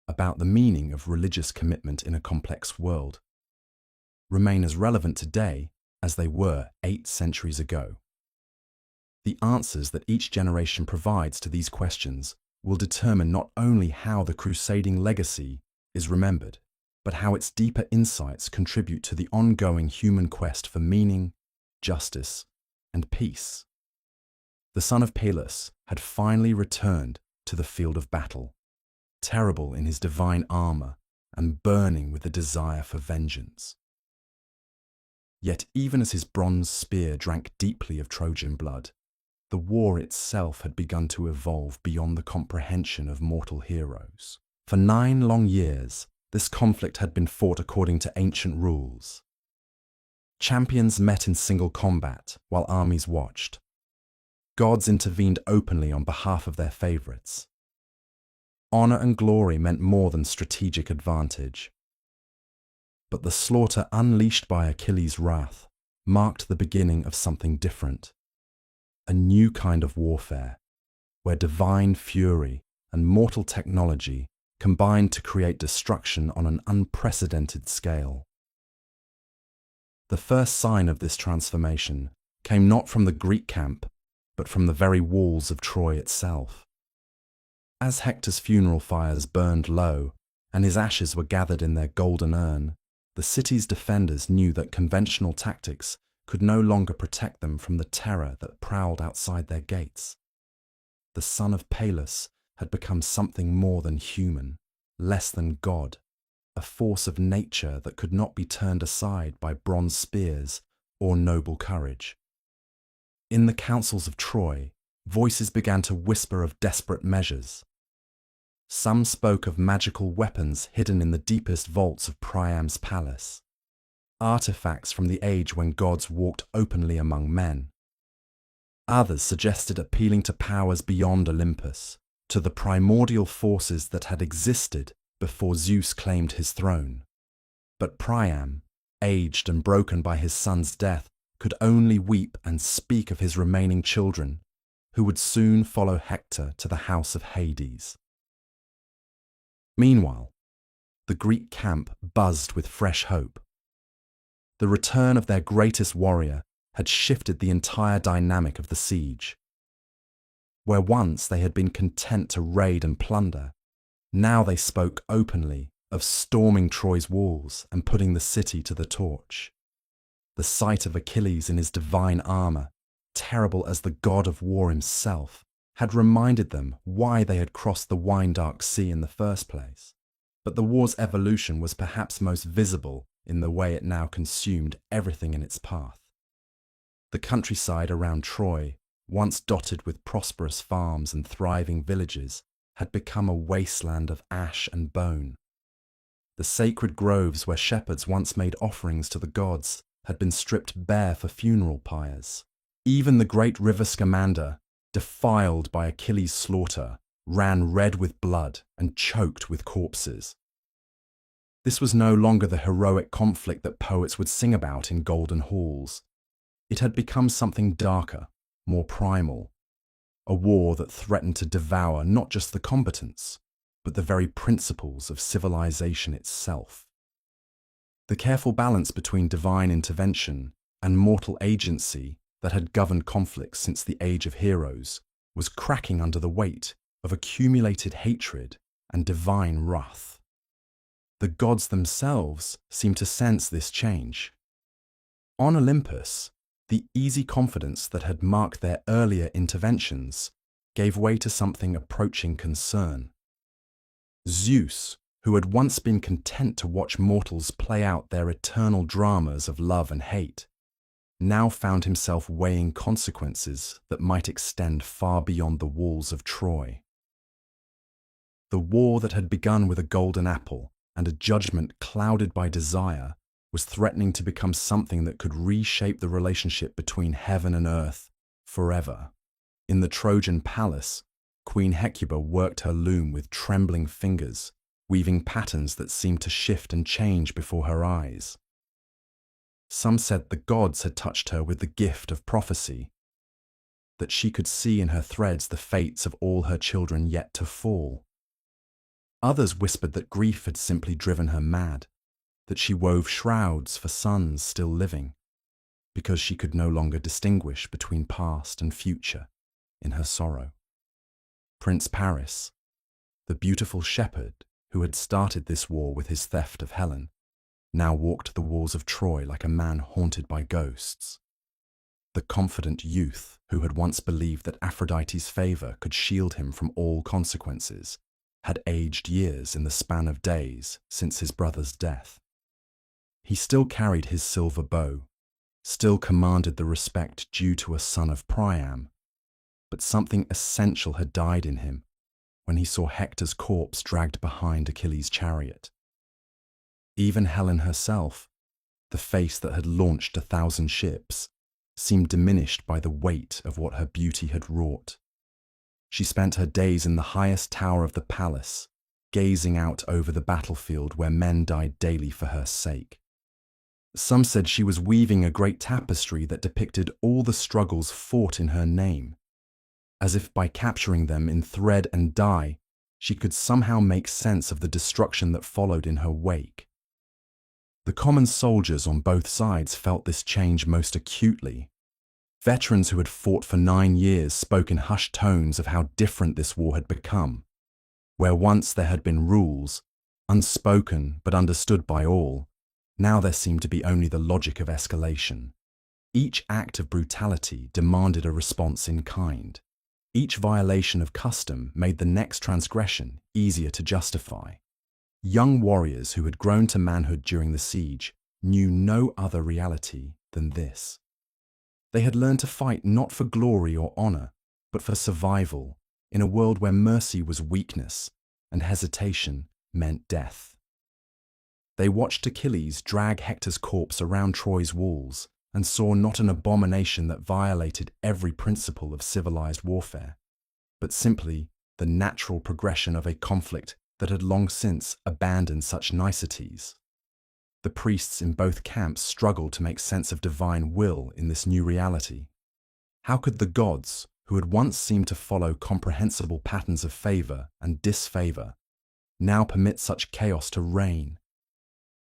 about the meaning of religious commitment in a complex world, remain as relevant today as they were 8 centuries ago. The answers that each generation provides to these questions will determine not only how the crusading legacy is remembered, but how its deeper insights contribute to the ongoing human quest for meaning, justice, and peace. The son of Pallas had finally returned to the field of battle, terrible in his divine armor and burning with the desire for vengeance. Yet even as his bronze spear drank deeply of Trojan blood, the war itself had begun to evolve beyond the comprehension of mortal heroes. For 9 long years, this conflict had been fought according to ancient rules. Champions met in single combat while armies watched. Gods intervened openly on behalf of their favorites. Honor and glory meant more than strategic advantage. But the slaughter unleashed by Achilles' wrath marked the beginning of something different. A new kind of warfare, where divine fury and mortal technology combined to create destruction on an unprecedented scale. The first sign of this transformation came not from the Greek camp, but from the very walls of Troy itself. As Hector's funeral fires burned low and his ashes were gathered in their golden urn, the city's defenders knew that conventional tactics could no longer protect them from the terror that prowled outside their gates. The son of Pallas had become something more than human, less than God, a force of nature that could not be turned aside by bronze spears or noble courage. In the councils of Troy, voices began to whisper of desperate measures. Some spoke of magical weapons hidden in the deepest vaults of Priam's palace, artifacts from the age when gods walked openly among men. Others suggested appealing to powers beyond Olympus, to the primordial forces that had existed before Zeus claimed his throne. But Priam, aged and broken by his son's death, could only weep and speak of his remaining children, who would soon follow Hector to the house of Hades. Meanwhile, the Greek camp buzzed with fresh hope. The return of their greatest warrior had shifted the entire dynamic of the siege. Where once they had been content to raid and plunder, now they spoke openly of storming Troy's walls and putting the city to the torch. The sight of Achilles in his divine armour, terrible as the god of war himself, had reminded them why they had crossed the wine-dark sea in the first place. But the war's evolution was perhaps most visible in the way it now consumed everything in its path. The countryside around Troy, once dotted with prosperous farms and thriving villages, had become a wasteland of ash and bone. The sacred groves where shepherds once made offerings to the gods had been stripped bare for funeral pyres. Even the great river Scamander, defiled by Achilles' slaughter, ran red with blood and choked with corpses. This was no longer the heroic conflict that poets would sing about in golden halls. It had become something darker, more primal, a war that threatened to devour not just the combatants, but the very principles of civilization itself. The careful balance between divine intervention and mortal agency that had governed conflicts since the Age of Heroes was cracking under the weight of accumulated hatred and divine wrath. The gods themselves seemed to sense this change. On Olympus, the easy confidence that had marked their earlier interventions gave way to something approaching concern. Zeus, who had once been content to watch mortals play out their eternal dramas of love and hate, now found himself weighing consequences that might extend far beyond the walls of Troy. The war that had begun with a golden apple and a judgment clouded by desire was threatening to become something that could reshape the relationship between heaven and earth forever. In the Trojan palace, Queen Hecuba worked her loom with trembling fingers, weaving patterns that seemed to shift and change before her eyes. Some said the gods had touched her with the gift of prophecy, that she could see in her threads the fates of all her children yet to fall. Others whispered that grief had simply driven her mad, that she wove shrouds for sons still living, because she could no longer distinguish between past and future in her sorrow. Prince Paris, the beautiful shepherd who had started this war with his theft of Helen, now walked the walls of Troy like a man haunted by ghosts. The confident youth who had once believed that Aphrodite's favour could shield him from all consequences had aged years in the span of days since his brother's death. He still carried his silver bow, still commanded the respect due to a son of Priam, but something essential had died in him when he saw Hector's corpse dragged behind Achilles' chariot. Even Helen herself, the face that had launched 1,000 ships, seemed diminished by the weight of what her beauty had wrought. She spent her days in the highest tower of the palace, gazing out over the battlefield where men died daily for her sake. Some said she was weaving a great tapestry that depicted all the struggles fought in her name, as if by capturing them in thread and dye, she could somehow make sense of the destruction that followed in her wake. The common soldiers on both sides felt this change most acutely. Veterans who had fought for 9 years spoke in hushed tones of how different this war had become. Where once there had been rules, unspoken but understood by all, now there seemed to be only the logic of escalation. Each act of brutality demanded a response in kind. Each violation of custom made the next transgression easier to justify. Young warriors who had grown to manhood during the siege knew no other reality than this. They had learned to fight not for glory or honor, but for survival in a world where mercy was weakness and hesitation meant death. They watched Achilles drag Hector's corpse around Troy's walls and saw not an abomination that violated every principle of civilized warfare, but simply the natural progression of a conflict that had long since abandoned such niceties. The priests in both camps struggled to make sense of divine will in this new reality. How could the gods, who had once seemed to follow comprehensible patterns of favor and disfavor, now permit such chaos to reign?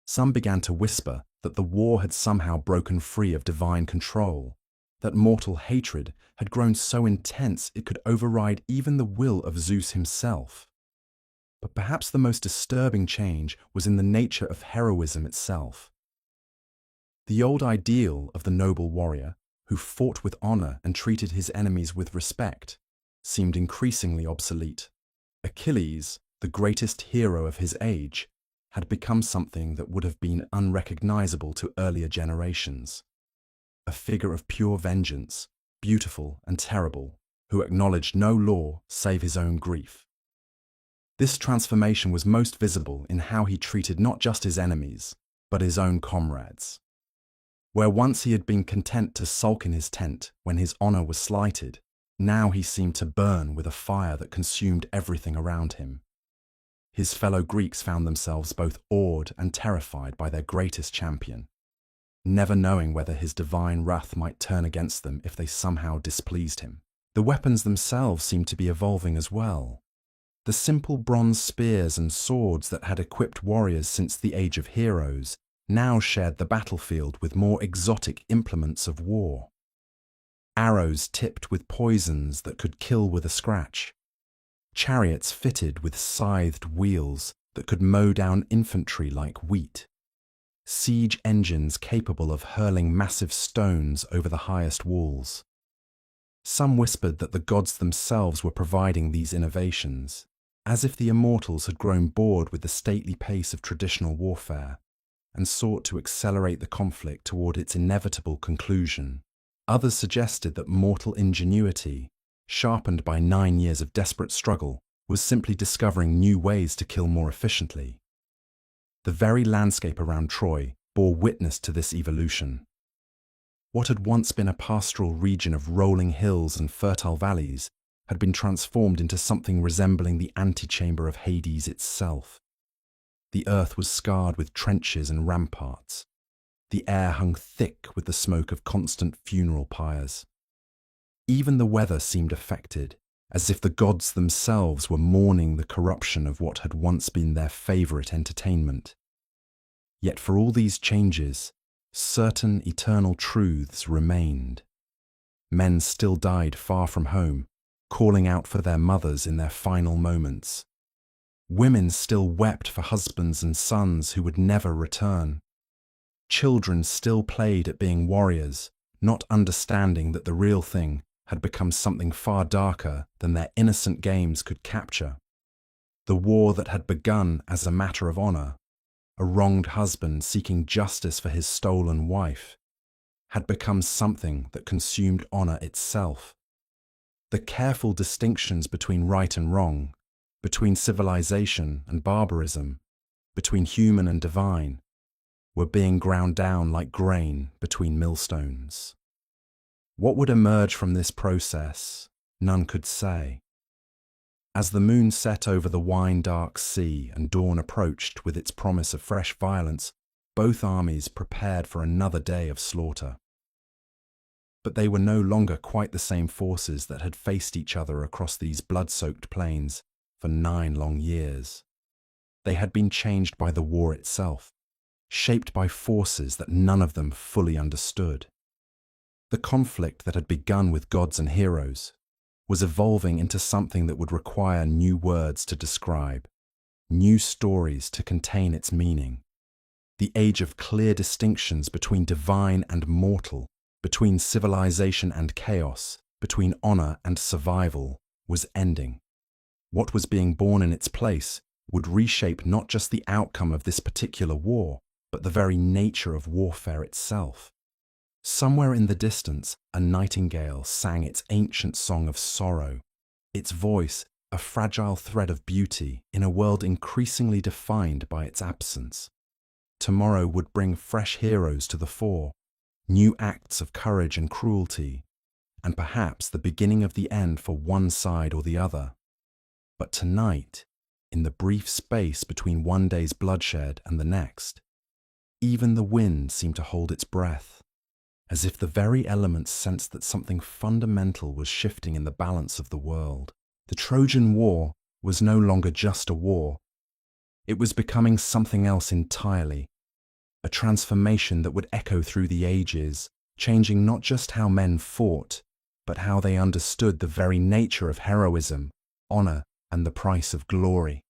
Some began to whisper that the war had somehow broken free of divine control, that mortal hatred had grown so intense it could override even the will of Zeus himself. But perhaps the most disturbing change was in the nature of heroism itself. The old ideal of the noble warrior, who fought with honor and treated his enemies with respect, seemed increasingly obsolete. Achilles, the greatest hero of his age, had become something that would have been unrecognizable to earlier generations. A figure of pure vengeance, beautiful and terrible, who acknowledged no law save his own grief. This transformation was most visible in how he treated not just his enemies, but his own comrades. Where once he had been content to sulk in his tent when his honor was slighted, now he seemed to burn with a fire that consumed everything around him. His fellow Greeks found themselves both awed and terrified by their greatest champion, never knowing whether his divine wrath might turn against them if they somehow displeased him. The weapons themselves seemed to be evolving as well. The simple bronze spears and swords that had equipped warriors since the Age of Heroes now shared the battlefield with more exotic implements of war. Arrows tipped with poisons that could kill with a scratch. Chariots fitted with scythed wheels that could mow down infantry like wheat. Siege engines capable of hurling massive stones over the highest walls. Some whispered that the gods themselves were providing these innovations, as if the immortals had grown bored with the stately pace of traditional warfare and sought to accelerate the conflict toward its inevitable conclusion. Others suggested that mortal ingenuity, sharpened by 9 years of desperate struggle, was simply discovering new ways to kill more efficiently. The very landscape around Troy bore witness to this evolution. What had once been a pastoral region of rolling hills and fertile valleys had been transformed into something resembling the antechamber of Hades itself. The earth was scarred with trenches and ramparts. The air hung thick with the smoke of constant funeral pyres. Even the weather seemed affected, as if the gods themselves were mourning the corruption of what had once been their favorite entertainment. Yet for all these changes, certain eternal truths remained. Men still died far from home, calling out for their mothers in their final moments. Women still wept for husbands and sons who would never return. Children still played at being warriors, not understanding that the real thing had become something far darker than their innocent games could capture. The war that had begun as a matter of honor, a wronged husband seeking justice for his stolen wife, had become something that consumed honor itself. The careful distinctions between right and wrong, between civilization and barbarism, between human and divine, were being ground down like grain between millstones. What would emerge from this process, none could say. As the moon set over the wine-dark sea and dawn approached with its promise of fresh violence, both armies prepared for another day of slaughter. But they were no longer quite the same forces that had faced each other across these blood-soaked plains for 9 long years. They had been changed by the war itself, shaped by forces that none of them fully understood. The conflict that had begun with gods and heroes was evolving into something that would require new words to describe, new stories to contain its meaning. The age of clear distinctions between divine and mortal, between civilization and chaos, between honor and survival, was ending. What was being born in its place would reshape not just the outcome of this particular war, but the very nature of warfare itself. Somewhere in the distance, a nightingale sang its ancient song of sorrow, its voice a fragile thread of beauty in a world increasingly defined by its absence. Tomorrow would bring fresh heroes to the fore, new acts of courage and cruelty, and perhaps the beginning of the end for one side or the other. But tonight, in the brief space between one day's bloodshed and the next, even the wind seemed to hold its breath, as if the very elements sensed that something fundamental was shifting in the balance of the world. The Trojan War was no longer just a war. It was becoming something else entirely, a transformation that would echo through the ages, changing not just how men fought, but how they understood the very nature of heroism, honor, and the price of glory.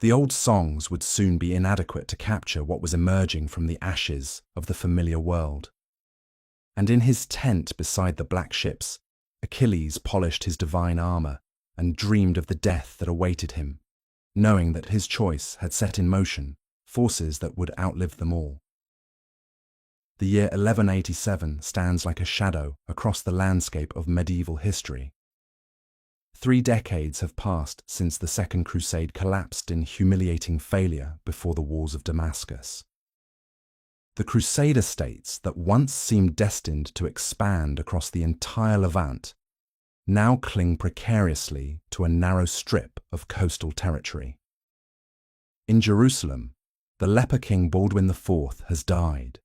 The old songs would soon be inadequate to capture what was emerging from the ashes of the familiar world. And in his tent beside the black ships, Achilles polished his divine armor and dreamed of the death that awaited him, knowing that his choice had set in motion forces that would outlive them all. The year 1187 stands like a shadow across the landscape of medieval history. 3 decades have passed since the Second Crusade collapsed in humiliating failure before the walls of Damascus. The Crusader states that once seemed destined to expand across the entire Levant now cling precariously to a narrow strip of coastal territory. In Jerusalem, the leper king Baldwin IV has died,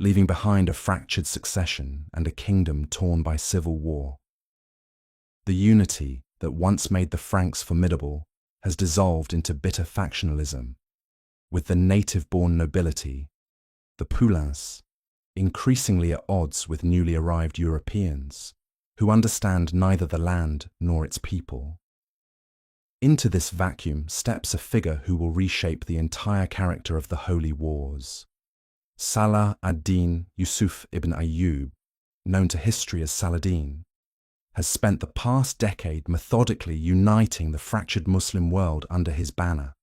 leaving behind a fractured succession and a kingdom torn by civil war. The unity that once made the Franks formidable has dissolved into bitter factionalism, with the native-born nobility, the Poulains, increasingly at odds with newly arrived Europeans, who understand neither the land nor its people. Into this vacuum steps a figure who will reshape the entire character of the Holy Wars. Salah ad-Din Yusuf ibn Ayyub, known to history as Saladin, has spent the past decade methodically uniting the fractured Muslim world under his banner.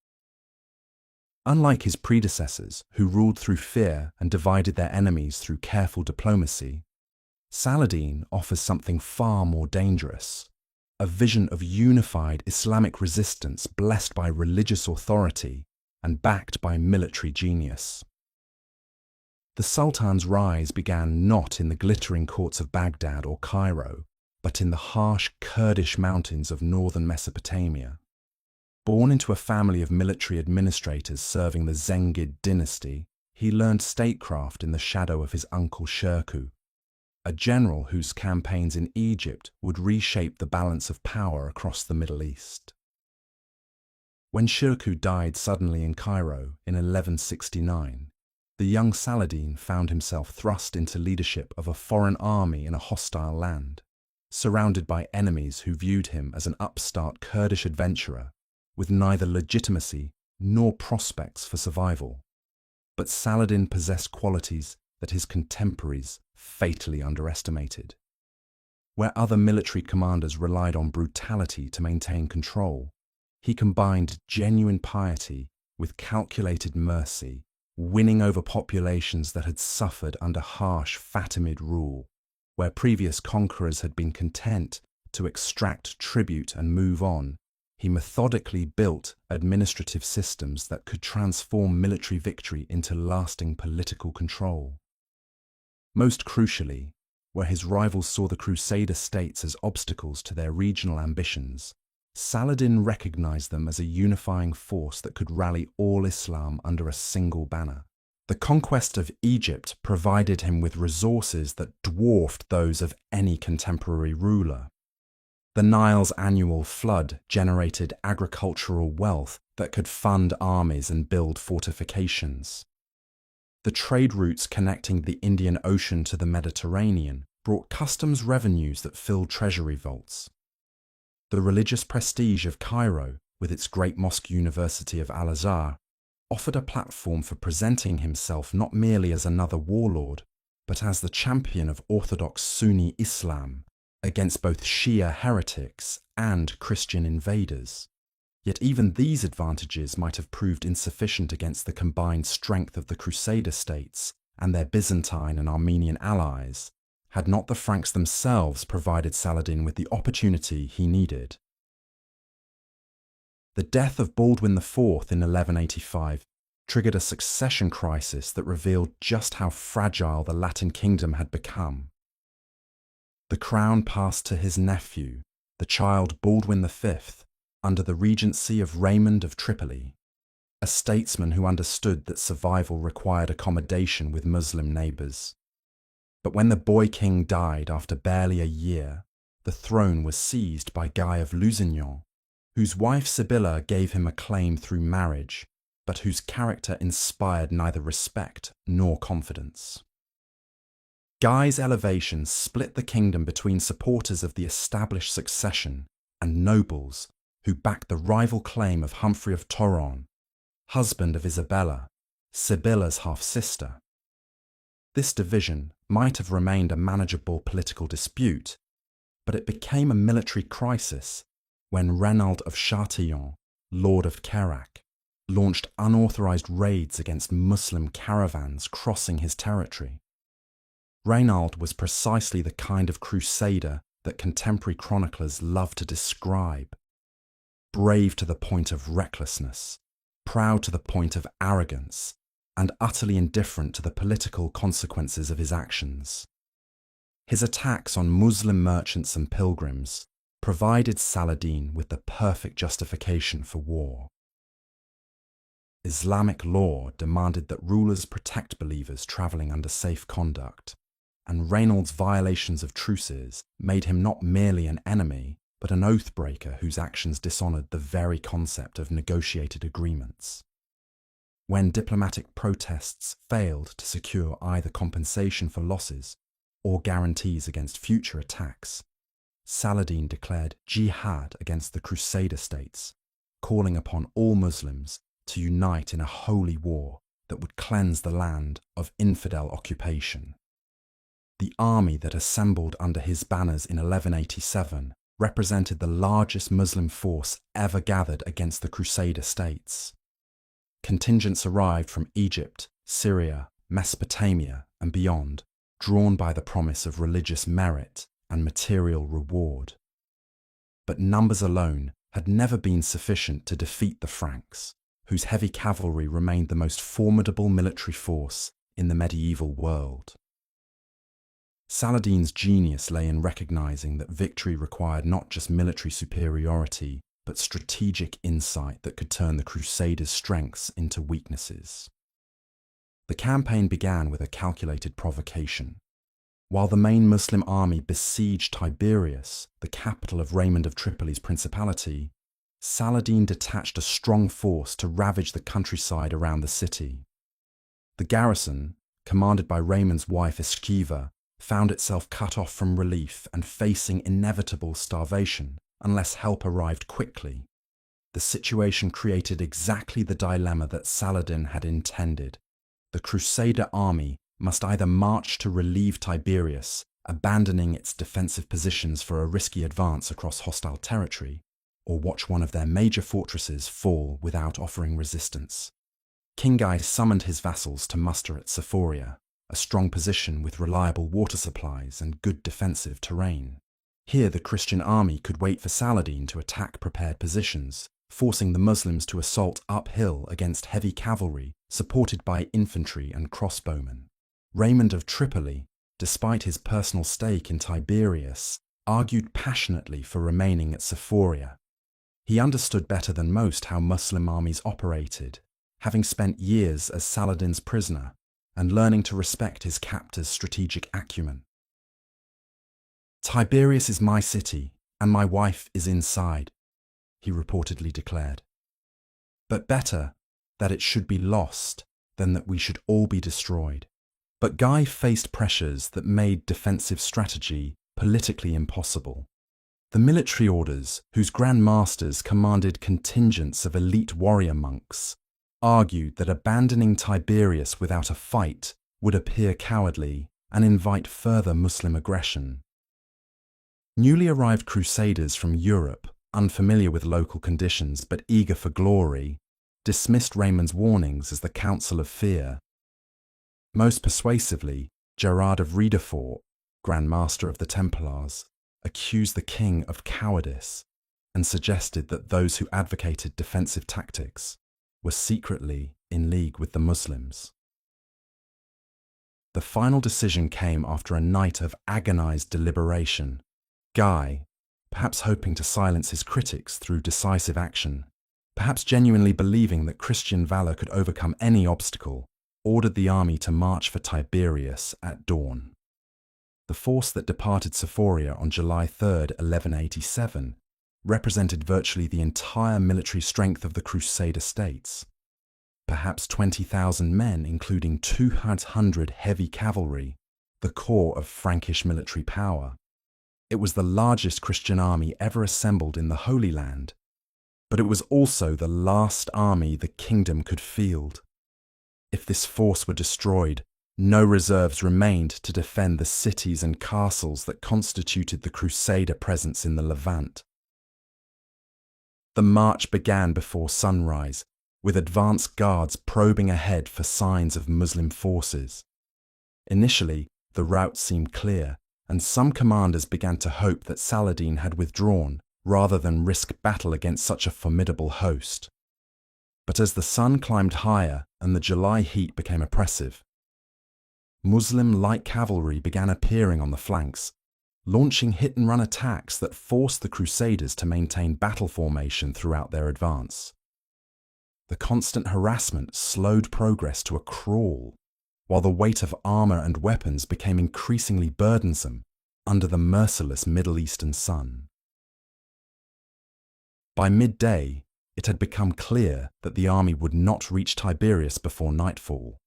Unlike his predecessors, who ruled through fear and divided their enemies through careful diplomacy, Saladin offers something far more dangerous, a vision of unified Islamic resistance blessed by religious authority and backed by military genius. The Sultan's rise began not in the glittering courts of Baghdad or Cairo, but in the harsh Kurdish mountains of northern Mesopotamia. Born into a family of military administrators serving the Zengid dynasty, he learned statecraft in the shadow of his uncle Shirkuh, a general whose campaigns in Egypt would reshape the balance of power across the Middle East. When Shirkuh died suddenly in Cairo in 1169, the young Saladin found himself thrust into leadership of a foreign army in a hostile land, surrounded by enemies who viewed him as an upstart Kurdish adventurer with neither legitimacy nor prospects for survival. But Saladin possessed qualities that his contemporaries fatally underestimated. Where other military commanders relied on brutality to maintain control, he combined genuine piety with calculated mercy, winning over populations that had suffered under harsh Fatimid rule, where previous conquerors had been content to extract tribute and move on. He methodically built administrative systems that could transform military victory into lasting political control. Most crucially, where his rivals saw the Crusader states as obstacles to their regional ambitions, Saladin recognized them as a unifying force that could rally all Islam under a single banner. The conquest of Egypt provided him with resources that dwarfed those of any contemporary ruler. The Nile's annual flood generated agricultural wealth that could fund armies and build fortifications. The trade routes connecting the Indian Ocean to the Mediterranean brought customs revenues that filled treasury vaults. The religious prestige of Cairo, with its great mosque university of Al-Azhar, offered a platform for presenting himself not merely as another warlord, but as the champion of orthodox Sunni Islam against both Shia heretics and Christian invaders. Yet even these advantages might have proved insufficient against the combined strength of the Crusader states and their Byzantine and Armenian allies, had not the Franks themselves provided Saladin with the opportunity he needed. The death of Baldwin IV in 1185 triggered a succession crisis that revealed just how fragile the Latin kingdom had become. The crown passed to his nephew, the child Baldwin V, under the regency of Raymond of Tripoli, a statesman who understood that survival required accommodation with Muslim neighbours. But when the boy king died after barely a year, the throne was seized by Guy of Lusignan, whose wife Sibylla gave him a claim through marriage, but whose character inspired neither respect nor confidence. Guy's elevation split the kingdom between supporters of the established succession and nobles who backed the rival claim of Humphrey of Toron, husband of Isabella, Sibylla's half-sister. This division might have remained a manageable political dispute, but it became a military crisis when Reynald of Chatillon, Lord of Queyrac, launched unauthorized raids against Muslim caravans crossing his territory. Reynald was precisely the kind of crusader that contemporary chroniclers love to describe. Brave to the point of recklessness, proud to the point of arrogance, and utterly indifferent to the political consequences of his actions. His attacks on Muslim merchants and pilgrims provided Saladin with the perfect justification for war. Islamic law demanded that rulers protect believers travelling under safe conduct, and Reynald's violations of truces made him not merely an enemy, but an oath-breaker whose actions dishonoured the very concept of negotiated agreements. When diplomatic protests failed to secure either compensation for losses or guarantees against future attacks, Saladin declared jihad against the Crusader states, calling upon all Muslims to unite in a holy war that would cleanse the land of infidel occupation. The army that assembled under his banners in 1187 represented the largest Muslim force ever gathered against the Crusader states. Contingents arrived from Egypt, Syria, Mesopotamia, and beyond, drawn by the promise of religious merit and material reward. But numbers alone had never been sufficient to defeat the Franks, whose heavy cavalry remained the most formidable military force in the medieval world. Saladin's genius lay in recognizing that victory required not just military superiority, but strategic insight that could turn the Crusaders' strengths into weaknesses. The campaign began with a calculated provocation. While the main Muslim army besieged Tiberias, the capital of Raymond of Tripoli's principality, Saladin detached a strong force to ravage the countryside around the city. The garrison, commanded by Raymond's wife Esquiva, found itself cut off from relief and facing inevitable starvation unless help arrived quickly. The situation created exactly the dilemma that Saladin had intended. The Crusader army must either march to relieve Tiberias, abandoning its defensive positions for a risky advance across hostile territory, or watch one of their major fortresses fall without offering resistance. King Guy summoned his vassals to muster at Sephoria, a strong position with reliable water supplies and good defensive terrain. Here the Christian army could wait for Saladin to attack prepared positions, forcing the Muslims to assault uphill against heavy cavalry supported by infantry and crossbowmen. Raymond of Tripoli, despite his personal stake in Tiberias, argued passionately for remaining at Sephoria. He understood better than most how Muslim armies operated, having spent years as Saladin's prisoner and learning to respect his captor's strategic acumen. "Tiberias is my city, and my wife is inside," he reportedly declared. "But better that it should be lost than that we should all be destroyed." But Guy faced pressures that made defensive strategy politically impossible. The military orders, whose Grand Masters commanded contingents of elite warrior monks, argued that abandoning Tiberias without a fight would appear cowardly and invite further Muslim aggression. Newly arrived crusaders from Europe, unfamiliar with local conditions but eager for glory, dismissed Raymond's warnings as the counsel of fear. Most persuasively, Gerard of Riedefort, Grand Master of the Templars, accused the king of cowardice and suggested that those who advocated defensive tactics were secretly in league with the Muslims. The final decision came after a night of agonized deliberation. Guy, perhaps hoping to silence his critics through decisive action, perhaps genuinely believing that Christian valor could overcome any obstacle, ordered the army to march for Tiberias at dawn. The force that departed Sephoria on July 3, 1187, represented virtually the entire military strength of the Crusader states. Perhaps 20,000 men, including 200 heavy cavalry, the core of Frankish military power. It was the largest Christian army ever assembled in the Holy Land, but it was also the last army the kingdom could field. If this force were destroyed, no reserves remained to defend the cities and castles that constituted the Crusader presence in the Levant. The march began before sunrise, with advance guards probing ahead for signs of Muslim forces. Initially, the route seemed clear, and some commanders began to hope that Saladin had withdrawn rather than risk battle against such a formidable host. But as the sun climbed higher and the July heat became oppressive, Muslim light cavalry began appearing on the flanks, launching hit-and-run attacks that forced the Crusaders to maintain battle formation throughout their advance. The constant harassment slowed progress to a crawl, while the weight of armor and weapons became increasingly burdensome under the merciless Middle Eastern sun. By midday, it had become clear that the army would not reach Tiberias before nightfall.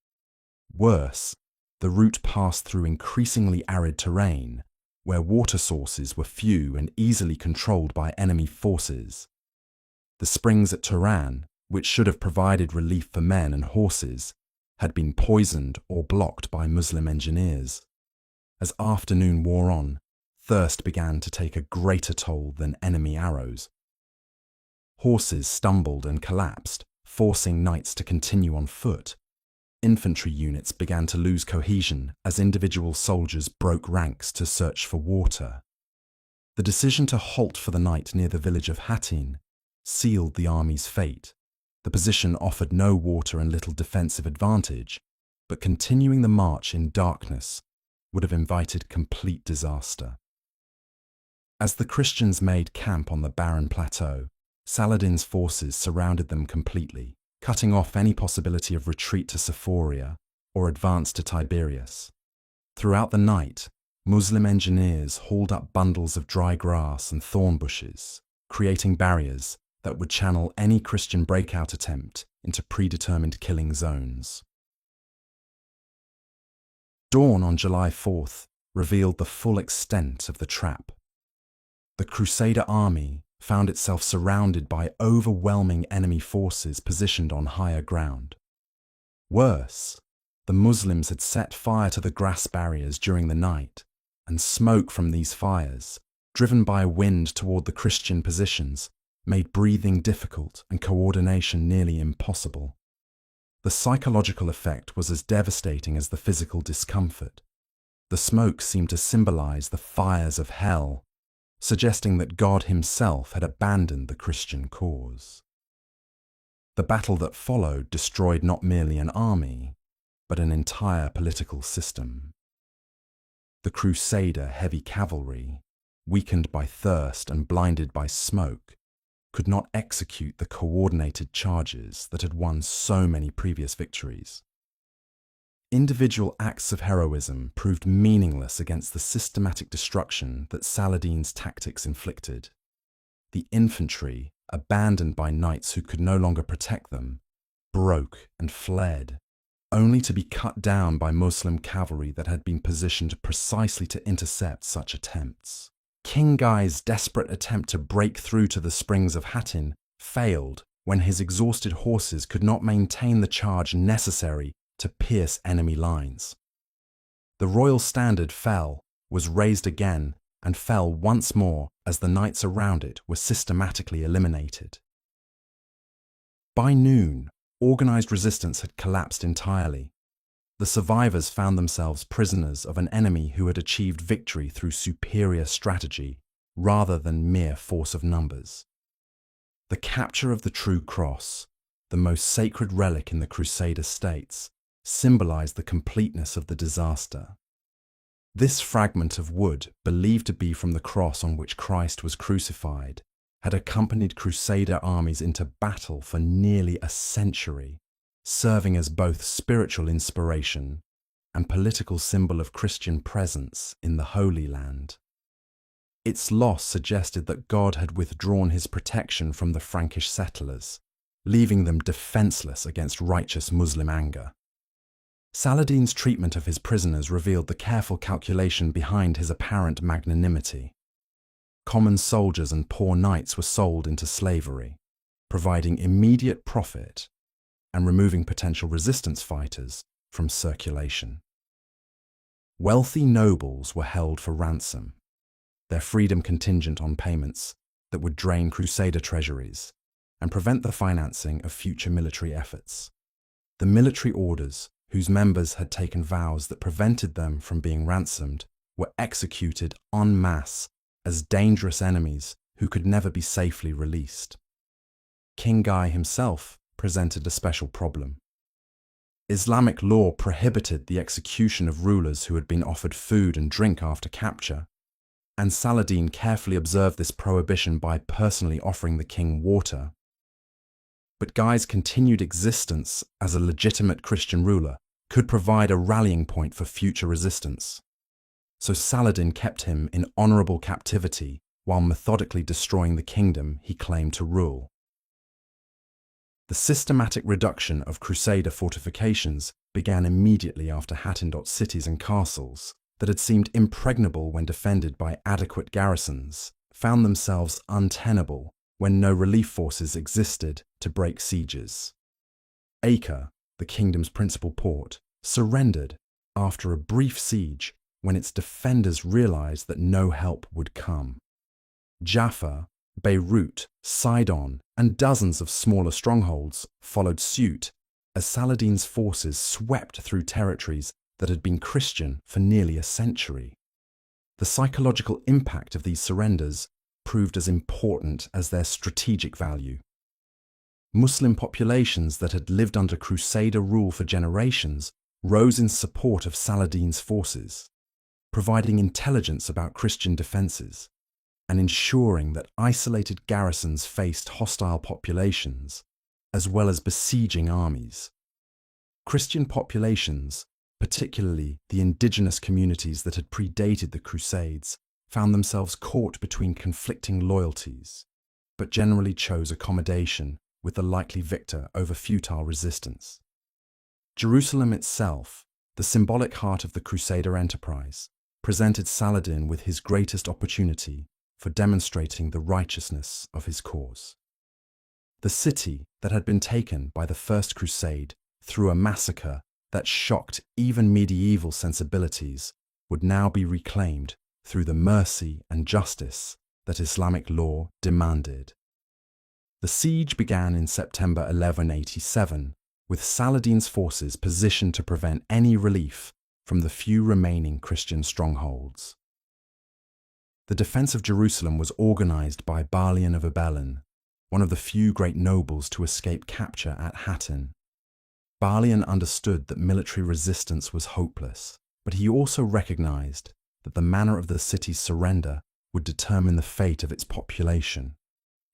Worse, the route passed through increasingly arid terrain, where water sources were few and easily controlled by enemy forces. The springs at Turan, which should have provided relief for men and horses, had been poisoned or blocked by Muslim engineers. As afternoon wore on, thirst began to take a greater toll than enemy arrows. Horses stumbled and collapsed, forcing knights to continue on foot. Infantry units began to lose cohesion as individual soldiers broke ranks to search for water. The decision to halt for the night near the village of Hattin sealed the army's fate. The position offered no water and little defensive advantage, but continuing the march in darkness would have invited complete disaster. As the Christians made camp on the barren plateau, Saladin's forces surrounded them completely, cutting off any possibility of retreat to Sephoria or advance to Tiberias. Throughout the night, Muslim engineers hauled up bundles of dry grass and thorn bushes, creating barriers that would channel any Christian breakout attempt into predetermined killing zones. Dawn on July 4th revealed the full extent of the trap. The Crusader army found itself surrounded by overwhelming enemy forces positioned on higher ground. Worse, the Muslims had set fire to the grass barriers during the night, and smoke from these fires, driven by a wind toward the Christian positions, made breathing difficult and coordination nearly impossible. The psychological effect was as devastating as the physical discomfort. The smoke seemed to symbolize the fires of hell, suggesting that God himself had abandoned the Christian cause. The battle that followed destroyed not merely an army, but an entire political system. The Crusader heavy cavalry, weakened by thirst and blinded by smoke, could not execute the coordinated charges that had won so many previous victories. Individual acts of heroism proved meaningless against the systematic destruction that Saladin's tactics inflicted. The infantry, abandoned by knights who could no longer protect them, broke and fled, only to be cut down by Muslim cavalry that had been positioned precisely to intercept such attempts. King Guy's desperate attempt to break through to the springs of Hattin failed when his exhausted horses could not maintain the charge necessary to pierce enemy lines. The royal standard fell, was raised again, and fell once more as the knights around it were systematically eliminated. By noon, organized resistance had collapsed entirely. The survivors found themselves prisoners of an enemy who had achieved victory through superior strategy rather than mere force of numbers. The capture of the True Cross, the most sacred relic in the Crusader states, symbolized the completeness of the disaster. This fragment of wood, believed to be from the cross on which Christ was crucified, had accompanied Crusader armies into battle for nearly a century, serving as both spiritual inspiration and political symbol of Christian presence in the Holy Land. Its loss suggested that God had withdrawn his protection from the Frankish settlers, leaving them defenseless against righteous Muslim anger. Saladin's treatment of his prisoners revealed the careful calculation behind his apparent magnanimity. Common soldiers and poor knights were sold into slavery, providing immediate profit and removing potential resistance fighters from circulation. Wealthy nobles were held for ransom, their freedom contingent on payments that would drain Crusader treasuries and prevent the financing of future military efforts. The military orders, whose members had taken vows that prevented them from being ransomed, were executed en masse as dangerous enemies who could never be safely released. King Guy himself presented a special problem. Islamic law prohibited the execution of rulers who had been offered food and drink after capture, and Saladin carefully observed this prohibition by personally offering the king water. But Guy's continued existence as a legitimate Christian ruler could provide a rallying point for future resistance. So Saladin kept him in honorable captivity while methodically destroying the kingdom he claimed to rule. The systematic reduction of Crusader fortifications began immediately after Hattenot's cities and castles that had seemed impregnable when defended by adequate garrisons found themselves untenable when no relief forces existed to break sieges. Acre, the kingdom's principal port, surrendered after a brief siege when its defenders realized that no help would come. Jaffa, Beirut, Sidon, and dozens of smaller strongholds followed suit as Saladin's forces swept through territories that had been Christian for nearly a century. The psychological impact of these surrenders proved as important as their strategic value. Muslim populations that had lived under Crusader rule for generations rose in support of Saladin's forces, providing intelligence about Christian defenses and ensuring that isolated garrisons faced hostile populations as well as besieging armies. Christian populations, particularly the indigenous communities that had predated the Crusades, found themselves caught between conflicting loyalties, but generally chose accommodation with the likely victor over futile resistance. Jerusalem itself, the symbolic heart of the Crusader enterprise, presented Saladin with his greatest opportunity for demonstrating the righteousness of his cause. The city that had been taken by the First Crusade through a massacre that shocked even medieval sensibilities would now be reclaimed through the mercy and justice that Islamic law demanded. The siege began in September 1187, with Saladin's forces positioned to prevent any relief from the few remaining Christian strongholds. The defense of Jerusalem was organized by Balian of Ibelin, one of the few great nobles to escape capture at Hattin. Balian understood that military resistance was hopeless, but he also recognized that the manner of the city's surrender would determine the fate of its population.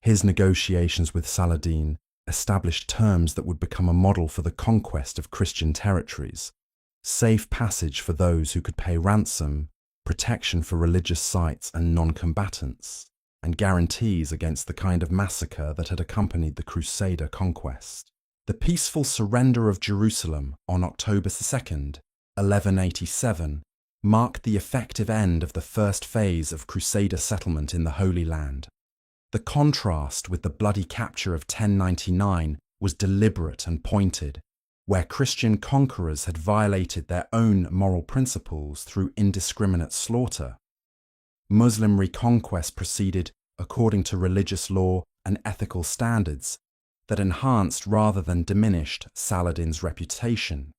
His negotiations with Saladin established terms that would become a model for the conquest of Christian territories: safe passage for those who could pay ransom, protection for religious sites and non-combatants, and guarantees against the kind of massacre that had accompanied the Crusader conquest. The peaceful surrender of Jerusalem on October 2nd, 1187, marked the effective end of the first phase of Crusader settlement in the Holy Land. The contrast with the bloody capture of 1099 was deliberate and pointed, where Christian conquerors had violated their own moral principles through indiscriminate slaughter. Muslim reconquest proceeded according to religious law and ethical standards that enhanced rather than diminished Saladin's reputation.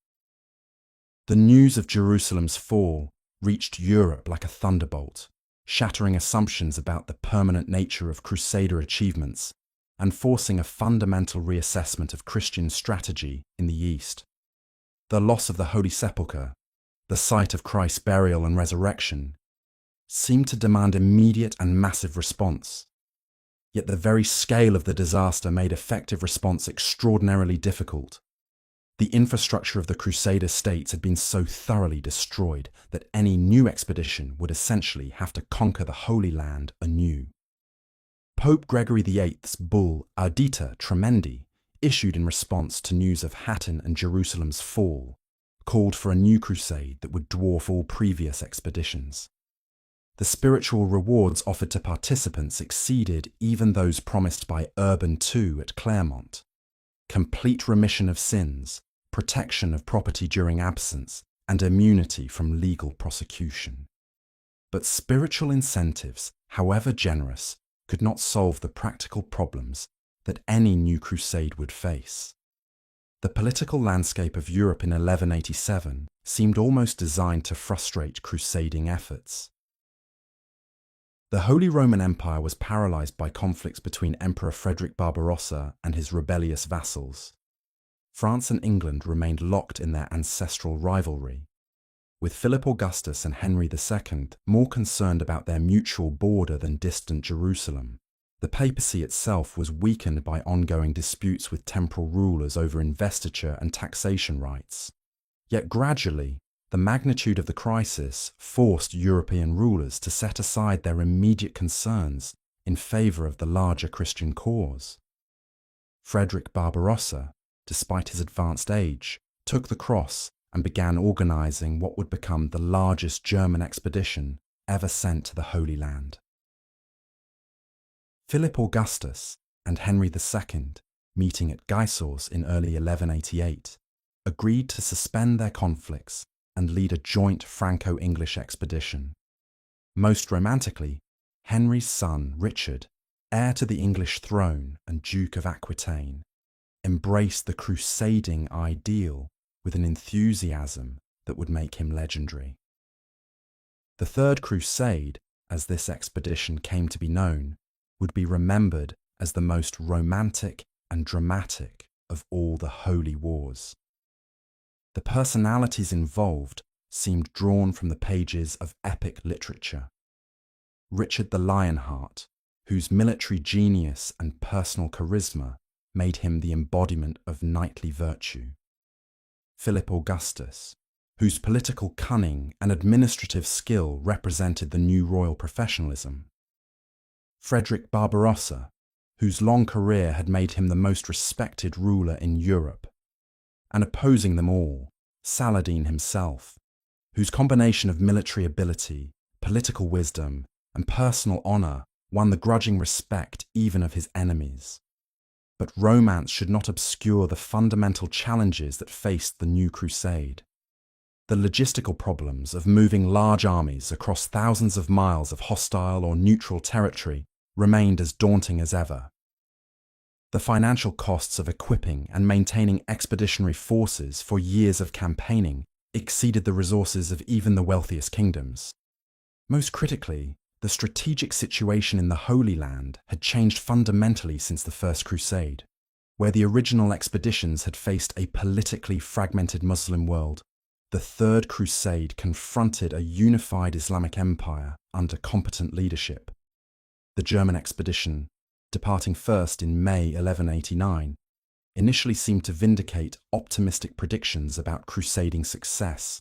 The news of Jerusalem's fall reached Europe like a thunderbolt, shattering assumptions about the permanent nature of Crusader achievements and forcing a fundamental reassessment of Christian strategy in the East. The loss of the Holy Sepulchre, the site of Christ's burial and resurrection, seemed to demand immediate and massive response. Yet the very scale of the disaster made effective response extraordinarily difficult. The infrastructure of the Crusader states had been so thoroughly destroyed that any new expedition would essentially have to conquer the Holy Land anew. Pope Gregory VIII's bull Audita Tremendi, issued in response to news of Hattin and Jerusalem's fall, called for a new crusade that would dwarf all previous expeditions. The spiritual rewards offered to participants exceeded even those promised by Urban II at Clermont: complete remission of sins, protection of property during absence, and immunity from legal prosecution. But spiritual incentives, however generous, could not solve the practical problems that any new crusade would face. The political landscape of Europe in 1187 seemed almost designed to frustrate crusading efforts. The Holy Roman Empire was paralyzed by conflicts between Emperor Frederick Barbarossa and his rebellious vassals. France and England remained locked in their ancestral rivalry, with Philip Augustus and Henry II more concerned about their mutual border than distant Jerusalem. The papacy itself was weakened by ongoing disputes with temporal rulers over investiture and taxation rights. Yet gradually, the magnitude of the crisis forced European rulers to set aside their immediate concerns in favor of the larger Christian cause. Frederick Barbarossa, despite his advanced age, took the cross and began organizing what would become the largest German expedition ever sent to the Holy Land. Philip Augustus and Henry II, meeting at Gisors in early 1188, agreed to suspend their conflicts and lead a joint Franco-English expedition. Most romantically, Henry's son Richard, heir to the English throne and Duke of Aquitaine, embraced the crusading ideal with an enthusiasm that would make him legendary. The Third Crusade, as this expedition came to be known, would be remembered as the most romantic and dramatic of all the holy wars. The personalities involved seemed drawn from the pages of epic literature. Richard the Lionheart, whose military genius and personal charisma made him the embodiment of knightly virtue. Philip Augustus, whose political cunning and administrative skill represented the new royal professionalism. Frederick Barbarossa, whose long career had made him the most respected ruler in Europe. And opposing them all, Saladin himself, whose combination of military ability, political wisdom, and personal honor won the grudging respect even of his enemies. But romance should not obscure the fundamental challenges that faced the new crusade. The logistical problems of moving large armies across thousands of miles of hostile or neutral territory remained as daunting as ever. The financial costs of equipping and maintaining expeditionary forces for years of campaigning exceeded the resources of even the wealthiest kingdoms. Most critically, the strategic situation in the Holy Land had changed fundamentally since the First Crusade, where the original expeditions had faced a politically fragmented Muslim world. The Third Crusade confronted a unified Islamic empire under competent leadership. The German expedition, departing first in May 1189, initially seemed to vindicate optimistic predictions about crusading success.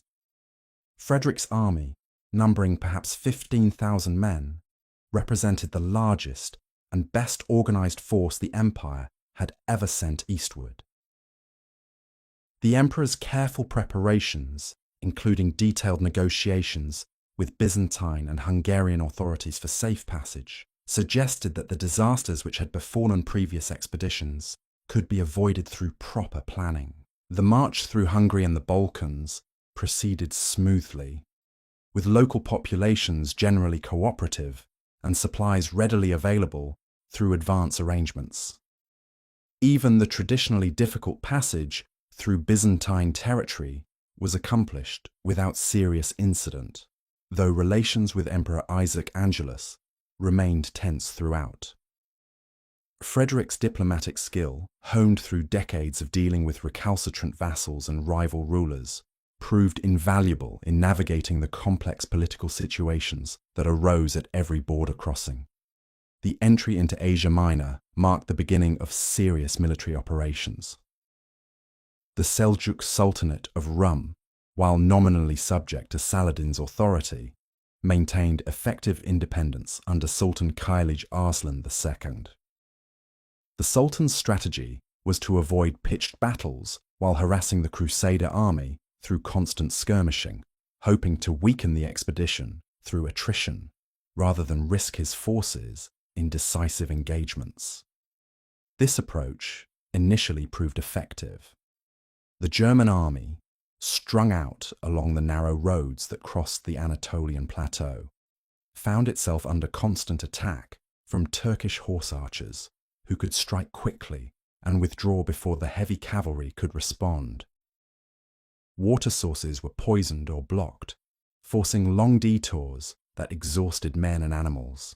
Frederick's army, numbering perhaps 15,000 men, represented the largest and best organized force the empire had ever sent eastward. The emperor's careful preparations, including detailed negotiations with Byzantine and Hungarian authorities for safe passage, suggested that the disasters which had befallen previous expeditions could be avoided through proper planning. The march through Hungary and the Balkans proceeded smoothly, with local populations generally cooperative and supplies readily available through advance arrangements. Even the traditionally difficult passage through Byzantine territory was accomplished without serious incident, though relations with Emperor Isaac Angelus remained tense throughout. Frederick's diplomatic skill, honed through decades of dealing with recalcitrant vassals and rival rulers, proved invaluable in navigating the complex political situations that arose at every border crossing. The entry into Asia Minor marked the beginning of serious military operations. The Seljuk Sultanate of Rum, while nominally subject to Saladin's authority, maintained effective independence under Sultan Kailij Arslan II. The Sultan's strategy was to avoid pitched battles while harassing the Crusader army through constant skirmishing, hoping to weaken the expedition through attrition rather than risk his forces in decisive engagements. This approach initially proved effective. The German army, strung out along the narrow roads that crossed the Anatolian plateau, found itself under constant attack from Turkish horse archers who could strike quickly and withdraw before the heavy cavalry could respond. Water sources were poisoned or blocked, forcing long detours that exhausted men and animals.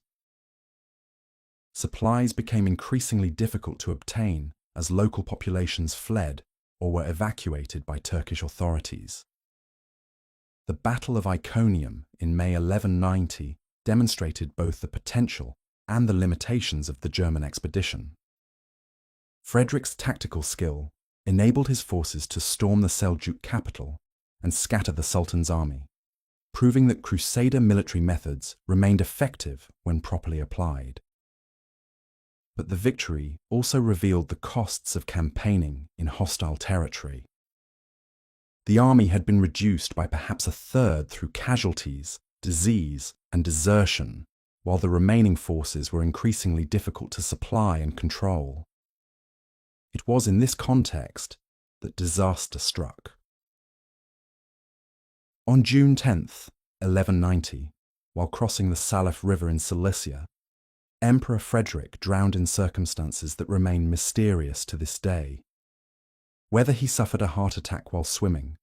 Supplies became increasingly difficult to obtain as local populations fled or were evacuated by Turkish authorities. The Battle of Iconium in May 1190 demonstrated both the potential and the limitations of the German expedition. Frederick's tactical skill enabled his forces to storm the Seljuk capital and scatter the Sultan's army, proving that Crusader military methods remained effective when properly applied. But the victory also revealed the costs of campaigning in hostile territory. The army had been reduced by perhaps a third through casualties, disease, and desertion, while the remaining forces were increasingly difficult to supply and control. It was in this context that disaster struck. On June 10th, 1190, while crossing the Salif River in Cilicia, Emperor Frederick drowned in circumstances that remain mysterious to this day. Whether he suffered a heart attack while swimming,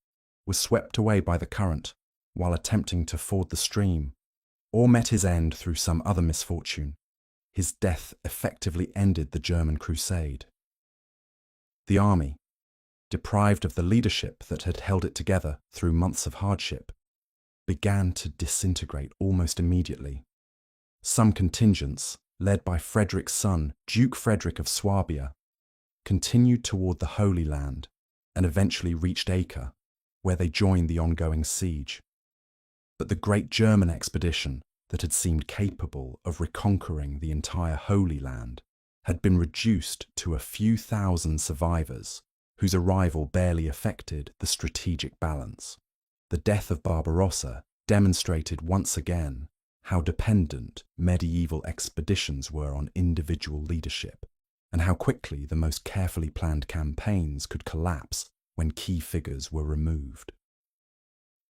was swept away by the current while attempting to ford the stream, or met his end through some other misfortune, his death effectively ended the German Crusade. The army, deprived of the leadership that had held it together through months of hardship, began to disintegrate almost immediately. Some contingents, led by Frederick's son, Duke Frederick of Swabia, continued toward the Holy Land and eventually reached Acre, where they joined the ongoing siege. But the great German expedition that had seemed capable of reconquering the entire Holy Land had been reduced to a few thousand survivors, whose arrival barely affected the strategic balance. The death of Barbarossa demonstrated once again how dependent medieval expeditions were on individual leadership, and how quickly the most carefully planned campaigns could collapse when key figures were removed.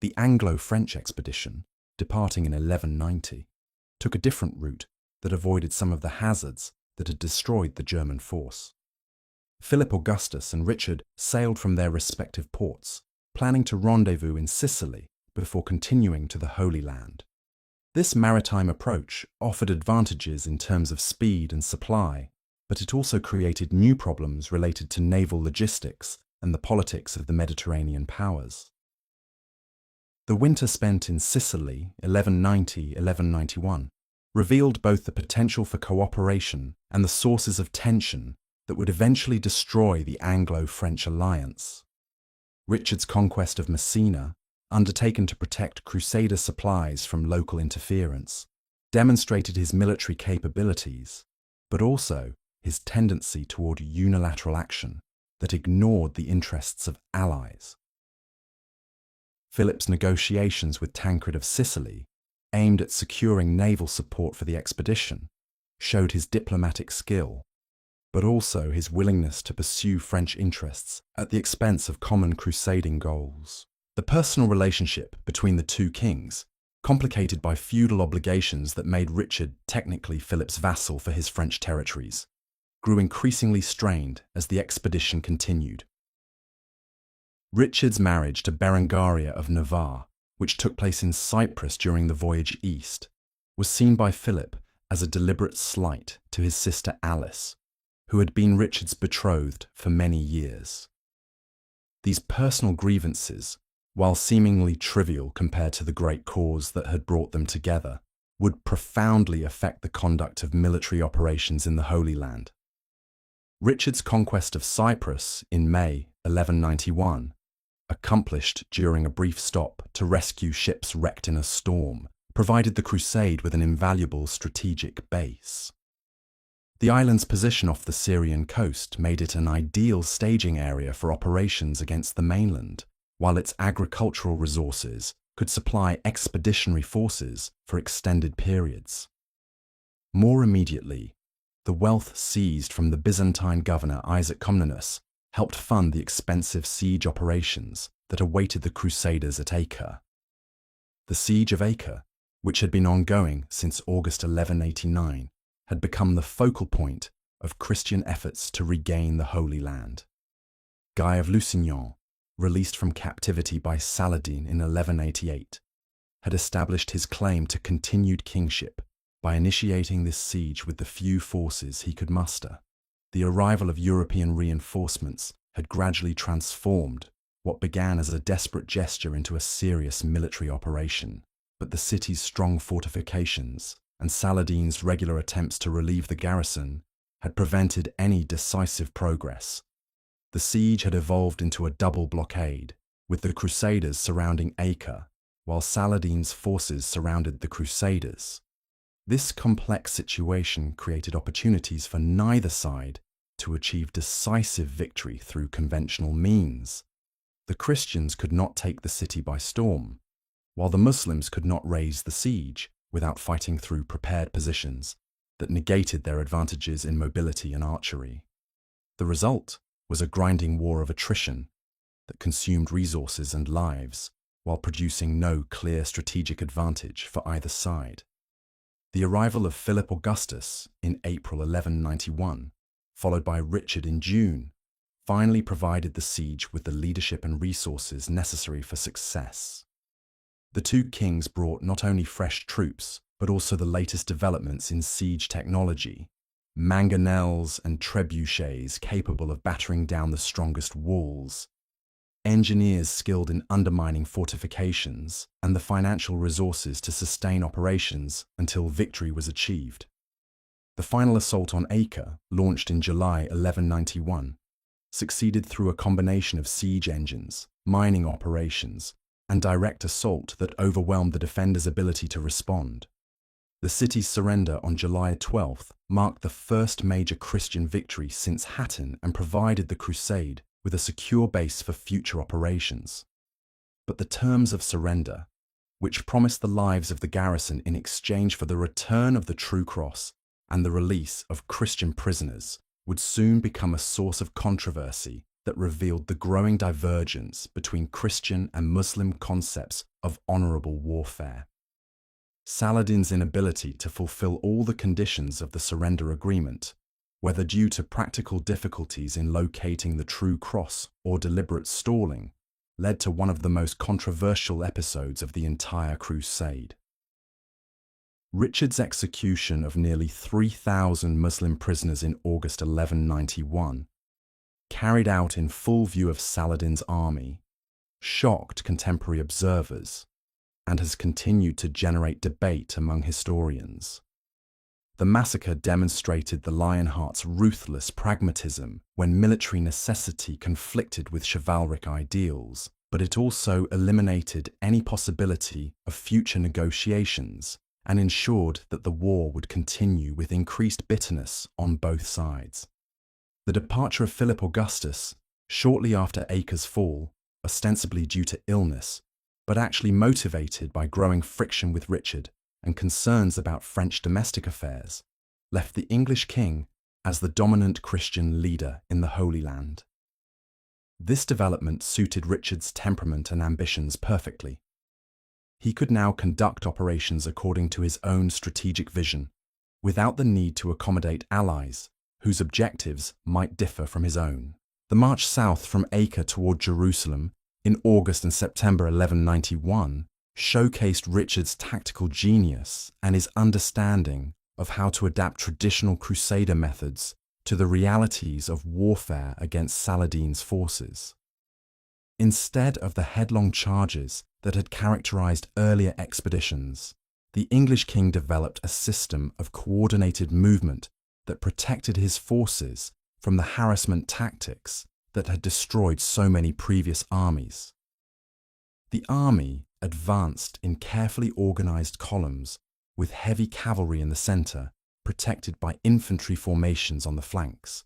The Anglo-French expedition, departing in 1190, took a different route that avoided some of the hazards that had destroyed the German force. Philip Augustus and Richard sailed from their respective ports, planning to rendezvous in Sicily before continuing to the Holy Land. This maritime approach offered advantages in terms of speed and supply, but it also created new problems related to naval logistics and the politics of the Mediterranean powers. The winter spent in Sicily, 1190-1191, revealed both the potential for cooperation and the sources of tension that would eventually destroy the Anglo-French alliance. Richard's conquest of Messina, undertaken to protect Crusader supplies from local interference, demonstrated his military capabilities, but also his tendency toward unilateral action that ignored the interests of allies. Philip's negotiations with Tancred of Sicily, aimed at securing naval support for the expedition, showed his diplomatic skill, but also his willingness to pursue French interests at the expense of common crusading goals. The personal relationship between the two kings, complicated by feudal obligations that made Richard technically Philip's vassal for his French territories, grew increasingly strained as the expedition continued. Richard's marriage to Berengaria of Navarre, which took place in Cyprus during the voyage east, was seen by Philip as a deliberate slight to his sister Alice, who had been Richard's betrothed for many years. These personal grievances while seemingly trivial compared to the great cause that had brought them together, would profoundly affect the conduct of military operations in the Holy Land. Richard's conquest of Cyprus in May 1191, accomplished during a brief stop to rescue ships wrecked in a storm, provided the crusade with an invaluable strategic base. The island's position off the Syrian coast made it an ideal staging area for operations against the mainland, while its agricultural resources could supply expeditionary forces for extended periods. More immediately, the wealth seized from the Byzantine governor Isaac Comnenus helped fund the expensive siege operations that awaited the Crusaders at Acre. The siege of Acre, which had been ongoing since August 1189, had become the focal point of Christian efforts to regain the Holy Land. Guy of Lusignan, released from captivity by Saladin in 1188, had established his claim to continued kingship by initiating this siege with the few forces he could muster. The arrival of European reinforcements had gradually transformed what began as a desperate gesture into a serious military operation, but the city's strong fortifications and Saladin's regular attempts to relieve the garrison had prevented any decisive progress. The siege had evolved into a double blockade, with the Crusaders surrounding Acre, while Saladin's forces surrounded the Crusaders. This complex situation created opportunities for neither side to achieve decisive victory through conventional means. The Christians could not take the city by storm, while the Muslims could not raise the siege without fighting through prepared positions that negated their advantages in mobility and archery. The result was a grinding war of attrition that consumed resources and lives while producing no clear strategic advantage for either side. The arrival of Philip Augustus in April 1191, followed by Richard in June, finally provided the siege with the leadership and resources necessary for success. The two kings brought not only fresh troops, but also the latest developments in siege technology, mangonels and trebuchets capable of battering down the strongest walls, engineers skilled in undermining fortifications, and the financial resources to sustain operations until victory was achieved. The final assault on Acre, launched in July 1191, succeeded through a combination of siege engines, mining operations, and direct assault that overwhelmed the defenders' ability to respond. The city's surrender on July 12th marked the first major Christian victory since Hattin and provided the crusade with a secure base for future operations. But the terms of surrender, which promised the lives of the garrison in exchange for the return of the true cross and the release of Christian prisoners, would soon become a source of controversy that revealed the growing divergence between Christian and Muslim concepts of honorable warfare. Saladin's inability to fulfill all the conditions of the surrender agreement, whether due to practical difficulties in locating the true cross or deliberate stalling, led to one of the most controversial episodes of the entire crusade. Richard's execution of nearly 3,000 Muslim prisoners in August 1191, carried out in full view of Saladin's army, shocked contemporary observers and has continued to generate debate among historians. The massacre demonstrated the Lionheart's ruthless pragmatism when military necessity conflicted with chivalric ideals, but it also eliminated any possibility of future negotiations and ensured that the war would continue with increased bitterness on both sides. The departure of Philip Augustus, shortly after Acre's fall, ostensibly due to illness, but actually motivated by growing friction with Richard and concerns about French domestic affairs, left the English king as the dominant Christian leader in the Holy Land. This development suited Richard's temperament and ambitions perfectly. He could now conduct operations according to his own strategic vision, without the need to accommodate allies whose objectives might differ from his own. The march south from Acre toward Jerusalem in August and September 1191 showcased Richard's tactical genius and his understanding of how to adapt traditional Crusader methods to the realities of warfare against Saladin's forces. Instead of the headlong charges that had characterized earlier expeditions, the English king developed a system of coordinated movement that protected his forces from the harassment tactics that had destroyed so many previous armies. The army advanced in carefully organized columns with heavy cavalry in the center, protected by infantry formations on the flanks.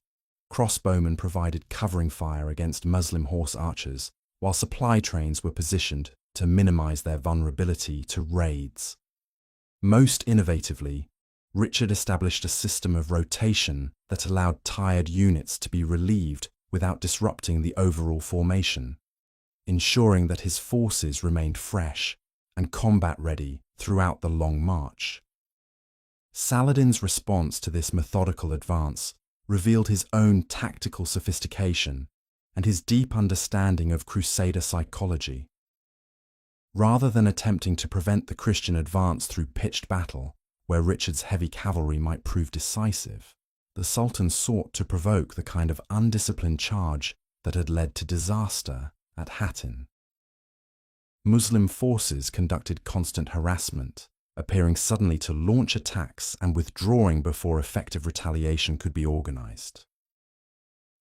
Crossbowmen provided covering fire against Muslim horse archers, while supply trains were positioned to minimize their vulnerability to raids. Most innovatively, Richard established a system of rotation that allowed tired units to be relieved without disrupting the overall formation, ensuring that his forces remained fresh and combat-ready throughout the long march. Saladin's response to this methodical advance revealed his own tactical sophistication and his deep understanding of Crusader psychology. Rather than attempting to prevent the Christian advance through pitched battle, where Richard's heavy cavalry might prove decisive, the Sultan sought to provoke the kind of undisciplined charge that had led to disaster at Hattin. Muslim forces conducted constant harassment, appearing suddenly to launch attacks and withdrawing before effective retaliation could be organized.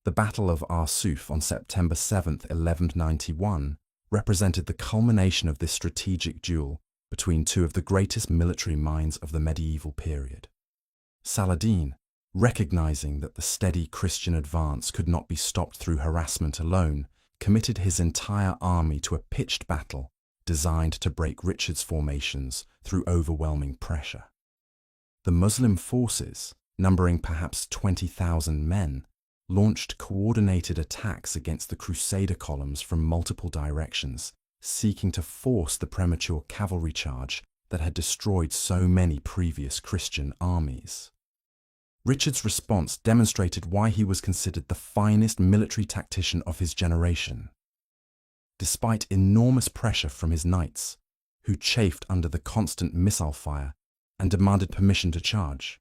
The Battle of Arsuf on September 7, 1191, represented the culmination of this strategic duel between two of the greatest military minds of the medieval period. Saladin, recognizing that the steady Christian advance could not be stopped through harassment alone, committed his entire army to a pitched battle designed to break Richard's formations through overwhelming pressure. The Muslim forces, numbering perhaps 20,000 men, launched coordinated attacks against the Crusader columns from multiple directions, seeking to force the premature cavalry charge that had destroyed so many previous Christian armies. Richard's response demonstrated why he was considered the finest military tactician of his generation. Despite enormous pressure from his knights, who chafed under the constant missile fire and demanded permission to charge,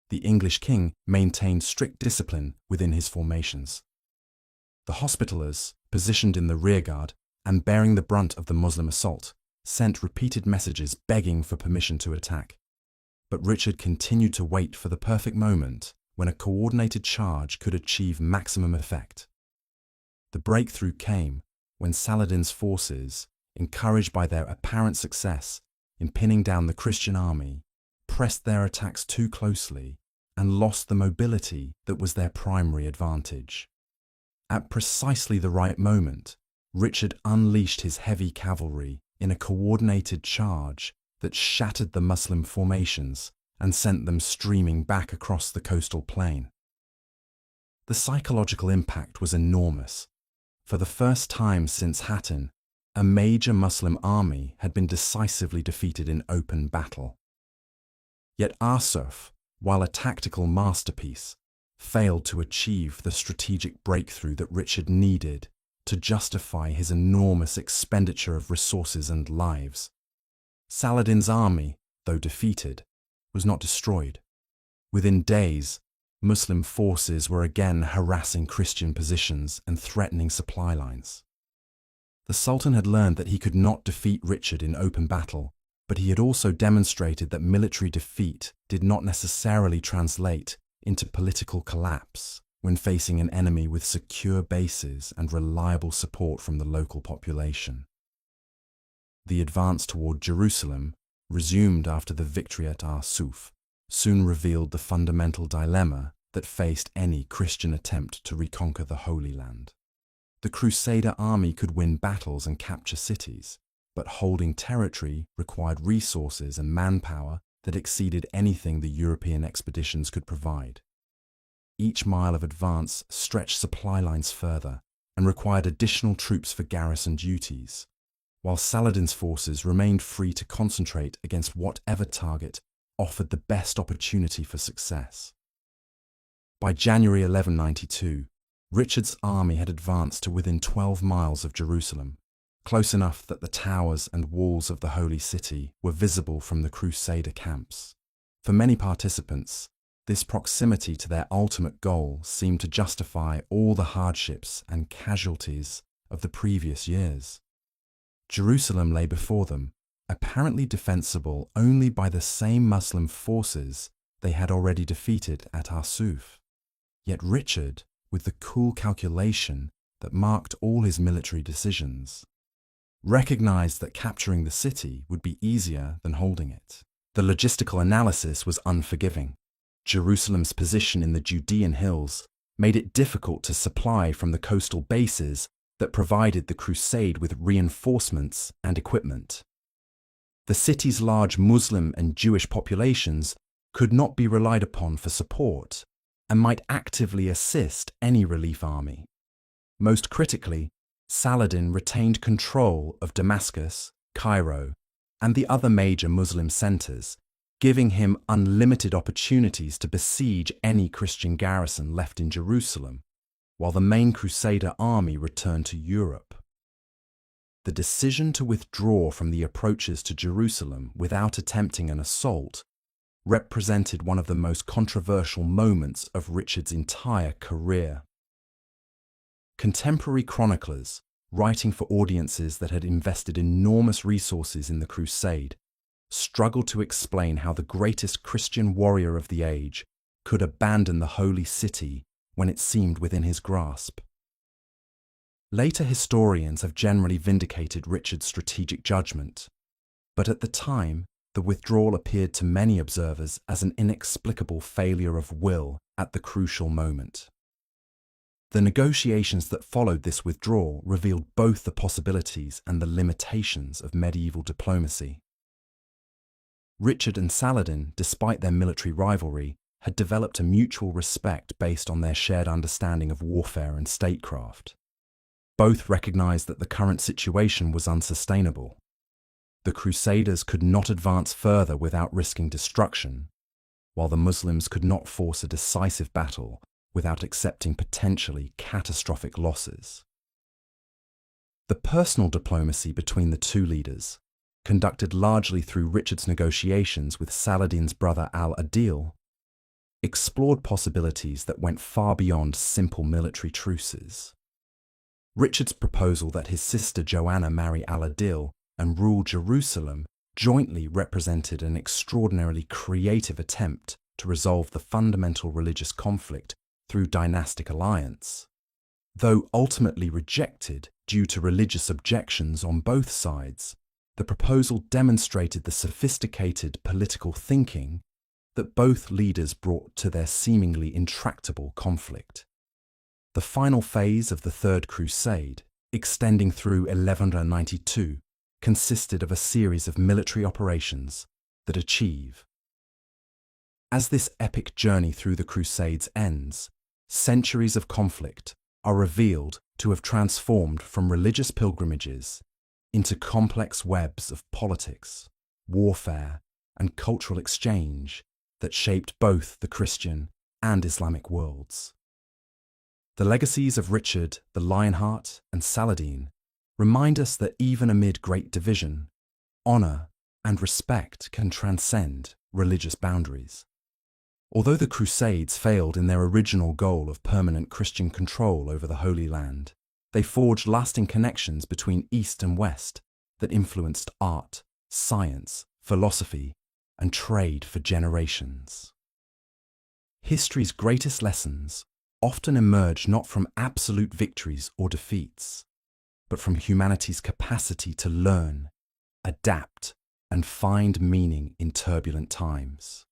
the English king maintained strict discipline within his formations. The Hospitallers, positioned in the rearguard and bearing the brunt of the Muslim assault, sent repeated messages begging for permission to attack. But Richard continued to wait for the perfect moment when a coordinated charge could achieve maximum effect. The breakthrough came when Saladin's forces, encouraged by their apparent success in pinning down the Christian army, pressed their attacks too closely and lost the mobility that was their primary advantage. At precisely the right moment, Richard unleashed his heavy cavalry in a coordinated charge that shattered the Muslim formations and sent them streaming back across the coastal plain. The psychological impact was enormous. For the first time since Hattin, a major Muslim army had been decisively defeated in open battle. Yet Arsuf, while a tactical masterpiece, failed to achieve the strategic breakthrough that Richard needed to justify his enormous expenditure of resources and lives. Saladin's army, though defeated, was not destroyed. Within days, Muslim forces were again harassing Christian positions and threatening supply lines. The Sultan had learned that he could not defeat Richard in open battle, but he had also demonstrated that military defeat did not necessarily translate into political collapse when facing an enemy with secure bases and reliable support from the local population. The advance toward Jerusalem, resumed after the victory at Arsuf, soon revealed the fundamental dilemma that faced any Christian attempt to reconquer the Holy Land. The Crusader army could win battles and capture cities, but holding territory required resources and manpower that exceeded anything the European expeditions could provide. Each mile of advance stretched supply lines further and required additional troops for garrison duties, while Saladin's forces remained free to concentrate against whatever target offered the best opportunity for success. By January 1192, Richard's army had advanced to within 12 miles of Jerusalem, close enough that the towers and walls of the Holy City were visible from the Crusader camps. For many participants, this proximity to their ultimate goal seemed to justify all the hardships and casualties of the previous years. Jerusalem lay before them, apparently defensible only by the same Muslim forces they had already defeated at Arsuf. Yet Richard, with the cool calculation that marked all his military decisions, recognized that capturing the city would be easier than holding it. The logistical analysis was unforgiving. Jerusalem's position in the Judean hills made it difficult to supply from the coastal bases that provided the crusade with reinforcements and equipment. The city's large Muslim and Jewish populations could not be relied upon for support and might actively assist any relief army. Most critically, Saladin retained control of Damascus, Cairo, and the other major Muslim centers, giving him unlimited opportunities to besiege any Christian garrison left in Jerusalem, while the main Crusader army returned to Europe. The decision to withdraw from the approaches to Jerusalem without attempting an assault represented one of the most controversial moments of Richard's entire career. Contemporary chroniclers, writing for audiences that had invested enormous resources in the Crusade, struggled to explain how the greatest Christian warrior of the age could abandon the holy city when it seemed within his grasp. Later historians have generally vindicated Richard's strategic judgment, but at the time, the withdrawal appeared to many observers as an inexplicable failure of will at the crucial moment. The negotiations that followed this withdrawal revealed both the possibilities and the limitations of medieval diplomacy. Richard and Saladin, despite their military rivalry, had developed a mutual respect based on their shared understanding of warfare and statecraft. Both recognized that the current situation was unsustainable. The Crusaders could not advance further without risking destruction, while the Muslims could not force a decisive battle without accepting potentially catastrophic losses. The personal diplomacy between the two leaders, conducted largely through Richard's negotiations with Saladin's brother al-Adil, explored possibilities that went far beyond simple military truces. Richard's proposal that his sister Joanna marry al-Adil and rule Jerusalem jointly represented an extraordinarily creative attempt to resolve the fundamental religious conflict through dynastic alliance. Though ultimately rejected due to religious objections on both sides, the proposal demonstrated the sophisticated political thinking that both leaders brought to their seemingly intractable conflict. The final phase of the Third Crusade, extending through 1192, consisted of a series of military operations that achieve. As this epic journey through the Crusades ends, centuries of conflict are revealed to have transformed from religious pilgrimages into complex webs of politics, warfare, and cultural exchange that shaped both the Christian and Islamic worlds. The legacies of Richard, the Lionheart, and Saladin remind us that even amid great division, honor and respect can transcend religious boundaries. Although the Crusades failed in their original goal of permanent Christian control over the Holy Land, they forged lasting connections between East and West that influenced art, science, philosophy, and trade for generations. History's greatest lessons often emerge not from absolute victories or defeats, but from humanity's capacity to learn, adapt, and find meaning in turbulent times.